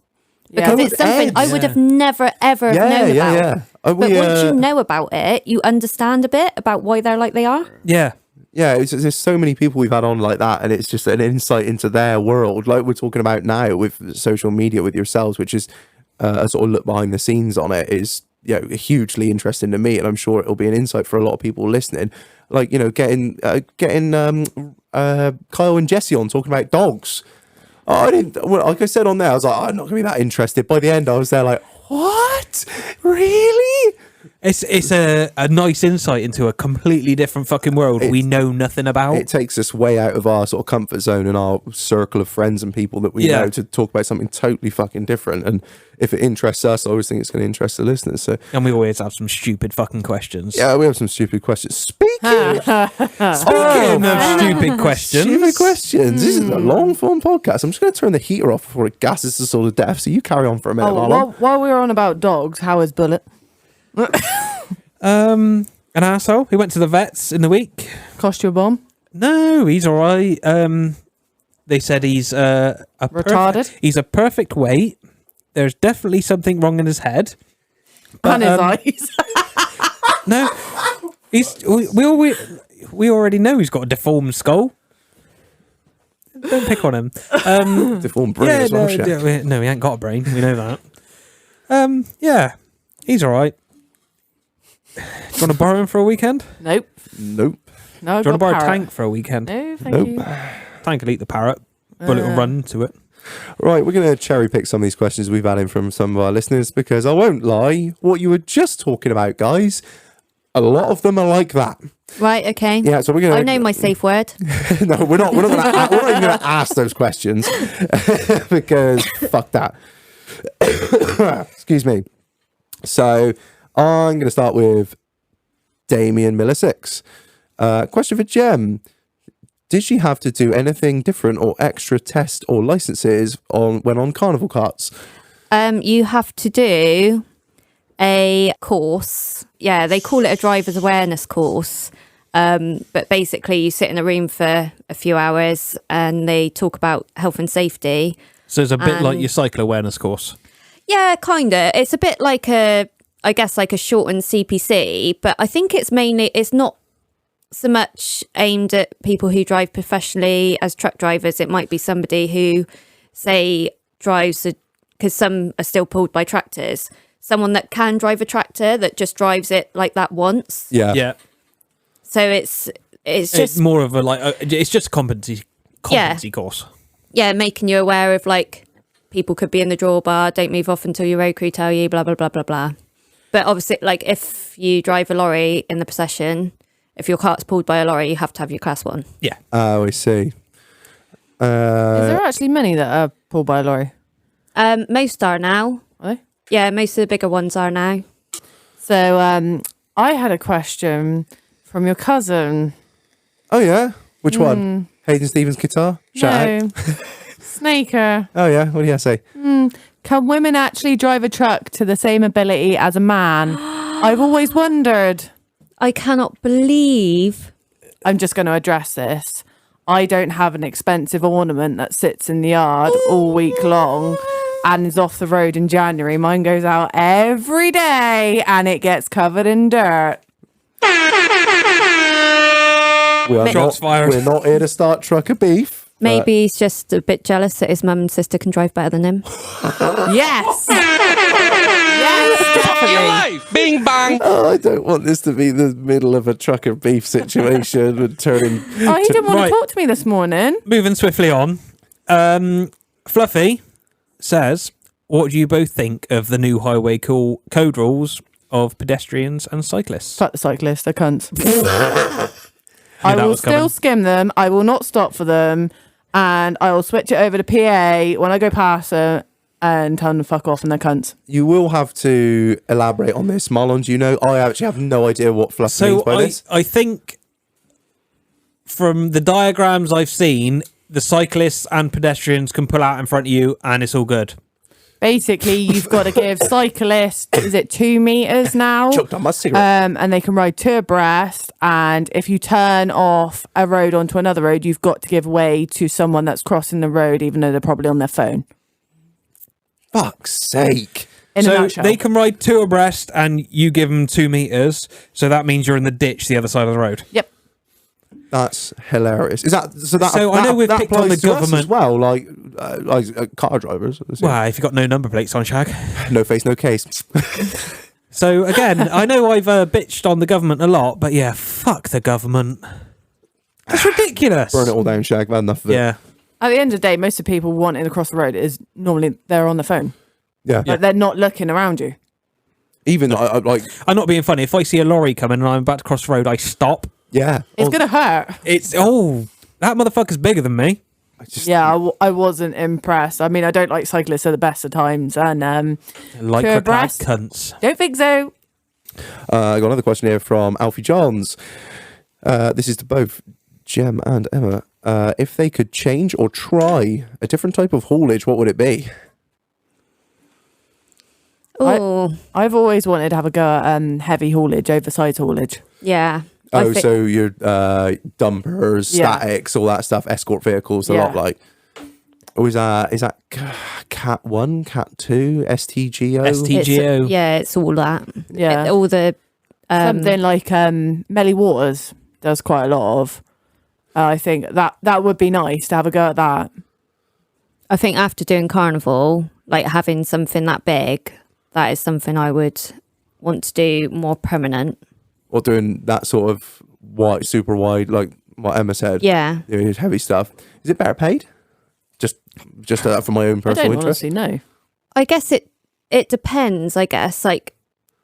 Because it's something I would have never, ever known about. But once you know about it, you understand a bit about why they're like they are. Yeah, there's so many people we've had on like that, and it's just an insight into their world, like we're talking about now with social media with yourselves, which is a sort of look behind the scenes on it is hugely interesting to me, and I'm sure it'll be an insight for a lot of people listening. Like getting Kyle and Jesse on talking about dogs. Like I said on there, I was like, I'm not gonna be that interested. By the end, I was there like, what? Really? It's a nice insight into a completely different fucking world we know nothing about. It takes us way out of our sort of comfort zone and our circle of friends and people that we know to talk about something totally fucking different. And if it interests us, I always think it's going to interest the listeners. So, and we always have some stupid fucking questions. Yeah, we have some stupid questions. Speaking of stupid questions. This is a long form podcast. I'm just going to turn the heater off before it gasses us all to death. So you carry on for a minute, Marlon. While we were on about dogs, how is Bullet? An asshole. He went to the vets in the week. Cost you a bomb? No, he's all right. They said he's retarded. He's a perfect weight. There's definitely something wrong in his head. And his eyes. No, we already know he's got a deformed skull. Don't pick on him. Deformed brain as well. No, he ain't got a brain. We know that. Yeah, he's all right. Do you want to borrow him for a weekend? Nope. No, do you want to borrow a tank for a weekend? No, thank you. Tank will eat the parrot. Bullet will run to it. Right, we're going to cherry pick some of these questions we've had in from some of our listeners, because I won't lie, what you were just talking about, guys, A lot of them are like that. Right, okay. Yeah, so we're gonna. I know my safe word. No, we're not even gonna ask those questions because fuck that. Excuse me. So I'm gonna start with Damien Miller 6. Question for Jem. Did she have to do anything different or extra test or licenses when on carnival carts? You have to do a course. Yeah, they call it a driver's awareness course. But basically you sit in a room for a few hours and they talk about health and safety. So it's a bit like your cycle awareness course. Yeah, kind of. It's a bit like a shortened CPC, but I think it's not so much aimed at people who drive professionally as truck drivers. It might be somebody who, say, drives, because some are still pulled by tractors, someone that can drive a tractor that just drives it like that once. Yeah. Yeah. So it's just more of it's just a competency course. Yeah, making you aware of like people could be in the drawbar, don't move off until your road crew tell you, blah blah blah blah blah. But obviously, like if you drive a lorry in the procession, if your cart's pulled by a lorry, you have to have your class 1. Yeah. Oh, I see. Is there actually many that are pulled by a lorry? Most are now. Are they? Yeah, most of the bigger ones are now. So I had a question from your cousin. Oh yeah, which one? Hayden Stevens guitar. Shout out. Snaker. Oh yeah, what do you say? Can women actually drive a truck to the same ability as a man? I've always wondered. I cannot believe. I'm just going to address this. I don't have an expensive ornament that sits in the yard all week long and is off the road in January. Mine goes out every day and it gets covered in dirt. We're not here to start trucker beef. Maybe he's just a bit jealous that his mum and sister can drive better than him. Yes. Fuck your life. Bing bang. Oh, I don't want this to be the middle of a trucker beef situation and turning. Oh, he didn't want to talk to me this morning. Moving swiftly on. Fluffy says, what do you both think of the new highway code rules of pedestrians and cyclists? Fuck the cyclists, they're cunts. I that will was still coming. skim them. I will not stop for them. And I will switch it over to PA when I go past them and tell them to fuck off and they're cunts. You will have to elaborate on this, Marlon. Do you know? I actually have no idea what Fluff means by this. I think from the diagrams I've seen, the cyclists and pedestrians can pull out in front of you and it's all good. Basically, you've got to give cyclists, is it 2 meters now? Choked on my cigarette. And they can ride 2 abreast. And if you turn off a road onto another road, you've got to give way to someone that's crossing the road, even though they're probably on their phone. Fuck's sake. In a So nutshell. they can ride 2 abreast and you give them 2 meters. So that means you're in the ditch the other side of the road. Yep. That's hilarious. Is that so? That So I know we've that picked on applies the to us government- as well, like car drivers. Well, if you've got no number plates on, Shag. No face, no case. So again, I know I've bitched on the government a lot, but yeah, fuck the government. That's ridiculous. Burn it all down, Shag. Had enough of it. Yeah. At the end of the day, most of the people wanting to cross the road is normally they're on the phone. Yeah. Like, they're not looking around you. Even I like. I'm not being funny. If I see a lorry coming and I'm about to cross the road, I stop. Yeah. It's going to hurt. That motherfucker's bigger than me. I wasn't impressed. I mean, I don't like cyclists at the best of times. And Like Pure clad breast. cunts. don't think so. I got another question here from Alfie Johns. This is to both Jem and Emma. If they could change or try a different type of haulage, what would it be? Oh, I've always wanted to have a go at heavy haulage, oversized haulage. yeah. Oh, so your dumpers, Yeah. statics, all that stuff, escort vehicles, a Yeah. lot like. Or is that Cat 1, Cat 2, STGO? STGO. It's all that. Yeah. All the Something like Melly Waters does quite a lot of. I think that would be nice to have a go at that. I think after doing carnival, like having something that big, that is something I would want to do more permanent. Or doing that sort of wide, super wide, like what Emma said. Yeah. Heavy stuff. Is it better paid? Just for my own I personal don't interest. honestly know. I guess it depends, I guess. Like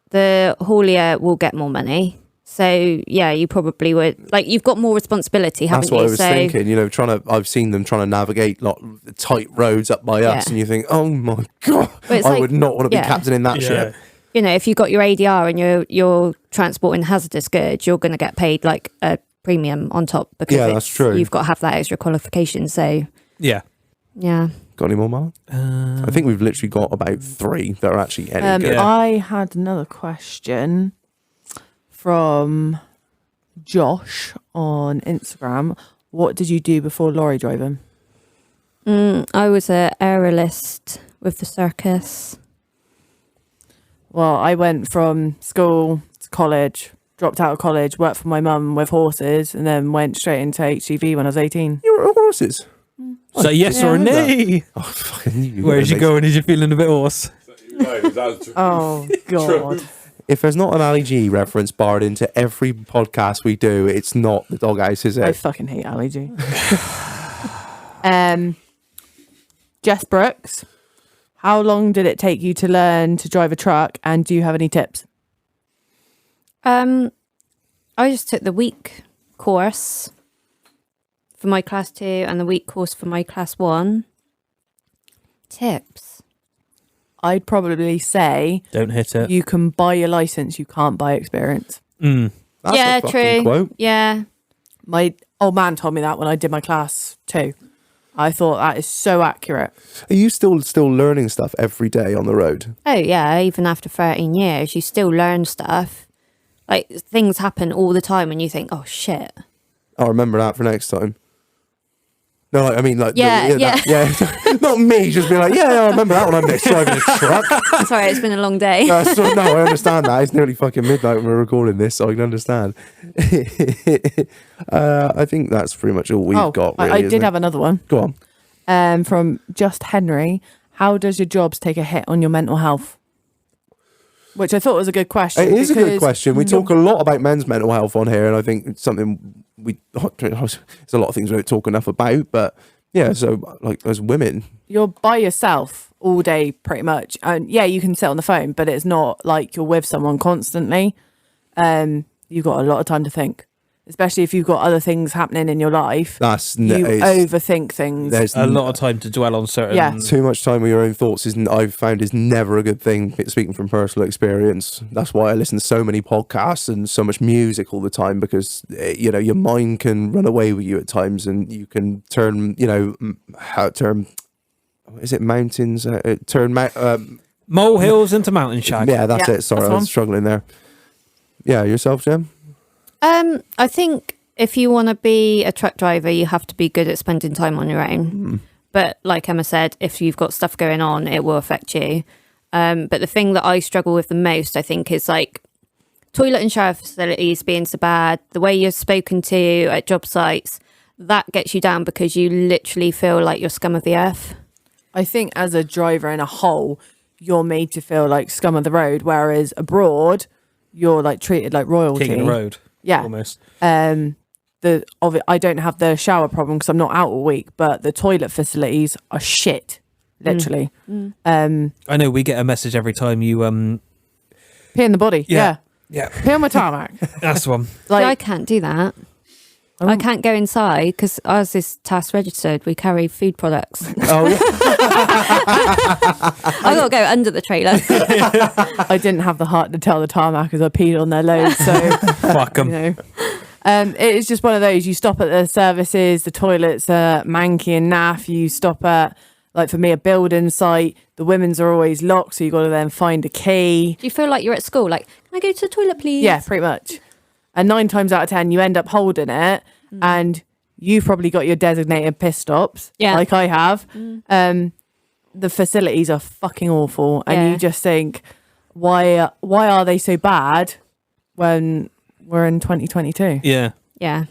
the haulier will get more money. So yeah, you probably would like you've got more responsibility, haven't That's what you? I was thinking. You know, I've seen them trying to navigate like tight roads up by us, Yeah. and you think, oh my god, But it's I like- would not want to be yeah. captain in that ship. You know, if you've got your ADR and you're transporting hazardous goods, you're going to get paid like a premium on top because Yeah, that's true. You've got to have that extra qualification. So Yeah. yeah, Got any more, Marlon? I think we've literally got about 3 that are actually any good. Yeah. I had another question from Josh on Instagram. What did you do before lorry driving? I was a aerialist with the circus. Well, I went from school to college, dropped out of college, worked for my mum with horses, and then went straight into HGV when I was 18. You were at horses. So yes or a Yeah. nay? Oh, fucking you. Where did you go? And is you feeling a bit hoarse? Oh, God. If there's not an Ali G reference barred into every podcast we do, it's not the doghouse, is I it? fucking hate Ali G. Jess Brooks, how long did it take you to learn to drive a truck, and do you have any tips? I just took the week course for my class 2 and the week course for my class 1. Tips. I'd probably say Don't hit it. you can buy your license, you can't buy experience. Mm. That's yeah, a fucking true. quote. Yeah. My old man told me that when I did my class 2. I thought that is so accurate. Are you still learning stuff every day on the road? Oh yeah, even after 13 years, you still learn stuff. Like things happen all the time and you think, oh shit. I'll remember that for next time. No, like, I mean, like, Yeah, not me, just being like, I remember that when I'm next driving a truck. Sorry, it's been a long day. No, I understand that. It's nearly fucking midnight when we're recording this, so I can understand. I think that's pretty much all we've got. Really, I isn't did it? have another one. Go on. From Just Henry. How does your jobs take a hit on your mental health? Which I thought was a good question. It is a good because question. We talk a lot about men's mental health on here, and I think it's something there's a lot of things we don't talk enough about. But yeah, so like as women, you're by yourself all day pretty much. And yeah, you can sit on the phone, but it's not like you're with someone constantly. You've got a lot of time to think, especially if you've got other things happening in your life. You overthink things. There's A lot of time to dwell on certain. Yeah. too much time with your own thoughts I've found is never a good thing. Speaking from personal experience, that's why I listen to so many podcasts and so much music all the time, because your mind can run away with you at times, and you can turn is it mountains Molehills into mountain shag. yeah, that's Yeah, it. Sorry, that's I was one. struggling there. Yeah, yourself, Jem? I think if you want to be a truck driver, you have to be good at spending time on your own. But like Emma said, if you've got stuff going on, it will affect you. But the thing that I struggle with the most, I think, is like toilet and shower facilities being so bad, the way you're spoken to at job sites, that gets you down because you literally feel like you're scum of the earth. I think as a driver in a whole, you're made to feel like scum of the road, whereas abroad, you're like treated like royalty. King of the road. Yeah. Almost. I don't have the shower problem because I'm not out all week, but the toilet facilities are shit, literally. I know we get a message every time you Pee in the body. Yeah. Yeah. Pee on my tarmac. that's the one. So I Like, can't do that. I can't go inside because ours is task registered. We carry food products. Oh yeah. I got to go under the trailer. I didn't have the heart to tell the tarmac as I peed on their load, so Fuck 'em. you know. It is just one of those. You stop at the services, the toilets are manky and naff. You stop at, like for me, a building site. The women's are always locked, so you got to then find a key. Do you feel like you're at school? Like, can I go to the toilet, please? Yeah, pretty much. And 9 times out of 10, you end up holding it, and you've probably got your designated piss stops, Yeah. like I have. The facilities are fucking awful, and Yeah. you just think, why are they so bad when we're in 2022? Yeah. Yeah.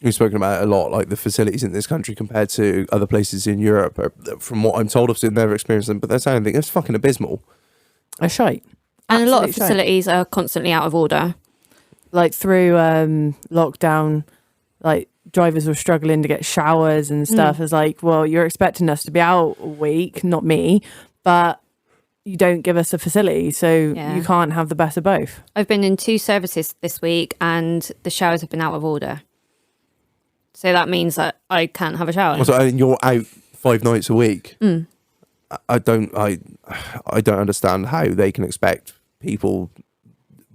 We've spoken about it a lot, like the facilities in this country compared to other places in Europe. From what I'm told, I've never experienced them, but that's anything. It's fucking abysmal. A shite. And a lot of Absolute shite. facilities are constantly out of order. Like through lockdown, like drivers were struggling to get showers and stuff. It's like, well, you're expecting us to be out a week, not me, but you don't give us a facility, so Yeah. you can't have the best of both. I've been in 2 services this week and the showers have been out of order. So that means that I can't have a shower. So you're out 5 nights a week. I don't understand how they can expect people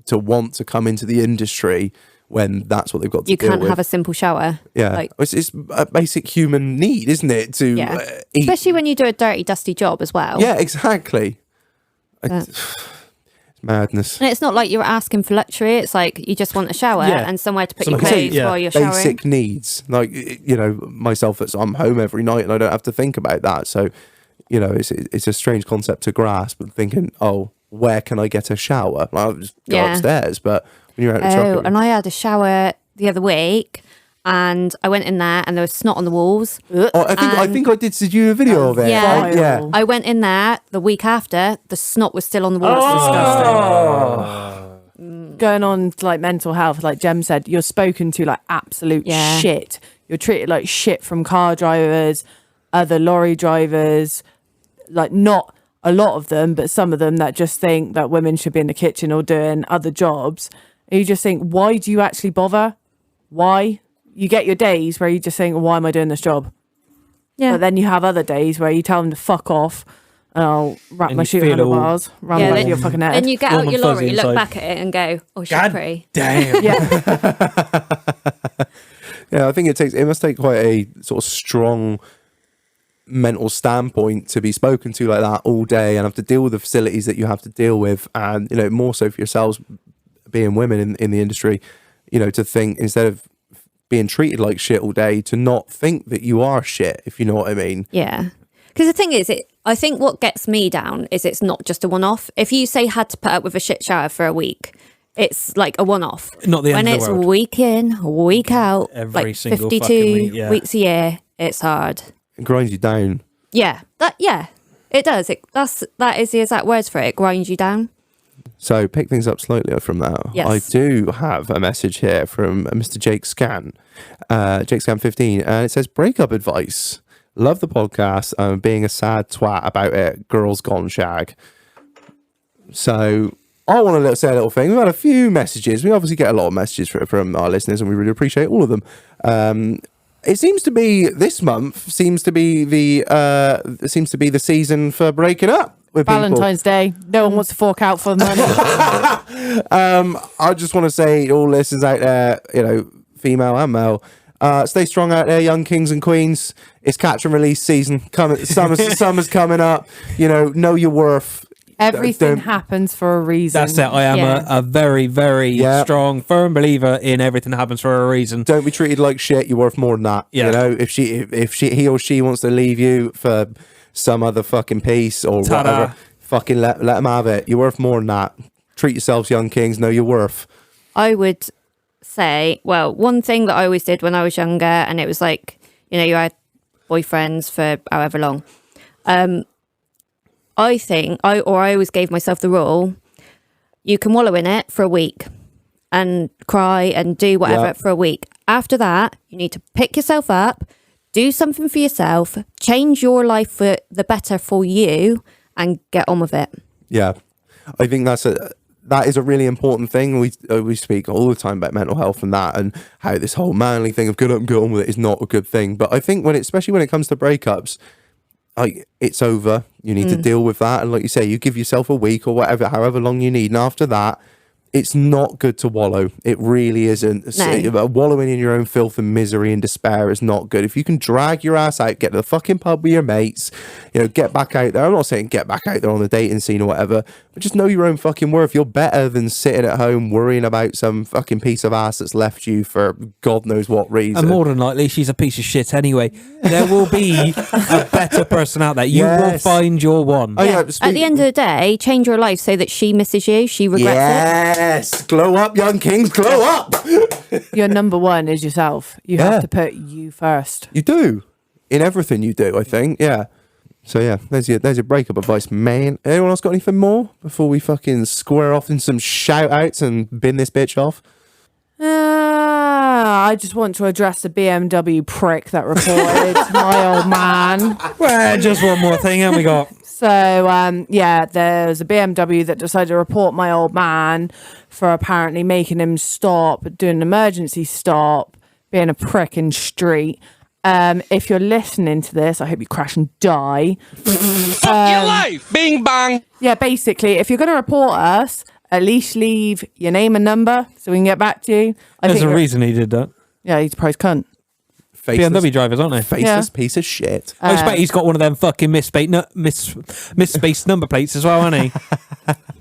to want to come into the industry when that's what they've got to You deal can't with. have a simple shower. Yeah, Like, it's a basic human need, isn't it? To yeah. eat. Especially when you do a dirty, dusty job as well. Yeah, exactly. Yeah. It's madness. And it's not like you're asking for luxury. It's like you just want a shower Yeah. and somewhere to put Like your I say, clothes yeah. while you're showering. Basic needs, like myself. I'm home every night and I don't have to think about that. So, it's a strange concept to grasp. And thinking, oh, where can I get a shower? I'll just go Yeah. upstairs. But when you're out in the Oh, truck, and I had a shower the other week and I went in there and there was snot on the walls. I think I did send you a video of it. Yeah. yeah. I went in there the week after, the snot was still on the walls. Going on to like mental health, like Jem said, you're spoken to like absolute Yeah. shit. You're treated like shit from car drivers, other lorry drivers, like not a lot of them, but some of them that just think that women should be in the kitchen or doing other jobs. And you just think, why do you actually bother? Why? You get your days where you just think, why am I doing this job? Yeah. But then you have other days where you tell them to fuck off and I'll wrap And my you shoe feel all- handlebars round Yeah, the back then- of your fucking head. Then you get Warm out your and fuzzy lorry, look inside. back at it and go, oh, she's God pretty. damn. Yeah, I think it must take quite a sort of strong mental standpoint to be spoken to like that all day and have to deal with the facilities that you have to deal with, and more so for yourselves being women in the industry, to think instead of being treated like shit all day, to not think that you are shit, if you know what I mean. Yeah. Because the thing is, I think what gets me down is it's not just a one-off. If you say had to put up with a shit shower for a week, it's like a one-off. Not the end when of the it's world. week in, week out, Every like single 52 fucking week, yeah. weeks a year, it's hard. It grinds you down. Yeah, it does. That is the exact words for it. It grinds you down. So pick things up slightly from that. Yes. I do have a message here from Mr. Jake Scan, Jake Scan 15, and it says breakup advice. Love the podcast. Being a sad twat about it. Girls gone shag. So I want to say a little thing. We've had a few messages. We obviously get a lot of messages from our listeners, and we really appreciate all of them. It seems to be this month seems to be the season for breaking up with Valentine's Day. No one wants to fork out for the money. I just want to say to all listeners out there, female and male, stay strong out there, young kings and queens. It's catch and release season. Summer's coming up. Know your worth. Everything Don't- happens for a reason. That's it. I am Yeah. a very, very Yeah. strong, firm believer in everything happens for a reason. Don't be treated like shit. You're worth more than that. Yeah. If he or she wants to leave you for some other fucking piece or Ta-da. whatever, fucking let them have it. You're worth more than that. Treat yourselves, young kings. Know your worth. I would say, well, one thing that I always did when I was younger, and it was like, you had boyfriends for however long. I always gave myself the rule, you can wallow in it for a week and cry and do whatever Yeah. for a week. After that, you need to pick yourself up, do something for yourself, change your life for the better for you, and get on with it. Yeah, I think that is a really important thing. We speak all the time about mental health and that, and how this whole manly thing of get up and get on with it is not a good thing. But I think especially when it comes to breakups, it's over. You need to deal with that, and like you say, you give yourself a week or whatever, however long you need, and after that, it's not good to wallow. It really isn't. No. Wallowing in your own filth and misery and despair is not good. If you can drag your ass out, get to the fucking pub with your mates, get back out there. I'm not saying get back out there on the dating scene or whatever, but just know your own fucking worth. You're better than sitting at home worrying about some fucking piece of ass that's left you for God knows what reason. And more than likely, she's a piece of shit anyway. There will be a better person out there. You will Yes. find your one. Oh, yeah, At the end of the day, change your life so that she misses you, she regrets it. yes, glow up, young kings, glow up. Your number one is yourself. You Yeah. have to put you first. You do in everything you do. I think, yeah. So yeah, there's your breakup advice, man. Anyone else got anything more before we fucking square off in some shout outs and bin this bitch off? I just want to address the BMW prick that reported my old man. Well, just one more thing, and we got So, there's a BMW that decided to report my old man for apparently making him stop, doing an emergency stop, being a prick in street. If you're listening to this, I hope you crash and die. Fuck your life! Bing bang! Yeah, basically, if you're going to report us, at least leave your name and number so we can get back to you. There's a reason he did that. Yeah, he's a prize cunt. BMW drivers, aren't they? Faceless piece of shit. I expect he's got one of them fucking misspaced number plates as well, hasn't he?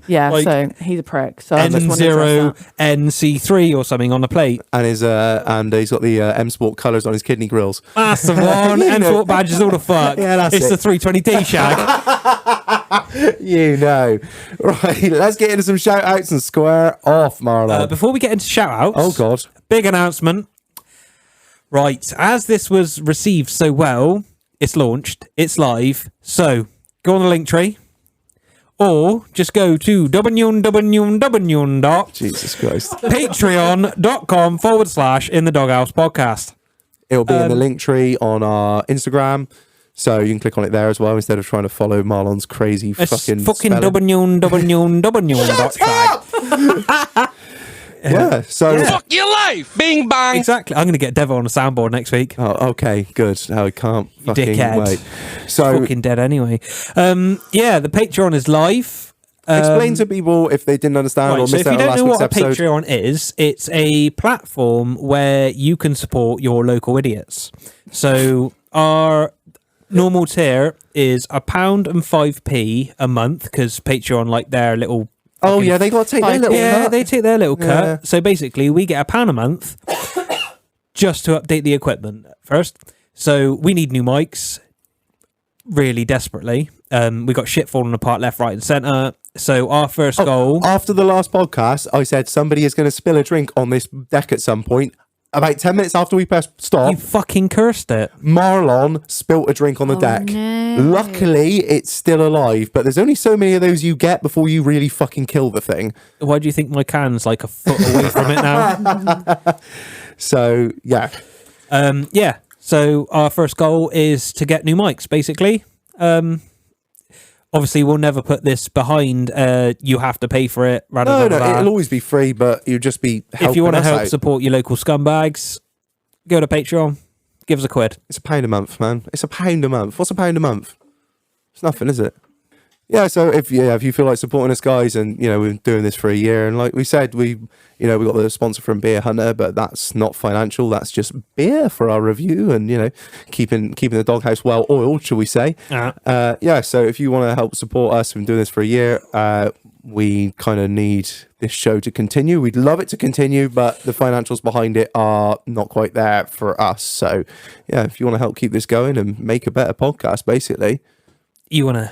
Yeah, Like so he's a prick. So I just wanted to N0, address that. NC3 or something on the plate. And he's got the M Sport colours on his kidney grills. That's the one. N4 badges all the fuck. Yeah, that's it's it. the 320D shag. You know. Right, let's get into some shout outs and square off, Marlon. Before we get into shout outs, Oh, God. big announcement. Right, as this was received so well, it's launched, it's live. So go on the link tree, or just go to Jesus Christ. patreon.com/In the Doghouse Podcast. It'll be in the link tree on our Instagram. So you can click on it there as well instead of trying to follow Marlon's crazy It's fucking fucking spelling. www.tag. Yeah, so... Fuck your life! Bing bang! Exactly. I'm going to get Devo on the soundboard next week. Oh, okay, good. I can't fucking Dickhead. wait. So Fucking dead anyway. The Patreon is live. explain to people if they didn't understand or Right, so missed if you out on don't last know week's what a episode. Patreon is, it's a platform where you can support your local idiots. So our normal tier is £1.05 a month because Patreon like their little. Oh yeah, they got to take their little cut. They take their little cut. Yeah. So basically, we get £1 a month just to update the equipment first. So we need new mics really desperately. We got shit falling apart left, right, and centre. So our first goal. After the last podcast, I said somebody is going to spill a drink on this deck at some point. About 10 minutes after we pressed stop, You fucking cursed it. Marlon spilt a drink on the deck. no. Luckily, it's still alive, but there's only so many of those you get before you really fucking kill the thing. Why do you think my can's like a foot away from it now? So, yeah. So our first goal is to get new mics, basically. Obviously, we'll never put this behind. You have to pay for it. No, it'll always be free, but you'll just be helping If you want to us help out. support your local scumbags, go to Patreon. Give us a quid. It's £1 a month, man. It's £1 a month. What's £1 a month? It's nothing, is it? Yeah, so if you feel like supporting us, guys, and we've been doing this for a year, and like we said, we got the sponsor from Beer Hunter, but that's not financial. That's just beer for our review, and keeping the doghouse well oiled, shall we say? So if you want to help support us, we've been doing this for a year. We kind of need this show to continue. We'd love it to continue, but the financials behind it are not quite there for us. So yeah, if you want to help keep this going and make a better podcast, basically. You want to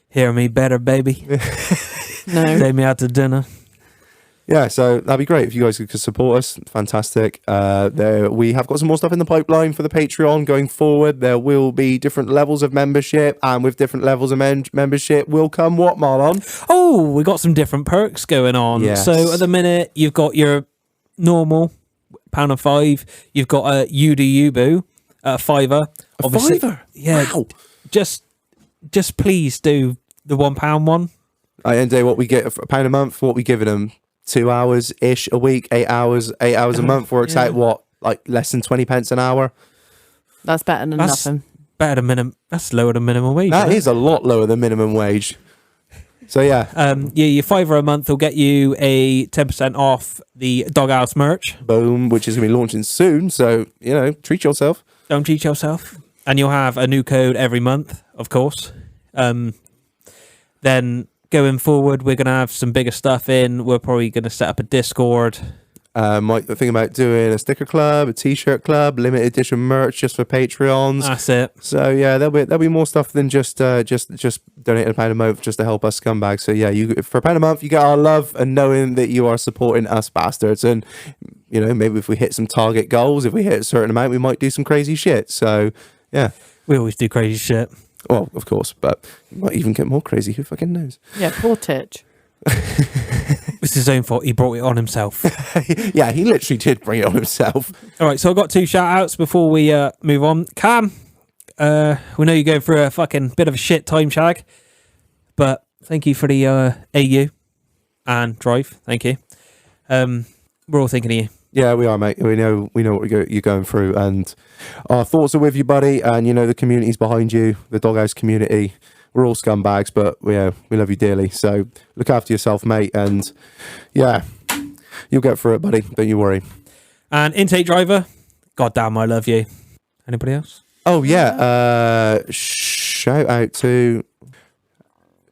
hear me better, baby? No. Take me out to dinner. Yeah, so that'd be great if you guys could support us. Fantastic. We have got some more stuff in the pipeline for the Patreon going forward. There will be different levels of membership, and with different levels of membership will come what, Marlon? Oh, we got some different perks going on. Yes. So at the minute, you've got your normal £1.05. You've got a Boo at £5. Obviously, £5? Yeah. Wow. Just please do the £1 one. At the end of the day, what we get for £1 a month, what we giving them? 2 hours ish a week, 8 hours a month works out what, like less than 20 pence an hour. That's better than That's nothing. better than minimum. That's lower than minimum wage. That isn't it? is a lot lower than minimum wage. So yeah, your £5 a month will get you a 10% off the Doghouse merch. boom, which is gonna be launching soon. So treat yourself. Don't cheat yourself, and you'll have a new code every month, of course. Then going forward, we're gonna have some bigger stuff in. We're probably gonna set up a Discord. Might think about doing a sticker club, a t-shirt club, limited edition merch just for Patreons. That's it. So yeah, there'll be more stuff than just donating £1 a month just to help us scumbags. So yeah, for £1 a month you get our love and knowing that you are supporting us bastards. And maybe if we hit some target goals, if we hit a certain amount, we might do some crazy shit. So yeah, We always do crazy shit. well of course, but you might even get more crazy. Who fucking knows? Yeah, poor Titch. It's his own fault. He brought it on himself. Yeah, he literally did bring it on himself. All right, so I've got 2 shout outs before we move on. Cam, we know you're going through a fucking bit of a shit time, Shag. But thank you for the AU and drive. Thank you. We're all thinking of you. Yeah, we are, mate. We know what you're going through, and our thoughts are with you, buddy. And the community's behind you, the Doghouse community. We're all scumbags, but we love you dearly. So look after yourself, mate, and yeah, you'll get through it, buddy. Don't you worry. And intake driver, goddamn, I love you. Anybody else? Oh yeah, shout out to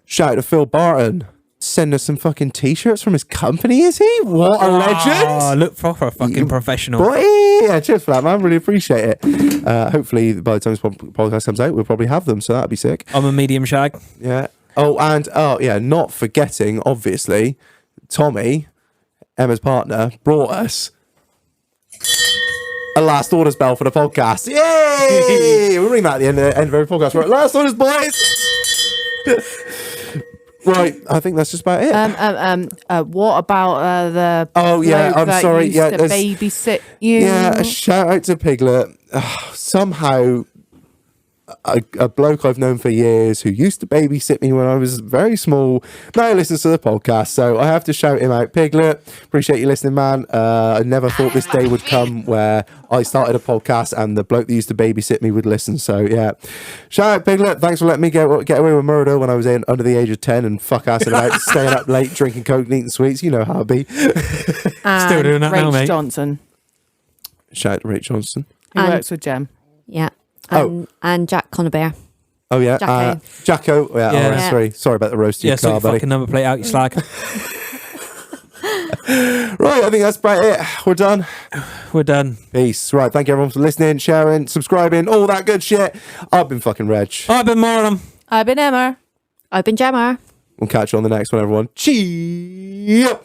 Phil Barton. Send us some fucking t-shirts from his company, is he? What a legend! Oh, look proper fucking professional. Boy, yeah, cheers for that, man. Really appreciate it. Hopefully, by the time this podcast comes out, we'll probably have them, so that'd be sick. I'm a medium shag. Yeah. Not forgetting, obviously, Tommy, Emma's partner, brought us a last orders bell for the podcast. Yay! We'll ring that at the end of every podcast. Right, last orders, boys. Right, I think that's just about it. What about the? Oh yeah, bloke I'm that sorry. used Yeah, to there's- babysit you. Yeah, a shout out to Piglet. Somehow, a bloke I've known for years who used to babysit me when I was very small now listens to the podcast, so I have to shout him out. Piglet, appreciate you listening, man. I never thought this day would come where I started a podcast and the bloke that used to babysit me would listen. So yeah, shout out Piglet. Thanks for letting me get away with murder when I was under the age of 10 and fuck assing about staying up late drinking coke and eating sweets. You know how it be. Still doing that now, Rach mate. Johnson. Shout out to Rach Johnson. Who And- works with Jem. Yeah. And Jack Connerbear. Oh yeah, Jacko. Jacko. Yeah, Yeah. RS3. Sorry about the roast of Yeah, your so car, your buddy. fucking number plate out, you slag. Right, I think that's about it. We're done. We're done. Peace. Right, thank you everyone for listening, sharing, subscribing, all that good shit. I've been fucking Reg. I've been Marlon. I've been Emma. I've been Gemma. We'll catch you on the next one, everyone. Cheers.